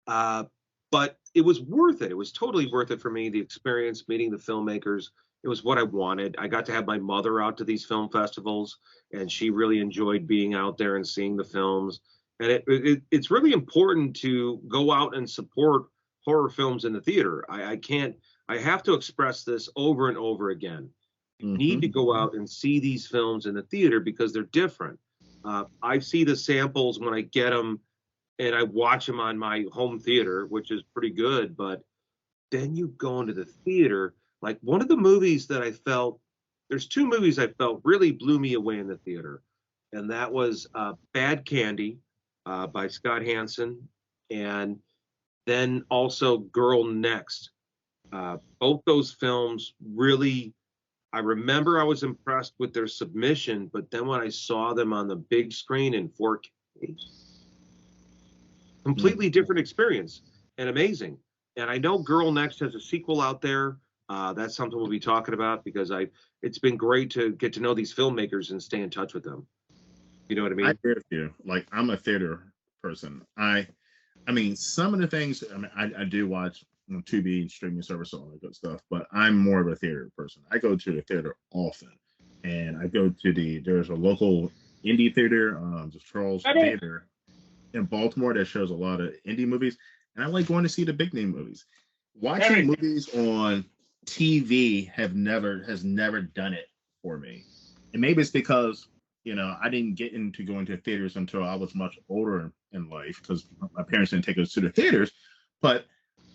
But it was worth it. It was totally worth it for me, the experience, meeting the filmmakers. It was what I wanted. I got to have my mother out to these film festivals, and she really enjoyed being out there and seeing the films. And it's really important to go out and support horror films in the theater. I have to express this over and over again. You need to go out and see these films in the theater because they're different. I see the samples when I get them, and I watch them on my home theater, which is pretty good. But then you go into the theater. Like one of the movies that I felt, there's two movies I felt really blew me away in the theater. And that was Bad Candy by Scott Hansen, and then also Girl Next. Both those films really, I remember I was impressed with their submission, but then when I saw them on the big screen in 4K, completely different experience and amazing. And I know Girl Next has a sequel out there. That's something we'll be talking about because it's been great to get to know these filmmakers and stay in touch with them. You know what I mean? I agree with you. Like I'm a theater person. I mean, some of the things. I mean, I do watch Tubi, streaming service, all that good stuff. But I'm more of a theater person. I go to the theater often, and I go to there's a local indie theater, the Charles Theater in Baltimore that shows a lot of indie movies, and I like going to see the big name movies. Watching movies on TV has never done it for me, and maybe it's because I didn't get into going to theaters until I was much older in life because my parents didn't take us to the theaters. But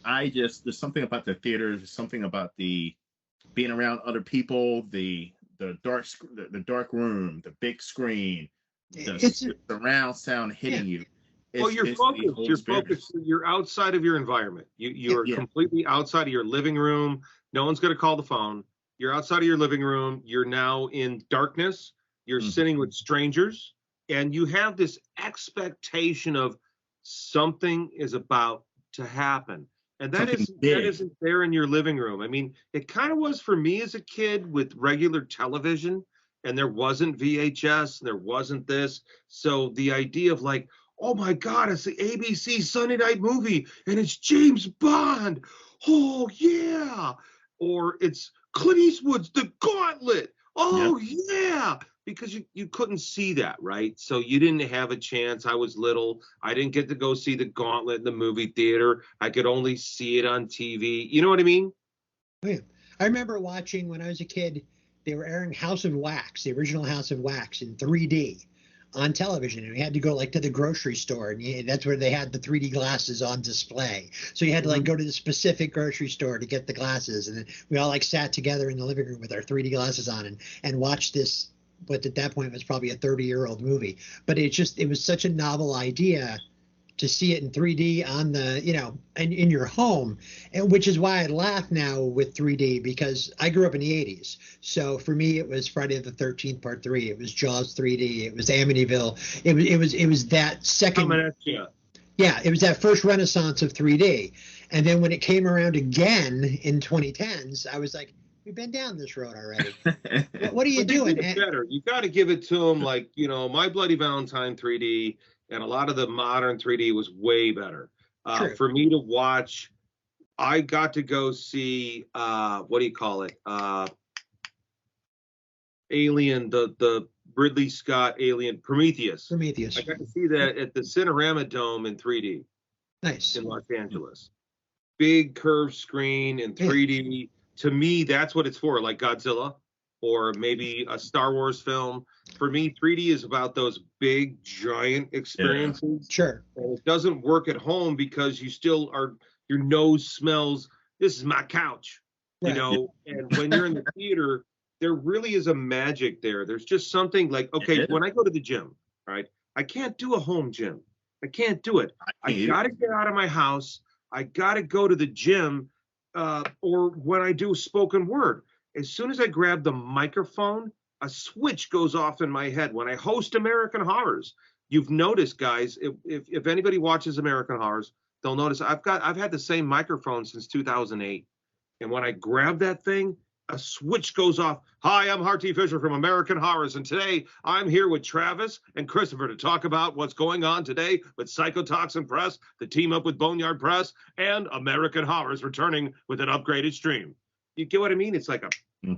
there's something about the theaters, something about the being around other people, the dark room, the big screen, the surround sound hitting you. You're focused. You're focused. You're outside of your environment. You're completely outside of your living room. No one's going to call the phone. You're outside of your living room. You're now in darkness. You're sitting with strangers, and you have this expectation of something is about to happen. And that isn't there in your living room. I mean, it kind of was for me as a kid with regular television, and there wasn't VHS, and there wasn't this. So the idea of like, oh my God, it's the ABC Sunday night movie, and it's James Bond. Oh yeah. Or it's Clint Eastwood's The Gauntlet. Oh yeah. Because you couldn't see that, right? So you didn't have a chance. I was little. I didn't get to go see The Gauntlet in the movie theater. I could only see it on TV. You know what I mean? Oh, yeah. I remember watching when I was a kid, they were airing House of Wax, the original House of Wax in 3D on television. And we had to go like to the grocery store, and that's where they had the 3D glasses on display. So you had to like go to the specific grocery store to get the glasses. And then we all like sat together in the living room with our 3D glasses on and watched this. But at that point, it was probably a 30-year-old movie. But it was such a novel idea to see it in 3D on in your home, and which is why I laugh now with 3D because I grew up in the 80s. So for me, it was Friday the 13th Part 3. It was Jaws 3D. It was Amityville. It was that second. It was that first renaissance of 3D. And then when it came around again in 2010s, I was like, we've been down this road already. What are you doing? Better. You got to give it to them like, My Bloody Valentine 3D and a lot of the modern 3D was way better. For me to watch, I got to go see, what do you call it? Alien, the Ridley Scott Alien, Prometheus. I got to see that at the Cinerama Dome in 3D. Nice. In Los Angeles. Big curved screen in 3D. Yeah. To me, that's what it's for, like Godzilla or maybe a Star Wars film. For me, 3D is about those big, giant experiences. Yeah. Sure. And it doesn't work at home because you still your nose smells, this is my couch, right. And when you're in the theater, there really is a magic there. There's just something like, okay, when I go to the gym, right, I can't do a home gym. I can't do it. I got to get out of my house. I got to go to the gym. or when I do spoken word. As soon as I grab the microphone, a switch goes off in my head. When I host American Horrors, you've noticed, guys, if anybody watches American Horrors, they'll notice I've had the same microphone since 2008. And when I grab that thing, a switch goes off. Hi, I'm Hart T. Fisher from American Horrors, and today I'm here with Travis and Christopher to talk about what's going on today with Psychotoxin Press, the team up with Boneyard Press, and American Horrors returning with an upgraded stream. You get what I mean? It's like a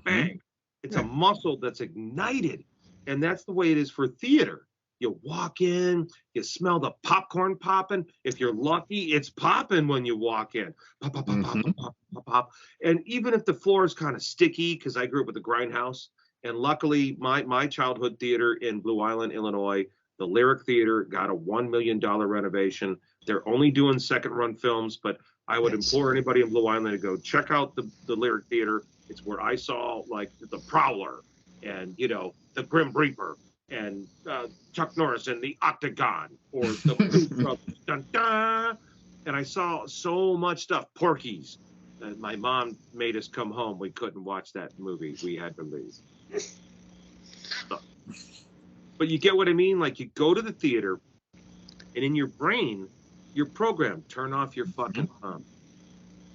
bang. It's a muscle that's ignited, and that's the way it is for theater. You walk in, you smell the popcorn popping. If you're lucky, it's popping when you walk in. Pop, pop, pop, pop, pop, pop, pop, pop. And even if the floor is kind of sticky, because I grew up with the grindhouse, and luckily my childhood theater in Blue Island, Illinois, the Lyric Theater, got a $1 million renovation. They're only doing second-run films, but I would implore anybody in Blue Island to go check out the Lyric Theater. It's where I saw, like, the Prowler and, you know, the Grim Reaper and Chuck Norris and the Octagon, or the Blues Brothers. Dun, dun. And I saw so much stuff. Porky's. My mom made us come home. We couldn't watch that movie. We had to leave. But you get what I mean? Like, you go to the theater, and in your brain, you're programmed. Turn off your fucking phone.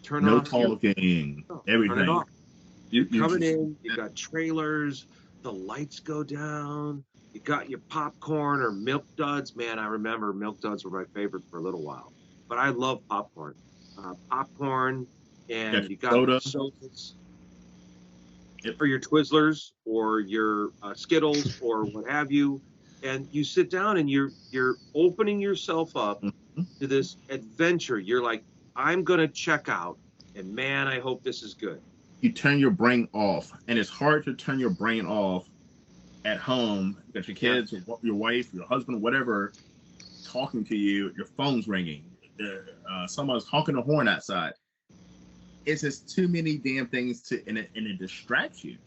Turn no off talking. Everything. Turn it off. You Coming in, you got trailers, the lights go down, you got your popcorn or Milk Duds. Man, I remember Milk Duds were my favorite for a little while. But I love popcorn. Popcorn, and you got your sodas, or your Twizzlers, or your Skittles, or what have you. And you sit down and you're opening yourself up to this adventure. You're like, I'm going to check out, and man, I hope this is good. You turn your brain off, and it's hard to turn your brain off at home. You got your kids, your wife, your husband, whatever, talking to you. Your phone's ringing. Someone's honking a horn outside. It's just too many damn things and it distracts you.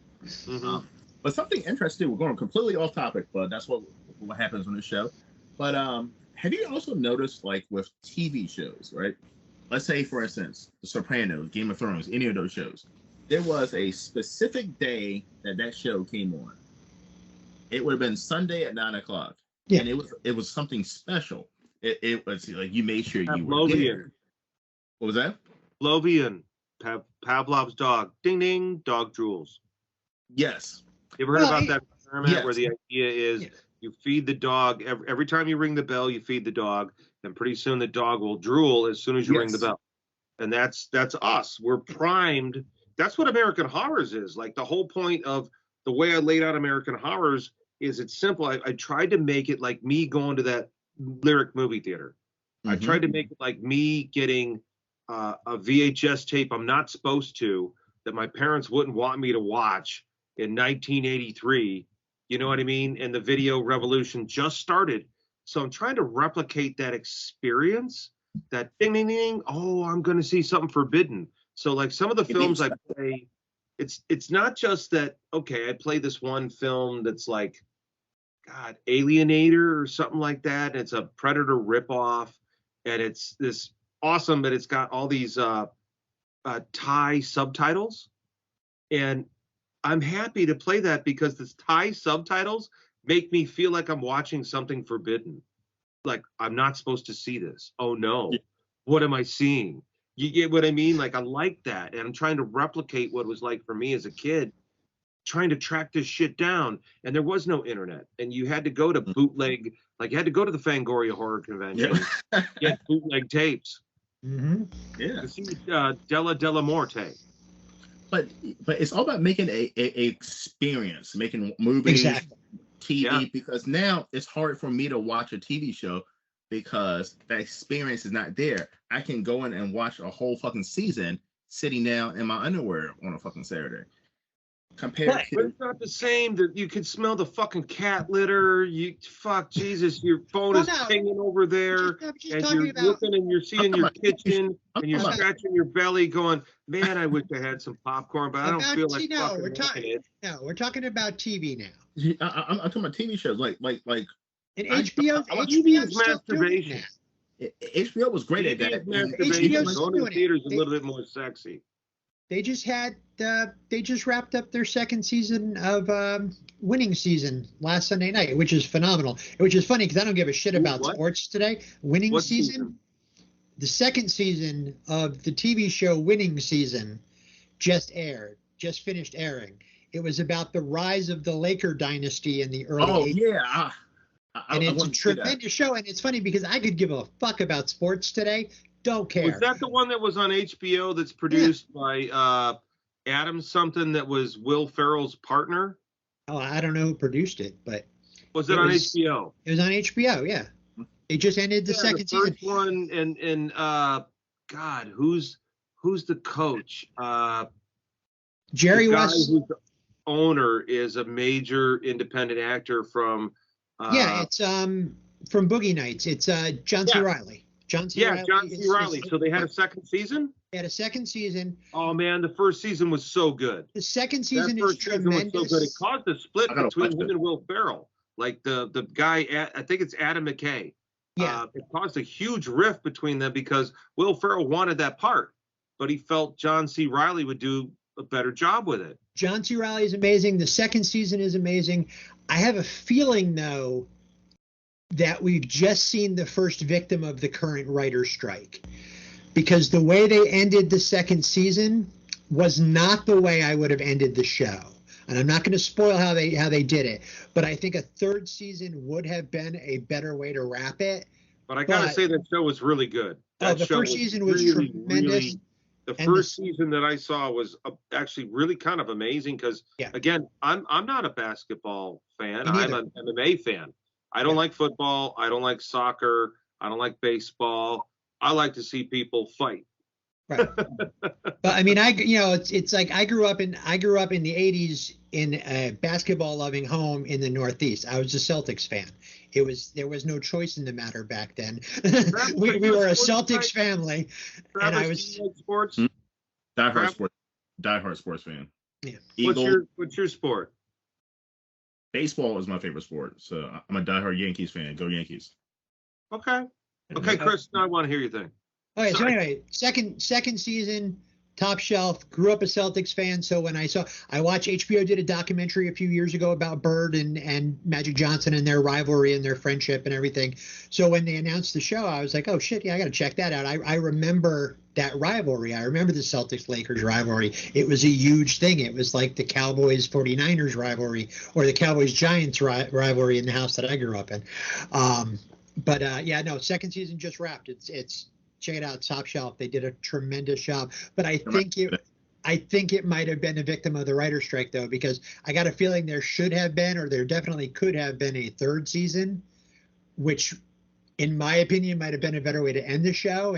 But something interesting. We're going completely off topic, but that's what happens on the show. But have you also noticed, like, with TV shows, right? Let's say, for instance, The Sopranos, Game of Thrones, any of those shows. There was a specific day that show came on. It would have been Sunday at 9 o'clock. Yeah. And it was something special. It was like you made sure you were there. What was that? Lovian, Pavlov's dog. Ding, ding, dog drools. Yes. You ever heard about that experiment where the idea is you feed the dog, every time you ring the bell, you feed the dog, and pretty soon the dog will drool as soon as you ring the bell. And that's us. We're primed. That's what American Horrors is. Like, the whole point of the way I laid out American Horrors is it's simple. I tried to make it like me going to that Lyric movie theater. I tried to make it like me getting a VHS tape I'm not supposed to, that my parents wouldn't want me to watch in 1983. You know what I mean? And the video revolution just started. So I'm trying to replicate that experience, that ding, ding, ding. Oh, I'm going to see something forbidden. So, like, some of the films I play, it's not just that, okay, I play this one film that's like, God, Alienator or something like that. It's a Predator ripoff, and it's this awesome, but it's got all these Thai subtitles. And I'm happy to play that because the Thai subtitles make me feel like I'm watching something forbidden. Like, I'm not supposed to see this. Oh, no. What am I seeing? You get what I mean? Like, I like that. And I'm trying to replicate what it was like for me as a kid, trying to track this shit down. And there was no internet. And you had to go to bootleg, like, you had to go to the Fangoria Horror Convention, get bootleg tapes. To see Della Morte. But it's all about making a experience, making movies, TV, because now it's hard for me to watch a TV show because that experience is not there. I can go in and watch a whole fucking season sitting down in my underwear on a fucking Saturday. But it's not the same. That you can smell the fucking cat litter. Jesus, your phone is pinging over there, and you're looking and you're seeing your kitchen, and you're scratching your belly, going, "Man, I wish I had some popcorn, but I don't feel like fucking making it." No, we're talking about TV now. I'm talking about TV shows, like. And HBO's masturbation. HBO was great at that. Masturbation. Going to the theater is a little bit more sexy. They just wrapped up their second season of Winning Season last Sunday night, which is phenomenal. Which is funny because I don't give a shit about sports today. Winning Season? The second season of the TV show Winning Season just finished airing. It was about the rise of the Laker dynasty in the early 80s. Yeah. And it's a tremendous show. And it's funny because I could give a fuck about sports today. Don't care. Was that the one that was on HBO that's produced by Adam something that was Will Ferrell's partner? Oh, I don't know who produced it, but was it on HBO? It was on HBO, yeah. It just ended the second season. First one, and God, who's the coach? Jerry West. Who's the owner is a major independent actor from. It's from Boogie Nights. It's John C. Reilly. John C. Reilly. So they had a second season? They had a second season. Oh, man, the first season was so good. The second season is tremendous. Was so good. It caused a split between him and Will Ferrell. Like the guy, I think it's Adam McKay. Yeah. It caused a huge rift between them because Will Ferrell wanted that part, but he felt John C. Reilly would do a better job with it. John C. Reilly is amazing. The second season is amazing. I have a feeling, though, that we've just seen the first victim of the current writer's strike, because the way they ended the second season was not the way I would have ended the show. And I'm not going to spoil how they did it, but I think a third season would have been a better way to wrap it. But I got to say that show was really good. The first season was tremendous. The first season that I saw was actually really kind of amazing because, again, I'm not a basketball fan. I'm an MMA fan. I don't like football. I don't like soccer. I don't like baseball. I like to see people fight. Right. But I mean, it's like I grew up in the 80s in a basketball loving home in the Northeast. I was a Celtics fan. There was no choice in the matter back then. we were a Celtics family. And I was sports. Diehard sports fan. Yeah. What's your sport? Baseball is my favorite sport. So I'm a diehard Yankees fan. Go Yankees. Okay, Chris, I want to hear your thing. Okay, so anyway, second season, top shelf. Grew up a Celtics fan, so when I watched HBO did a documentary a few years ago about Bird and Magic Johnson and their rivalry and their friendship and everything. So when they announced the show, I was like, oh shit, yeah, I got to check that out. I remember that rivalry. I remember the Celtics-Lakers rivalry. It was a huge thing. It was like the Cowboys-49ers rivalry or the Cowboys-Giants rivalry in the house that I grew up in. Second season just wrapped. It's check it out, Top Shelf. They did a tremendous job. But I think it might have been a victim of the writer's strike, though, because I got a feeling there should have been, or there definitely could have been, a third season, which, in my opinion, might have been a better way to end the show.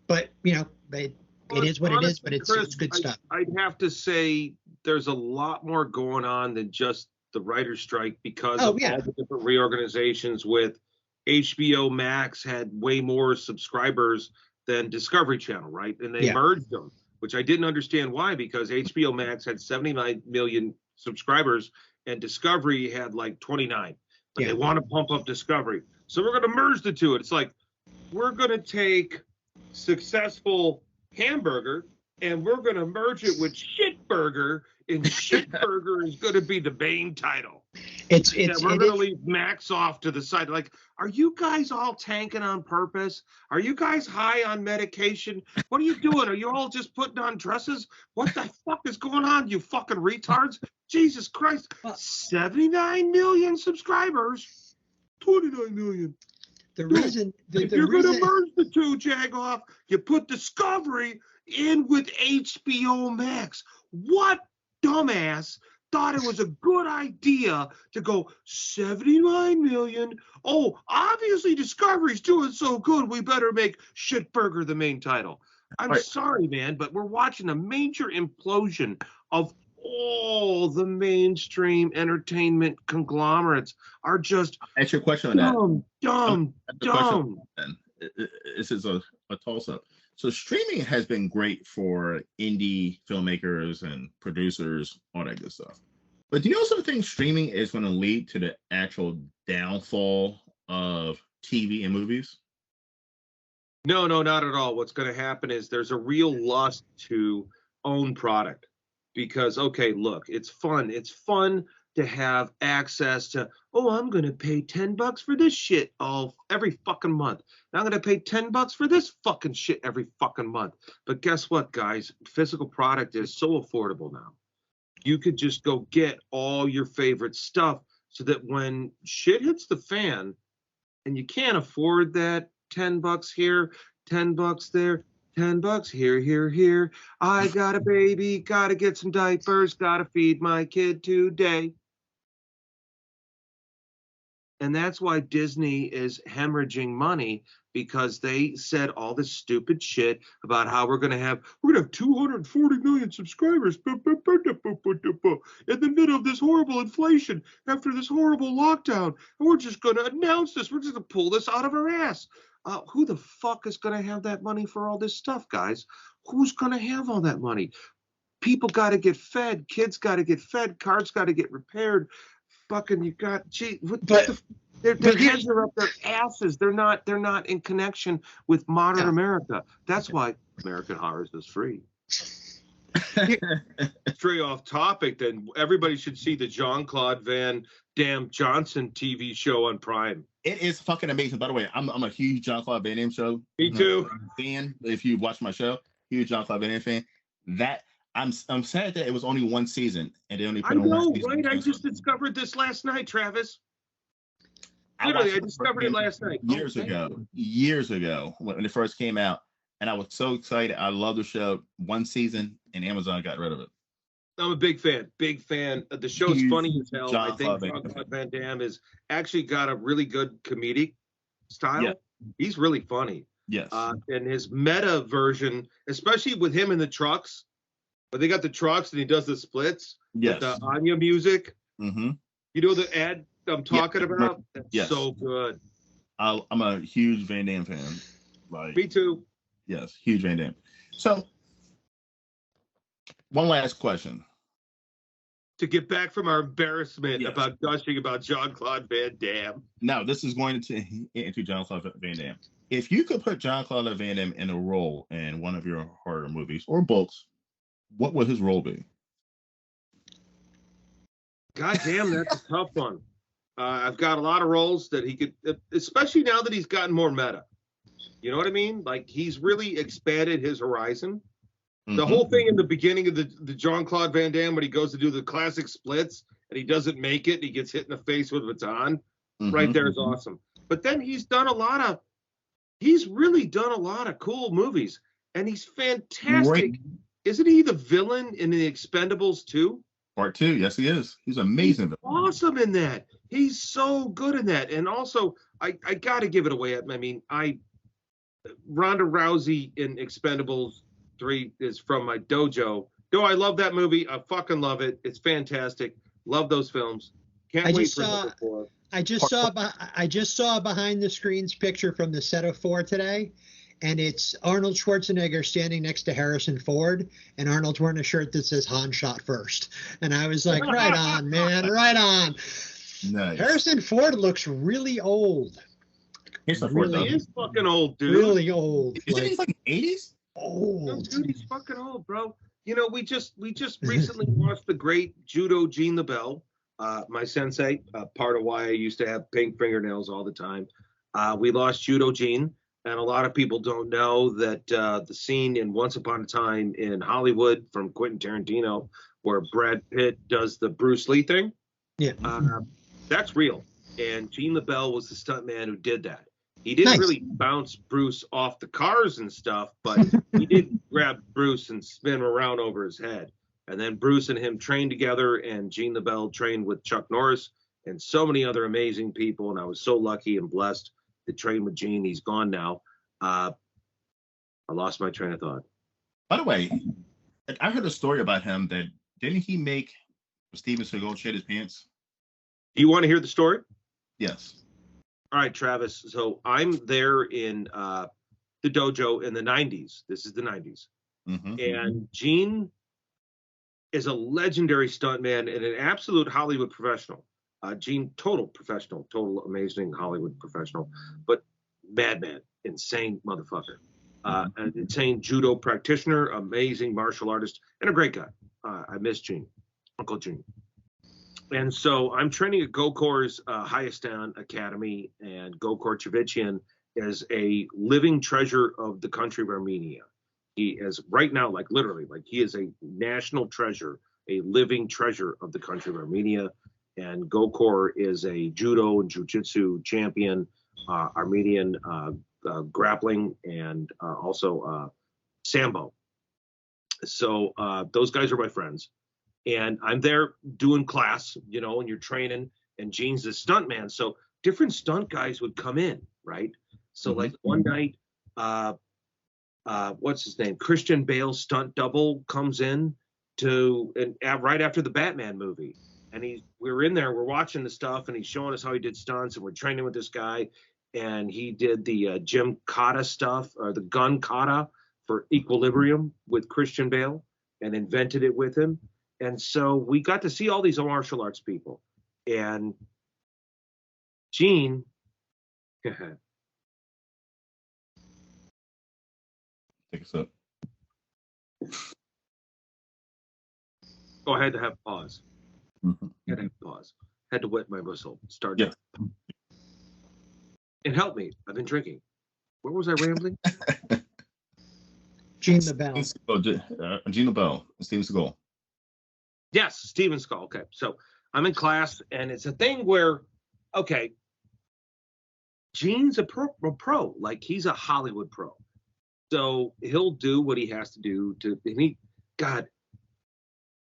But it is what it is. But it's good stuff. I'd have to say there's a lot more going on than just the writer's strike because of all the different reorganizations with. HBO Max had way more subscribers than Discovery Channel, right? And they merged them, which I didn't understand why, because HBO Max had 79 million subscribers and Discovery had like 29. But they want to pump up Discovery. So we're going to merge the two. It's like, we're going to take successful Hamburger and we're going to merge it with Shitburger, and Shitburger is going to be the main title. We're going to leave Max off to the side. Like, are you guys all tanking on purpose? Are you guys high on medication? What are you doing? Are you all just putting on dresses? What the fuck is going on, you fucking retards? Jesus Christ. 79 million subscribers. 29 million. If you're going to merge the two, Jagoff, you put Discovery in with HBO Max. What dumbass thought it was a good idea to go 79 million? Oh, obviously Discovery's doing so good, we better make Shitburger the main title. I'm sorry, man, but we're watching a major implosion of all the mainstream entertainment conglomerates are just Ask your question on dumb. This is a toss-up. So streaming has been great for indie filmmakers and producers, all that good stuff. But do you also think streaming is going to lead to the actual downfall of TV and movies? No, not at all. What's going to happen is there's a real lust to own product because, okay, look, it's fun. It's fun to have access to, oh, I'm going to pay $10 for this shit every fucking month. And I'm going to pay $10 for this fucking shit every fucking month. But guess what, guys? Physical product is so affordable now. You could just go get all your favorite stuff so that when shit hits the fan and you can't afford that $10 here, $10 there, $10 here. I got a baby, gotta get some diapers, gotta feed my kid today. And that's why Disney is hemorrhaging money, because they said all this stupid shit about how we're gonna have 240 million subscribers in the middle of this horrible inflation after this horrible lockdown, and we're just gonna announce this. We're just gonna pull this out of our ass. Who the fuck is gonna have that money for all this stuff, guys? Who's gonna have all that money? People got to get fed. Kids got to get fed. Cars got to get repaired. Fucking, you got, gee, their heads are up their asses. They're not in connection with modern America. That's why American Horrors is free. Straight off topic, then everybody should see the Jean-Claude Van Damme Johnson TV show on Prime. It is fucking amazing. By the way, I'm a huge Jean-Claude Van Damme show. Me too. Fan. If you watch my show, huge Jean-Claude Van Damme fan. That I'm sad that it was only one season and they only put on one season. Right? I just discovered this last night, Travis. Literally, I discovered it last night. Years ago, when it first came out, and I was so excited. I love the show. One season, and Amazon got rid of it. I'm a big fan. The show's funny as hell. I think Jean-Claude Van Damme has actually got a really good comedic style. Yeah. He's really funny. Yes. And his meta version, especially with him in the trucks, but they got the trucks and he does the splits with the Anya music. Mm-hmm. You know the ad I'm talking about? That's so good. I'm a huge Van Damme fan. Me too. Yes, huge Van Damme. So, one last question. To get back from our embarrassment about gushing about Jean-Claude Van Damme. No, this is going into Jean-Claude Van Damme. If you could put Jean-Claude Van Damme in a role in one of your horror movies or books, what would his role be? God damn, that's a tough one. I've got a lot of roles that he could, especially now that he's gotten more meta. You know what I mean? Like, he's really expanded his horizon. Mm-hmm. The whole thing in the beginning of the Jean-Claude Van Damme, when he goes to do the classic splits and he doesn't make it, and he gets hit in the face with a baton, right there is awesome. But then he's really done a lot of cool movies, and he's fantastic. Right. Isn't he the villain in the Expendables 2? Part 2, yes, he is. He's amazing. He's awesome in that. He's so good in that. And also, I got to give it away. I mean, Ronda Rousey in Expendables 3 is from my dojo. Though I love that movie. I fucking love it. It's fantastic. Love those films. Can't wait for number 4. I just saw a behind the screens picture from the set of 4 today, and it's Arnold Schwarzenegger standing next to Harrison Ford, and Arnold's wearing a shirt that says Han shot first. And I was like, right on, man, right on. Nice. Harrison Ford looks really old. He is fucking old, dude. Really old. Isn't he like 80s? Old. No, dude, he's fucking old, bro. You know, we just recently watched the great Judo Gene LaBelle, my sensei, part of why I used to have pink fingernails all the time. We lost Judo Gene, and a lot of people don't know that the scene in Once Upon a Time in Hollywood from Quentin Tarantino, where Brad Pitt does the Bruce Lee thing, that's real. And Gene LaBelle was the stuntman who did that. He didn't really bounce Bruce off the cars and stuff, but he did grab Bruce and spin him around over his head. And then Bruce and him trained together, and Gene LaBelle trained with Chuck Norris and so many other amazing people. And I was so lucky and blessed to train with Gene. He's gone now. I lost my train of thought. By the way, I heard a story about him that didn't he make Steven Seagal shit his pants? Do you want to hear the story? Yes. All right, Travis. So I'm there in the dojo in the 90s. This is the 90s. Mm-hmm. And Gene is a legendary stuntman and an absolute Hollywood professional. Gene, total professional, total amazing Hollywood professional, but madman, insane motherfucker. an insane judo practitioner, amazing martial artist, and a great guy. I miss Gene, Uncle Gene. And so I'm training at Gokor's Hayastan Academy, and Gokor Chivichian is a living treasure of the country of Armenia. He is right now, like literally, like he is a national treasure, a living treasure of the country of Armenia. And Gokor is a judo and jiu-jitsu champion, Armenian grappling, and also sambo. So those guys are my friends. And I'm there doing class, you know, and you're training, and Gene's the stunt man. So different stunt guys would come in, right? So like one night, what's his name? Christian Bale's stunt double comes in right after the Batman movie. And we were in there, we're watching the stuff, and he's showing us how he did stunts, and we're training with this guy. And he did the Jim Kata stuff, or the gun kata for Equilibrium with Christian Bale, and invented it with him. And so we got to see all these martial arts people. And Gene, take a sip. Oh, I had to have pause. Mm-hmm. Had to have pause. Had to wet my whistle. Start. Yeah. And help me. I've been drinking. Where was I rambling? Gene the Bell. Gene the Bell. Steven Seagal. Yes, Steven Skull. Okay, so I'm in class, and it's a thing where, okay, Gene's a pro, like he's a Hollywood pro. So he'll do what he has to do God.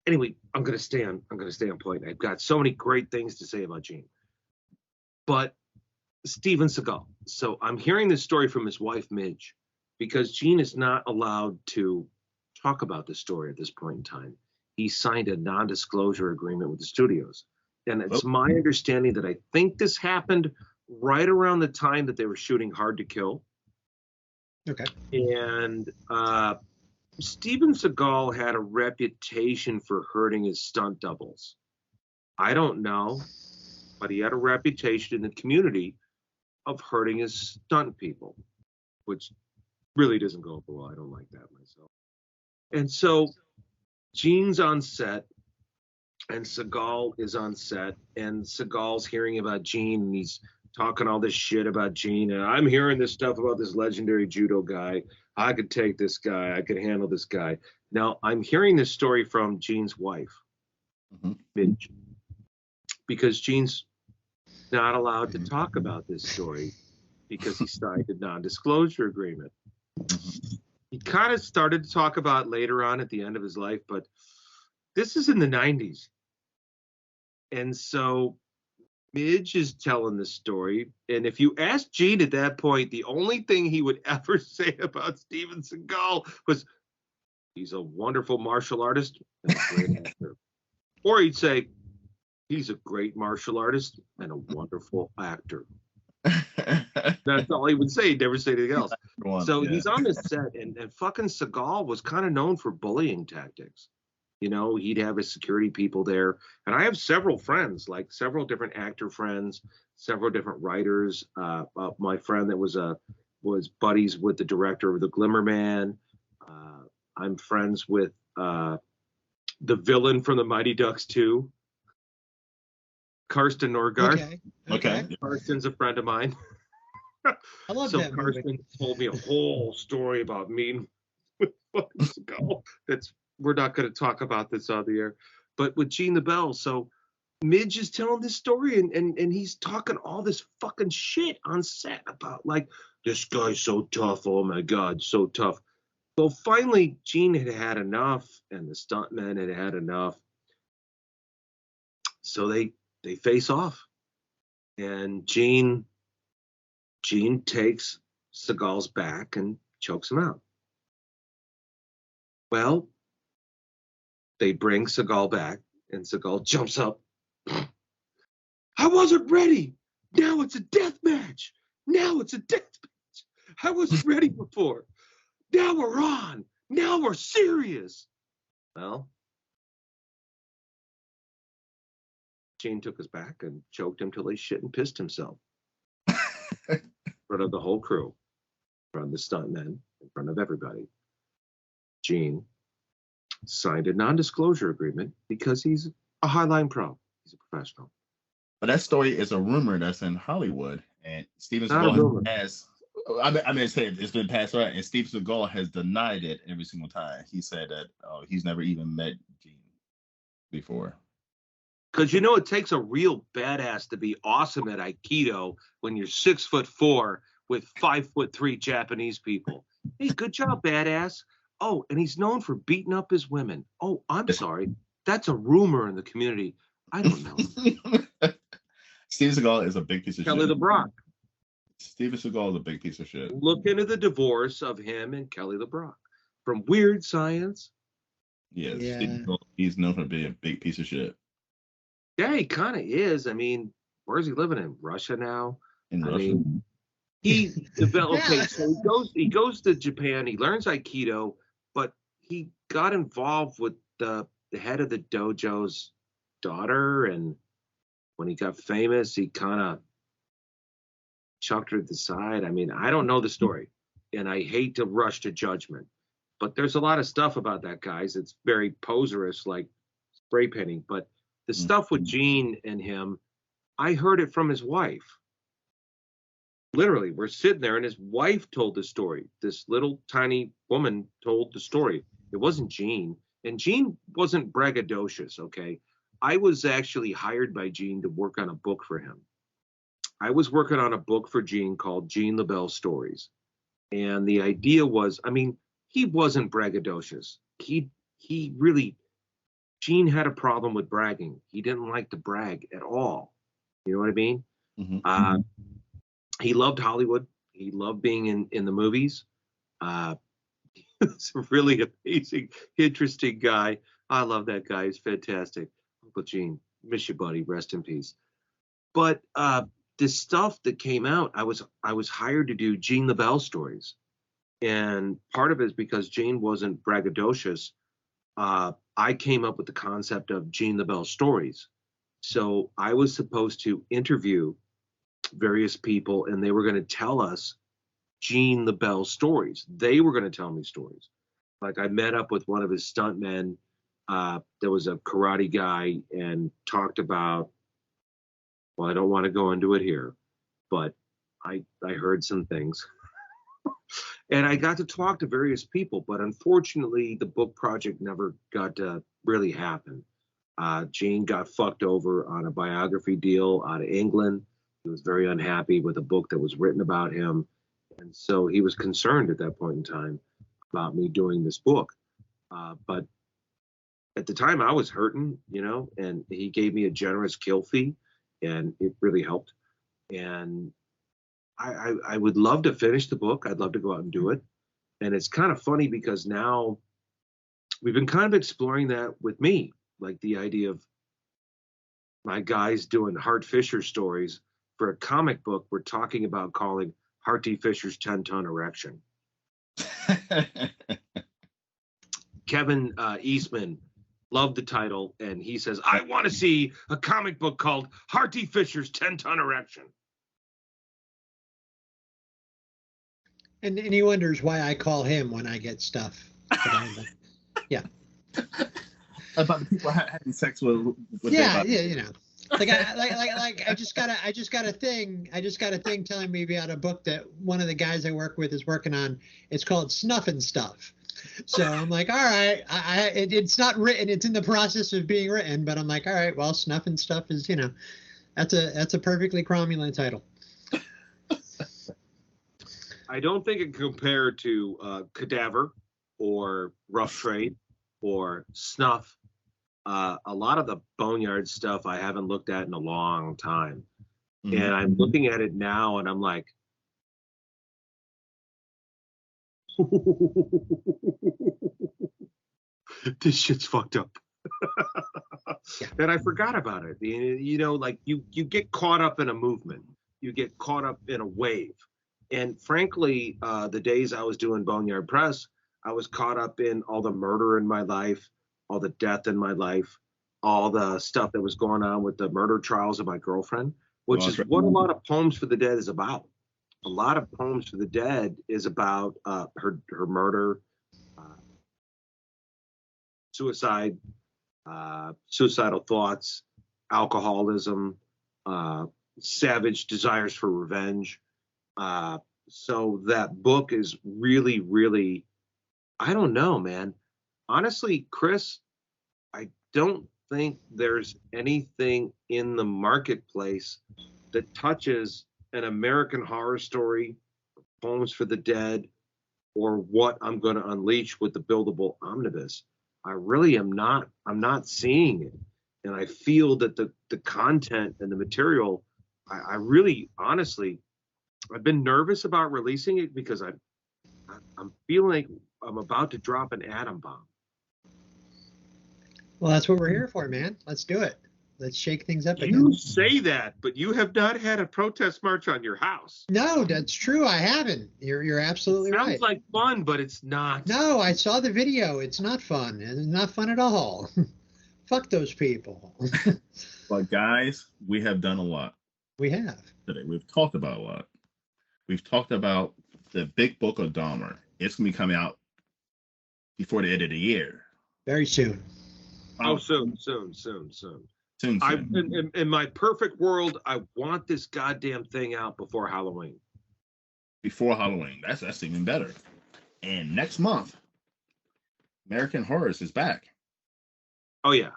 Anyway, I'm gonna stay on point. I've got so many great things to say about Gene. But Steven Seagal. So I'm hearing this story from his wife, Midge, because Gene is not allowed to talk about this story at this point in time. He signed a non-disclosure agreement with the studios. And it's my understanding that I think this happened right around the time that they were shooting Hard to Kill. Okay. And Steven Seagal had a reputation for hurting his stunt doubles. I don't know, but he had a reputation in the community of hurting his stunt people, which really doesn't go over well. I don't like that myself. And so Gene's on set, and Seagal is on set, and Seagal's hearing about Gene, and he's talking all this shit about Gene, and I'm hearing this stuff about this legendary judo guy. I could take this guy. I could handle this guy. Now, I'm hearing this story from Gene's wife, Midge, because Gene's not allowed to talk about this story because he signed a non-disclosure agreement. He kind of started to talk about later on at the end of his life, but this is in the 90s. And so Midge is telling this story. And if you ask Gene at that point, the only thing he would ever say about Steven Seagal was he's a wonderful martial artist and a great actor. Or he'd say he's a great martial artist and a wonderful actor. That's all he would say. He'd never say anything else. He's on this set, and fucking Seagal was kind of known for bullying tactics. You know, he'd have his security people there. And I have several friends, like several different actor friends, several different writers. My friend that was buddies with the director of The Glimmer Man. I'm friends with the villain from the Mighty Ducks 2. Karsten Norgard. Okay. Karsten's a friend of mine. I love that Karsten movie. told me a whole story about me with fucking Seagal. We're not going to talk about this on the air. But with Gene the Bell, so Midge is telling this story, and he's talking all this fucking shit on set about, like, this guy's so tough. Oh my God, so tough. Well, finally, Gene had had enough, and the stuntmen had had enough. So they face off, and Gene takes Seagal's back and chokes him out. Well, they bring Seagal back, and Seagal jumps up. I wasn't ready. Now it's a death match. I wasn't ready before. Now we're on. Now we're serious. Well, Gene took us back and choked him till he shit and pissed himself in front of the whole crew, from the stuntmen in front of everybody. Gene signed a non-disclosure agreement because he's a Highline pro. He's a professional. But that story is a rumor that's in Hollywood, and Steven Not a rumor. Seagal has. It's been passed around, and Steven Seagal has denied it every single time. He said that he's never even met Gene before. Because it takes a real badass to be awesome at Aikido when you're 6'4" with 5'3" Japanese people. Hey, good job, badass. Oh, and he's known for beating up his women. Oh, I'm sorry. That's a rumor in the community. I don't know. Steven Seagal is a big piece of shit. Kelly LeBrock. Steven Seagal is a big piece of shit. Look into the divorce of him and Kelly LeBrock from Weird Science. Yes, yeah. He's known for being a big piece of shit. Yeah, he kind of is. I mean, where's he living in? Russia now? In Russia. He developed. Okay, so he goes to Japan. He learns Aikido, but he got involved with the head of the dojo's daughter, and when he got famous, he kind of chucked her to the side. I mean, I don't know the story, and I hate to rush to judgment, but there's a lot of stuff about that, guys. It's very poserish, like spray painting. But the stuff with Gene and him, I heard it from his wife. Literally, we're sitting there, and his wife told the story. This little tiny woman told the story. It wasn't Gene, and Gene wasn't braggadocious, okay? I was actually hired by Gene to work on a book for him. I was working on a book for Gene called Gene LaBelle Stories. And the idea was, I mean, he wasn't braggadocious. Gene had a problem with bragging. He didn't like to brag at all. You know what I mean? Mm-hmm. He loved Hollywood. He loved being in the movies. He's a really amazing, interesting guy. I love that guy. He's fantastic. Uncle Gene, miss you, buddy. Rest in peace. But the stuff that came out, I was hired to do Gene LaBelle stories, and part of it is because Gene wasn't braggadocious. I came up with the concept of Gene LaBelle stories. So I was supposed to interview various people, and they were going to tell us Gene LaBelle stories. They were going to tell me stories. Like I met up with one of his stuntmen. There was a karate guy, and talked about, well, I don't want to go into it here, but I heard some things. And I got to talk to various people, but unfortunately, the book project never got to really happen. Gene got fucked over on a biography deal out of England. He was very unhappy with a book that was written about him. And so he was concerned at that point in time about me doing this book. But at the time I was hurting, and he gave me a generous kill fee, and it really helped. And I would love to finish the book. I'd love to go out and do it. And it's kind of funny because now we've been kind of exploring that with me, like the idea of my guys doing Hart Fisher stories for a comic book. We're talking about calling Hart T. Fisher's 10-ton erection. Kevin Eastman loved the title, and he says, I want to see a comic book called Hart T. Fisher's 10-ton erection. And he wonders why I call him when I get stuff. Yeah. About the people having sex with yeah, Like I just got a thing telling me about a book that one of the guys I work with is working on. It's called Snuff and Stuff. So I'm like, all right, it's not written. It's in the process of being written, but I'm like, all right, well, Snuff and Stuff is, that's a perfectly cromulent title. I don't think it can compare to Cadaver or Rough Trade or Snuff. A lot of the Boneyard stuff I haven't looked at in a long time. Mm-hmm. And I'm looking at it now, and I'm like, this shit's fucked up. Yeah. And I forgot about it. Like you get caught up in a movement. You get caught up in a wave. And frankly, the days I was doing Boneyard Press, I was caught up in all the murder in my life, all the death in my life, all the stuff that was going on with the murder trials of my girlfriend, which is what a lot of Poems for the Dead is about. a lot of Poems for the Dead is about her murder, suicide, suicidal thoughts, alcoholism, savage desires for revenge. So that book is really, really, I don't know, man. Honestly, Chris, I don't think there's anything in the marketplace that touches an American Horror Story, Poems for the Dead, or what I'm going to unleash with the Buildable Omnibus. I really am not. I'm not seeing it, and I feel that the content and the material. I really, honestly, I've been nervous about releasing it because I'm feeling like I'm about to drop an atom bomb. Well, that's what we're here for, man. Let's do it. Let's shake things up again. You say that, but you have not had a protest march on your house. No, that's true. I haven't. You're absolutely right. Sounds like fun, but it's not. No, I saw the video. It's not fun. It's not fun at all. Fuck those people. But guys, we have done a lot. We have. Today. We've talked about a lot. We've talked about the big book of Dahmer. It's going to be coming out before the end of the year. Very soon. Oh, soon. In my perfect world, I want this goddamn thing out before Halloween. Before Halloween. That's even better. And next month, American Horrors is back. Oh yeah.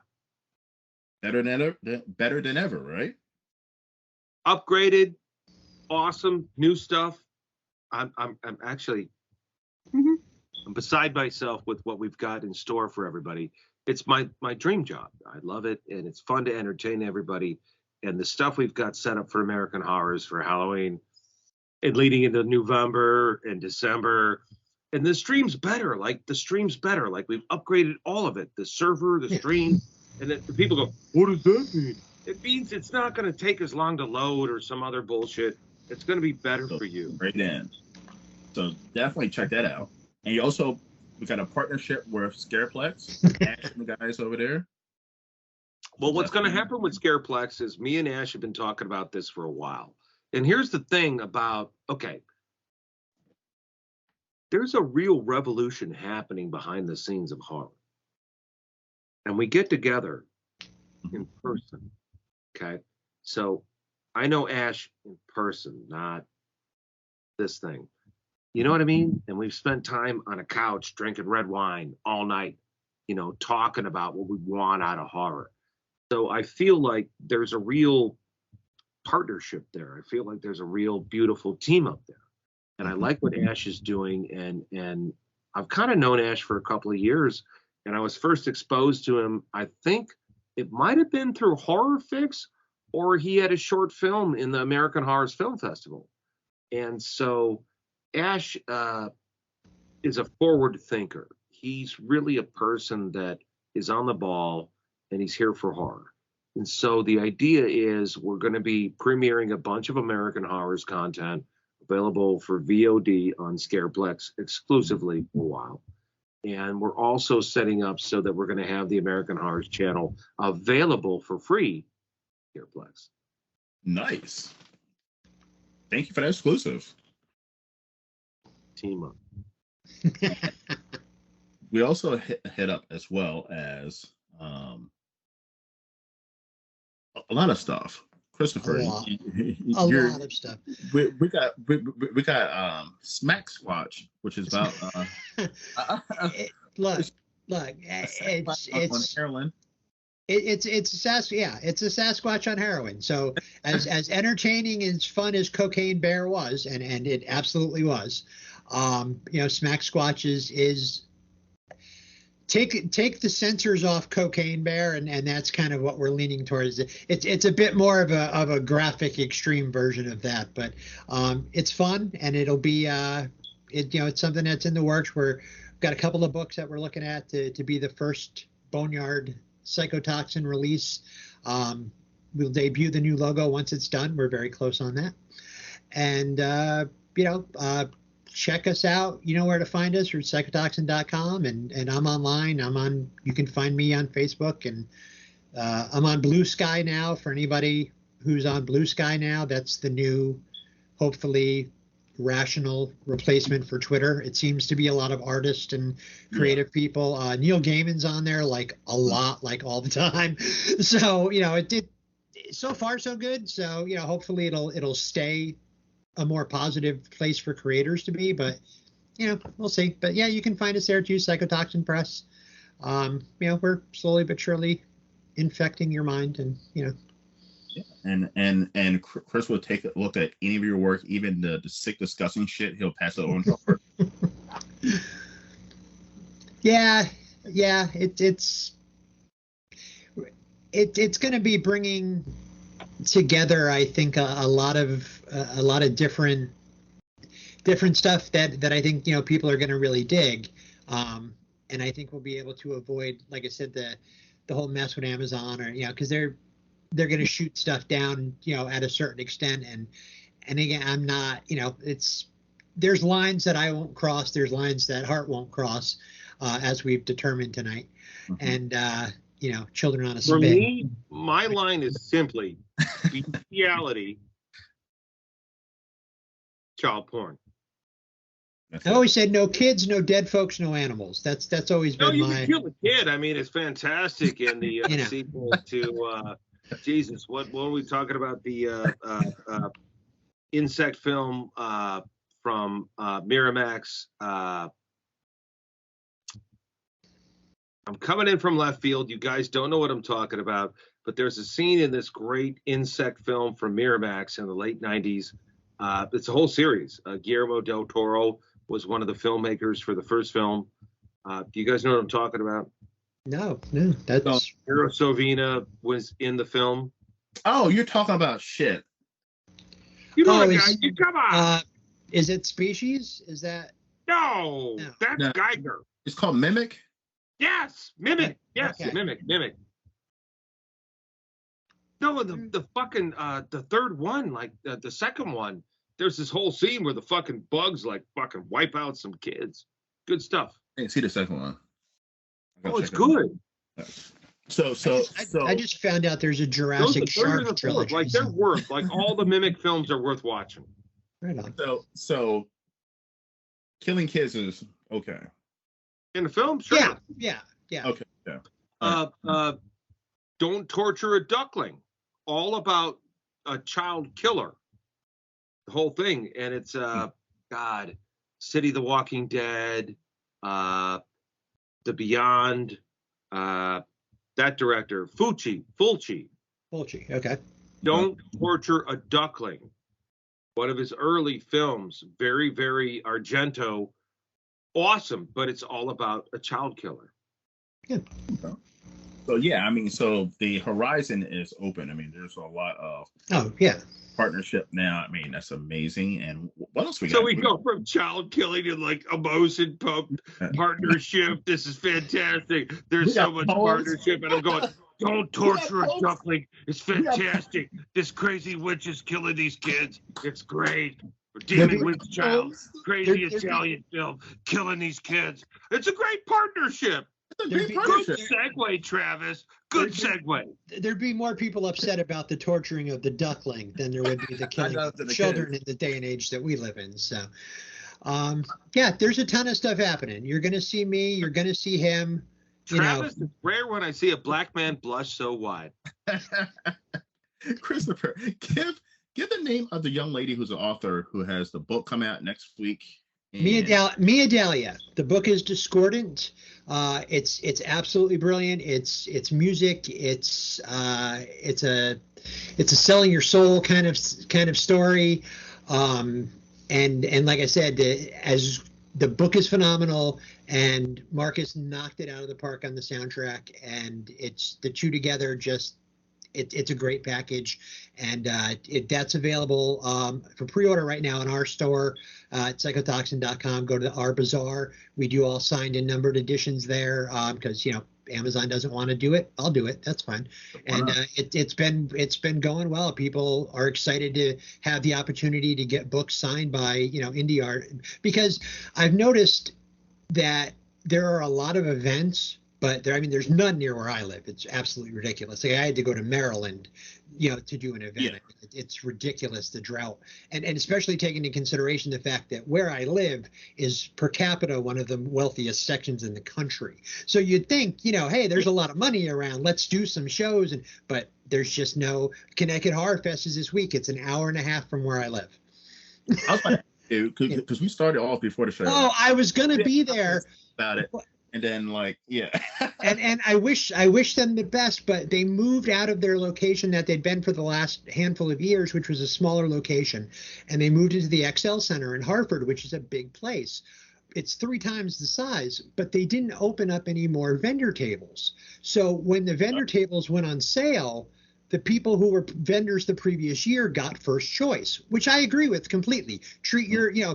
Better than ever, right? Upgraded, awesome, new stuff. I'm actually I'm beside myself with what we've got in store for everybody. It's my dream job. I love it, and it's fun to entertain everybody. And the stuff we've got set up for American Horrors for Halloween and leading into November and December. And the stream's better. Like we've upgraded all of it. The server, the stream. And then the people go, what does that mean? It means it's not going to take as long to load or some other bullshit. It's going to be better for you. Right in. So definitely check that out. And you also, we got a partnership with Scareplex. Ash and the guys over there. Well, what's going to happen with Scareplex is me and Ash have been talking about this for a while. And here's the thing about, okay, there's a real revolution happening behind the scenes of horror. And we get together in person. Okay. So I know Ash in person, not this thing. You know what I mean? And we've spent time on a couch drinking red wine all night, talking about what we want out of horror. So I feel like there's a real partnership there. I feel like there's a real beautiful team up there. And I like what Ash is doing. And I've kind of known Ash for a couple of years. And I was first exposed to him, I think it might have been through Horror Fix, or he had a short film in the American Horrors Film Festival. And so Ash is a forward thinker. He's really a person that is on the ball, and he's here for horror. And so the idea is we're going to be premiering a bunch of American Horrors content available for VOD on Scareplex exclusively for a while. And we're also setting up so that we're going to have the American Horrors channel available for free Scareplex. Nice. Thank you for that exclusive. Team up. We also hit up as well as a lot of stuff. Christopher, a lot of stuff. We got Smack Squatch, which is about look, it's heroin. It's a Sasquatch on heroin. So as entertaining and as fun as Cocaine Bear was, and it absolutely was, Smack Squatch is take the censors off Cocaine Bear, and that's kind of what we're leaning towards. It's a bit more of a graphic extreme version of that, but it's fun, and it'll be it's something that's in the works. We've got a couple of books that we're looking at to be the first Boneyard Psychotoxin release. We'll debut the new logo once it's done. We're very close on that, and check us out. You know where to find us. We're psychotoxin.com, and I'm online. You can find me on Facebook, and I'm on Blue Sky now. For anybody who's on Blue Sky now, that's the new, hopefully rational replacement for Twitter. It seems to be a lot of artists and creative people. Neil Gaiman's on there like a lot, like all the time. So, it did so far so good. So, hopefully it'll stay a more positive place for creators to be, but we'll see. But yeah, you can find us there too, Psychotoxin Press. We're slowly but surely infecting your mind, and and Chris will take a look at any of your work, even the sick, disgusting shit. He'll pass it on to her. Yeah, it's going to be bringing together, I think, a lot of different stuff that I think people are going to really dig, and I think we'll be able to avoid, like I said, the whole mess with Amazon, or because they're going to shoot stuff down at a certain extent, and again, I'm not, there's lines that I won't cross, there's lines that Hart won't cross, as we've determined tonight. And children on a spin. For me, my line is simply bestiality, child porn. I always said no kids, no dead folks, no animals. That's always been you my. can kill a kid. I mean, it's fantastic in the sequel to Jesus. What were we talking about? The insect film from Miramax. I'm coming in from left field. You guys don't know what I'm talking about, but there's a scene in this great insect film from Miramax in the late 90s. It's a whole series. Guillermo del Toro was one of the filmmakers for the first film. Do you guys know what I'm talking about? No, that's. Mira Sorvino was in the film. Oh, you're talking about shit. You know that guy. You come on. Is it Species? Is that? No, that's Geiger. It's called Mimic. Yes, Mimic. Yes, okay. Mimic. No, the fucking the third one, like the second one, there's this whole scene where the fucking bugs like fucking wipe out some kids. Good stuff. I didn't see the second one. Oh, it's good. So I just found out there's a Jurassic Shark trilogy. Like they're worth, like all the Mimic films are worth watching. Right on. So killing kids is okay. In the film, sure. Yeah. Okay. Yeah. Don't torture a duckling. All about a child killer. The whole thing, and it's God, City of the Walking Dead, The Beyond, that director, Fulci. Okay. Don't torture a duckling. One of his early films, very, very Argento, awesome, but it's all about a child killer. Yeah. So yeah, I mean, so the horizon is open. I mean, there's a lot of partnership now. I mean, that's amazing. And what else we got? So we go from child killing to like emotion partnership. This is fantastic. There's so much partnership, and I'm going, don't torture a duckling. It's fantastic. This crazy witch is killing these kids. It's great. Demon Witch Child, crazy Italian film, killing these kids. It's a great partnership. Good segue, Travis. Good segue. There'd be more people upset about the torturing of the duckling than there would be the killing of children in the day and age that we live in. So, there's a ton of stuff happening. You're going to see me. You're going to see him. Travis, it's rare when I see a black man blush so wide. Christopher, give the name of the young lady who's an author who has the book come out next week. Mia Dahlia. The book is Discordant. It's absolutely brilliant. It's music. It's a selling your soul kind of story. And like I said, as the book is phenomenal, and Marcus knocked it out of the park on the soundtrack, and it's the two together just. It's a great package, and that's available for pre-order right now in our store at psychotoxin.com. Go to our bazaar. We do all signed and numbered editions there because Amazon doesn't want to do it. I'll do it. That's fine. And it's been going well. People are excited to have the opportunity to get books signed by indie art, because I've noticed that there are a lot of events but there, I mean, there's none near where I live. It's absolutely ridiculous. Like I had to go to Maryland, to do an event. Yeah. It's ridiculous, the drought, and especially taking into consideration the fact that where I live is per capita one of the wealthiest sections in the country. So you'd think, hey, there's a lot of money around. Let's do some shows, but there's just no. Connecticut Horror Fest is this week. It's an hour and a half from where I live. I was like, because we started off before the show. Oh, I was gonna be there. About it. And then and I wish them the best, but they moved out of their location that they'd been for the last handful of years, which was a smaller location, and they moved into the XL Center in Hartford, which is a big place. It's 3 times the size, but they didn't open up any more vendor tables. So when the vendor tables went on sale, the people who were vendors the previous year got first choice, which I agree with completely. Treat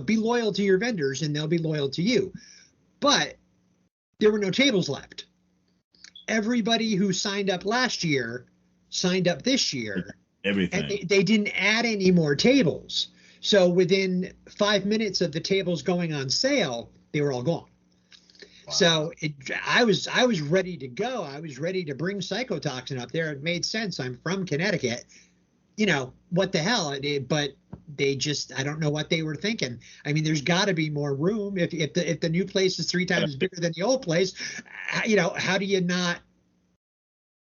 be loyal to your vendors and they'll be loyal to you. But there were no tables left. Everybody who signed up last year signed up this year. Everything. And they didn't add any more tables. So within 5 minutes of the tables going on sale, they were all gone. Wow. So I was ready to go. I was ready to bring Psychotoxin up there. It made sense. I'm from Connecticut. What the hell? But they just, I don't know what they were thinking. I mean, there's got to be more room. If the new place is 3 times bigger than the old place, how do you not,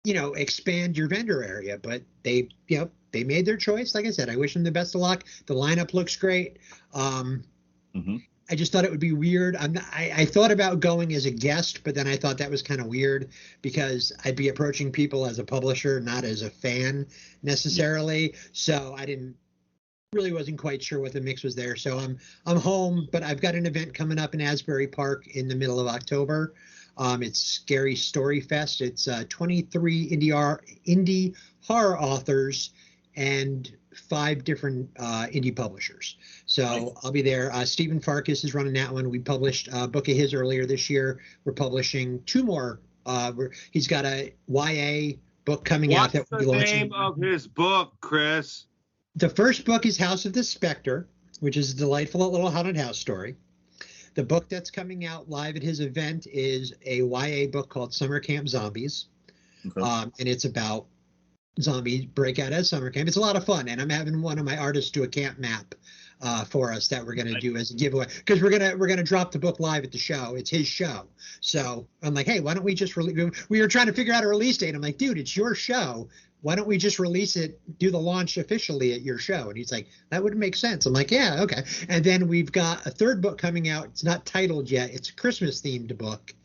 expand your vendor area? But they made their choice. Like I said, I wish them the best of luck. The lineup looks great. I just thought it would be weird. I thought about going as a guest, but then I thought that was kind of weird because I'd be approaching people as a publisher, not as a fan necessarily. So I wasn't quite sure what the mix was there. So I'm home, but I've got an event coming up in Asbury Park in the middle of October. It's Scary Story Fest. It's 23 indie horror authors and 5 different indie publishers. So nice. I'll be there. Stephen Farkas is running that one. We published a book of his earlier this year. We're publishing 2 more. He's got a YA book coming out that we'll be launching. What's the name of his book, Chris? The first book is House of the Spectre, which is a delightful little haunted house story. The book that's coming out live at his event is a YA book called Summer Camp Zombies. Okay. And it's about zombies break out at summer camp. It's a lot of fun, and I'm having one of my artists do a camp map for us that we're going to do as a giveaway, because we're gonna drop the book live at the show. It's his show, so I'm like, hey, why don't we just release? We were trying to figure out a release date. I'm like, dude, it's your show. Why don't we just release it, do the launch officially at your show? And he's like, that would make sense. I'm like, yeah, okay. And then we've got a 3rd book coming out. It's not titled yet. It's a Christmas themed book.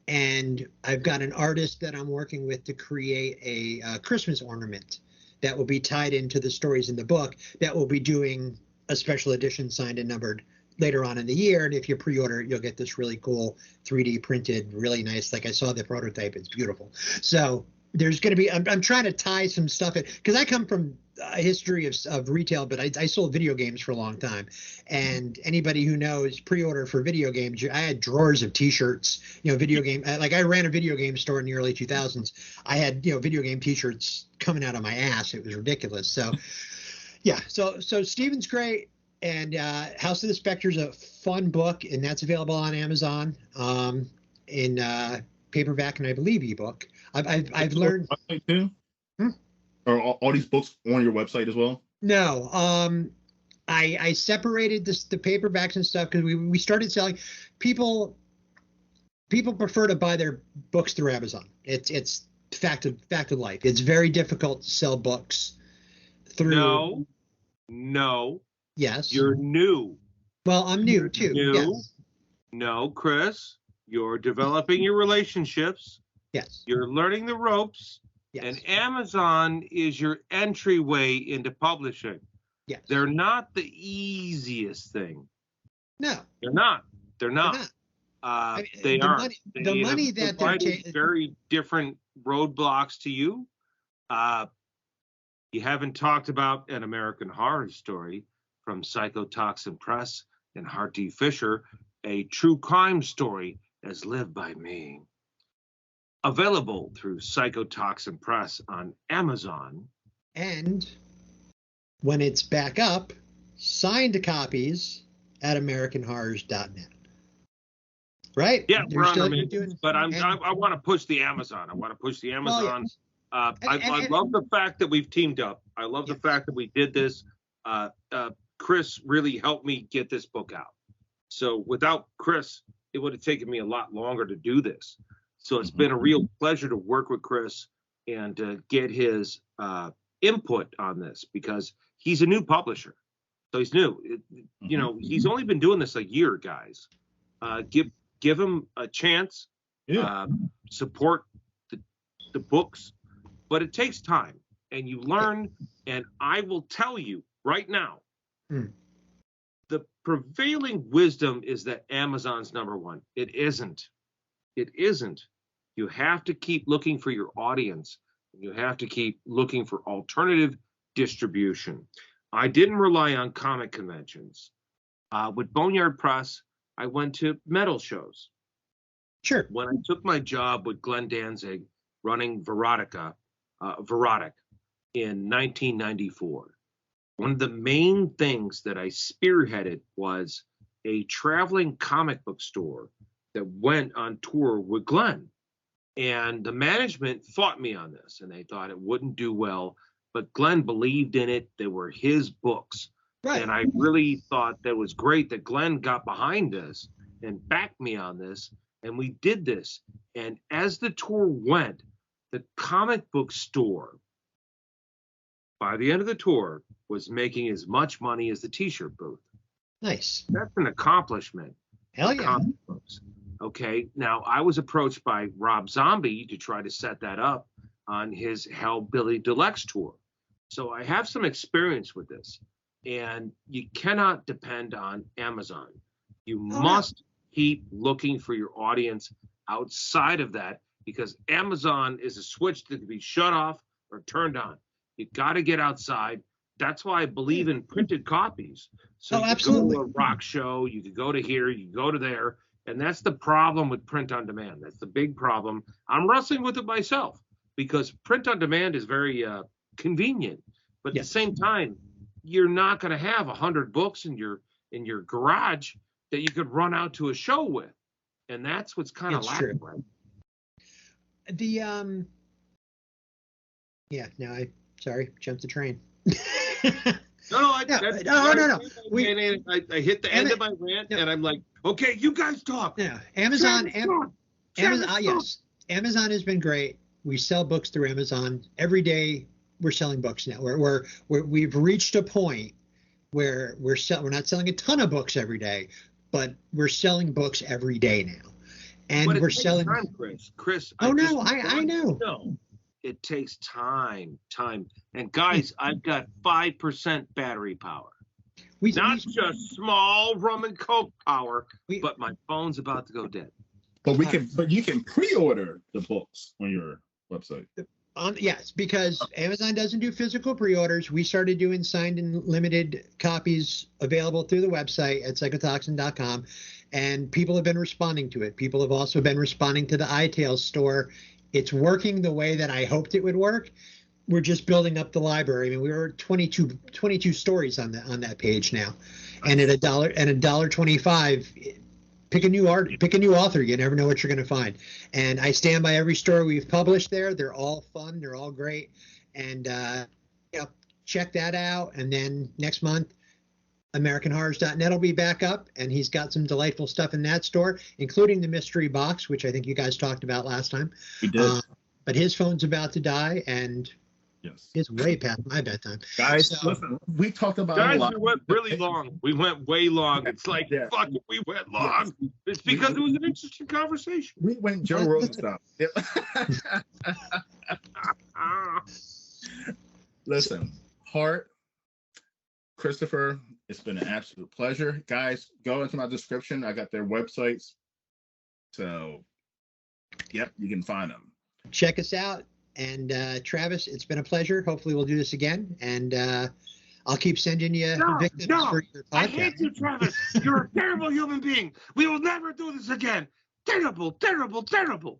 And I've got an artist that I'm working with to create a Christmas ornament that will be tied into the stories in the book, that will be doing a special edition signed and numbered later on in the year. And if you pre-order it, you'll get this really cool 3D printed, really nice. Like I saw the prototype, it's beautiful. So there's going to be, I'm trying to tie some stuff in, because I come from a history of retail, but I sold video games for a long time. And anybody who knows pre-order for video games, I had drawers of t-shirts, video game, like I ran a video game store in the early 2000s. I had, video game t-shirts coming out of my ass. It was ridiculous. So yeah, so Stephen's great. And House of the Spectre is a fun book, and that's available on Amazon in paperback and I believe ebook. I've learned too. Are all these books on your website as well? No, I separated the paperbacks and stuff because we started selling. People prefer to buy their books through Amazon. It's fact of life. It's very difficult to sell books through. No. Yes. You're new. Well, I'm new too. New. Yes. No, Chris. You're developing your relationships. Yes. You're learning the ropes. Yes. And Amazon is your entryway into publishing. Yes. They're not the easiest thing. No. They're not. They are. The money that they're taking. Very different roadblocks to you. You haven't talked about An American Horror Story from Psychotoxin Press and Hart D. Fisher, a true crime story as lived by me. Available through Psychotoxin Press on Amazon. And when it's back up, signed copies at AmericanHorrors.net. right? Yeah, You're we're still under maintenance, doing, but I and- want to push the Amazon. I want to push the Amazon. yes. I love the fact that we've teamed up. I love the fact that we did this. Chris really helped me get this book out. So without Chris, it would have taken me a lot longer to do this. So it's been a real pleasure to work with Chris and get his input on this, because he's a new publisher. So he's new. You know, he's only been doing this a year, guys. Give him a chance. Support the books, but it takes time, and you learn. And I will tell you right now, the prevailing wisdom is that Amazon's number one. It isn't. It isn't. You have to keep looking for your audience. You have to keep looking for alternative distribution. I didn't rely on comic conventions. With Boneyard Press, I went to metal shows. Sure. When I took my job with Glenn Danzig running Verotic in 1994, one of the main things that I spearheaded was a traveling comic book store that went on tour with Glenn. And the management fought me on this, and they thought it wouldn't do well. But Glenn believed in it. They were his books. Right. And I really thought that was great that Glenn got behind us and backed me on this. And we did this. And as the tour went, the comic book store, by the end of the tour, was making as much money as the T-shirt booth. Nice. That's an accomplishment. Hell yeah. Comic books. Okay. Now, I was approached by Rob Zombie to try to set that up on his Hellbilly Deluxe tour. So I have some experience with this. And you cannot depend on Amazon. You must keep looking for your audience outside of that, because Amazon is a switch that can be shut off or turned on. You got to get outside. That's why I believe in printed copies. So you could go to a rock show, you could go to here, you could go to there. And that's the problem with print on demand. That's the big problem. I'm wrestling with it myself, because print on demand is very convenient. But at the same time, you're not going to have 100 books in your garage that you could run out to a show with. And that's what's kind of lacking, right? Jumped the train. No. I hit the end of my rant, and I'm like, okay, you guys talk. Yeah, Amazon, yes. Amazon has been great. We sell books through Amazon every day. We're selling books now. We've reached a point where we're not selling a ton of books every day, but we're selling books every day now, and we're selling. Time, Chris. I know. No, it takes time. And guys, I've got 5% battery power. Not just small rum and coke power, but my phone's about to go dead. But you can pre-order the books on your website. Yes, because Amazon doesn't do physical pre-orders. We started doing signed and limited copies available through the website at psychotoxin.com, and people have been responding to it. People have also been responding to the iTales store. It's working the way that I hoped it would work. We're just building up the library. I mean, we were 22 stories on that page now, and at $1.25. Pick a new author. You never know what you're going to find. And I stand by every story we've published there. They're all fun. They're all great. And check that out. And then next month, AmericanHorrors.net will be back up, and he's got some delightful stuff in that store, including the mystery box, which I think you guys talked about last time. We did. But his phone's about to die, and it's way past my bedtime. Guys, listen, we talked about a lot. We went really long. We went way long. It's like, fuck it, we went long. It's because it was an interesting conversation. We went Joe Rogan style. Listen, Hart, Christopher, it's been an absolute pleasure. Guys, go into my description. I got their websites. So, you can find them. Check us out. And Travis, it's been a pleasure. Hopefully we'll do this again. And I'll keep sending you victims for your podcast. I hate you, Travis. You're a terrible human being. We will never do this again. Terrible, terrible, terrible.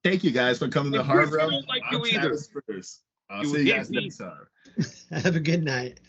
Thank you guys for coming to Hard Rock. Like you either. I'll see you guys next time. Have a good night.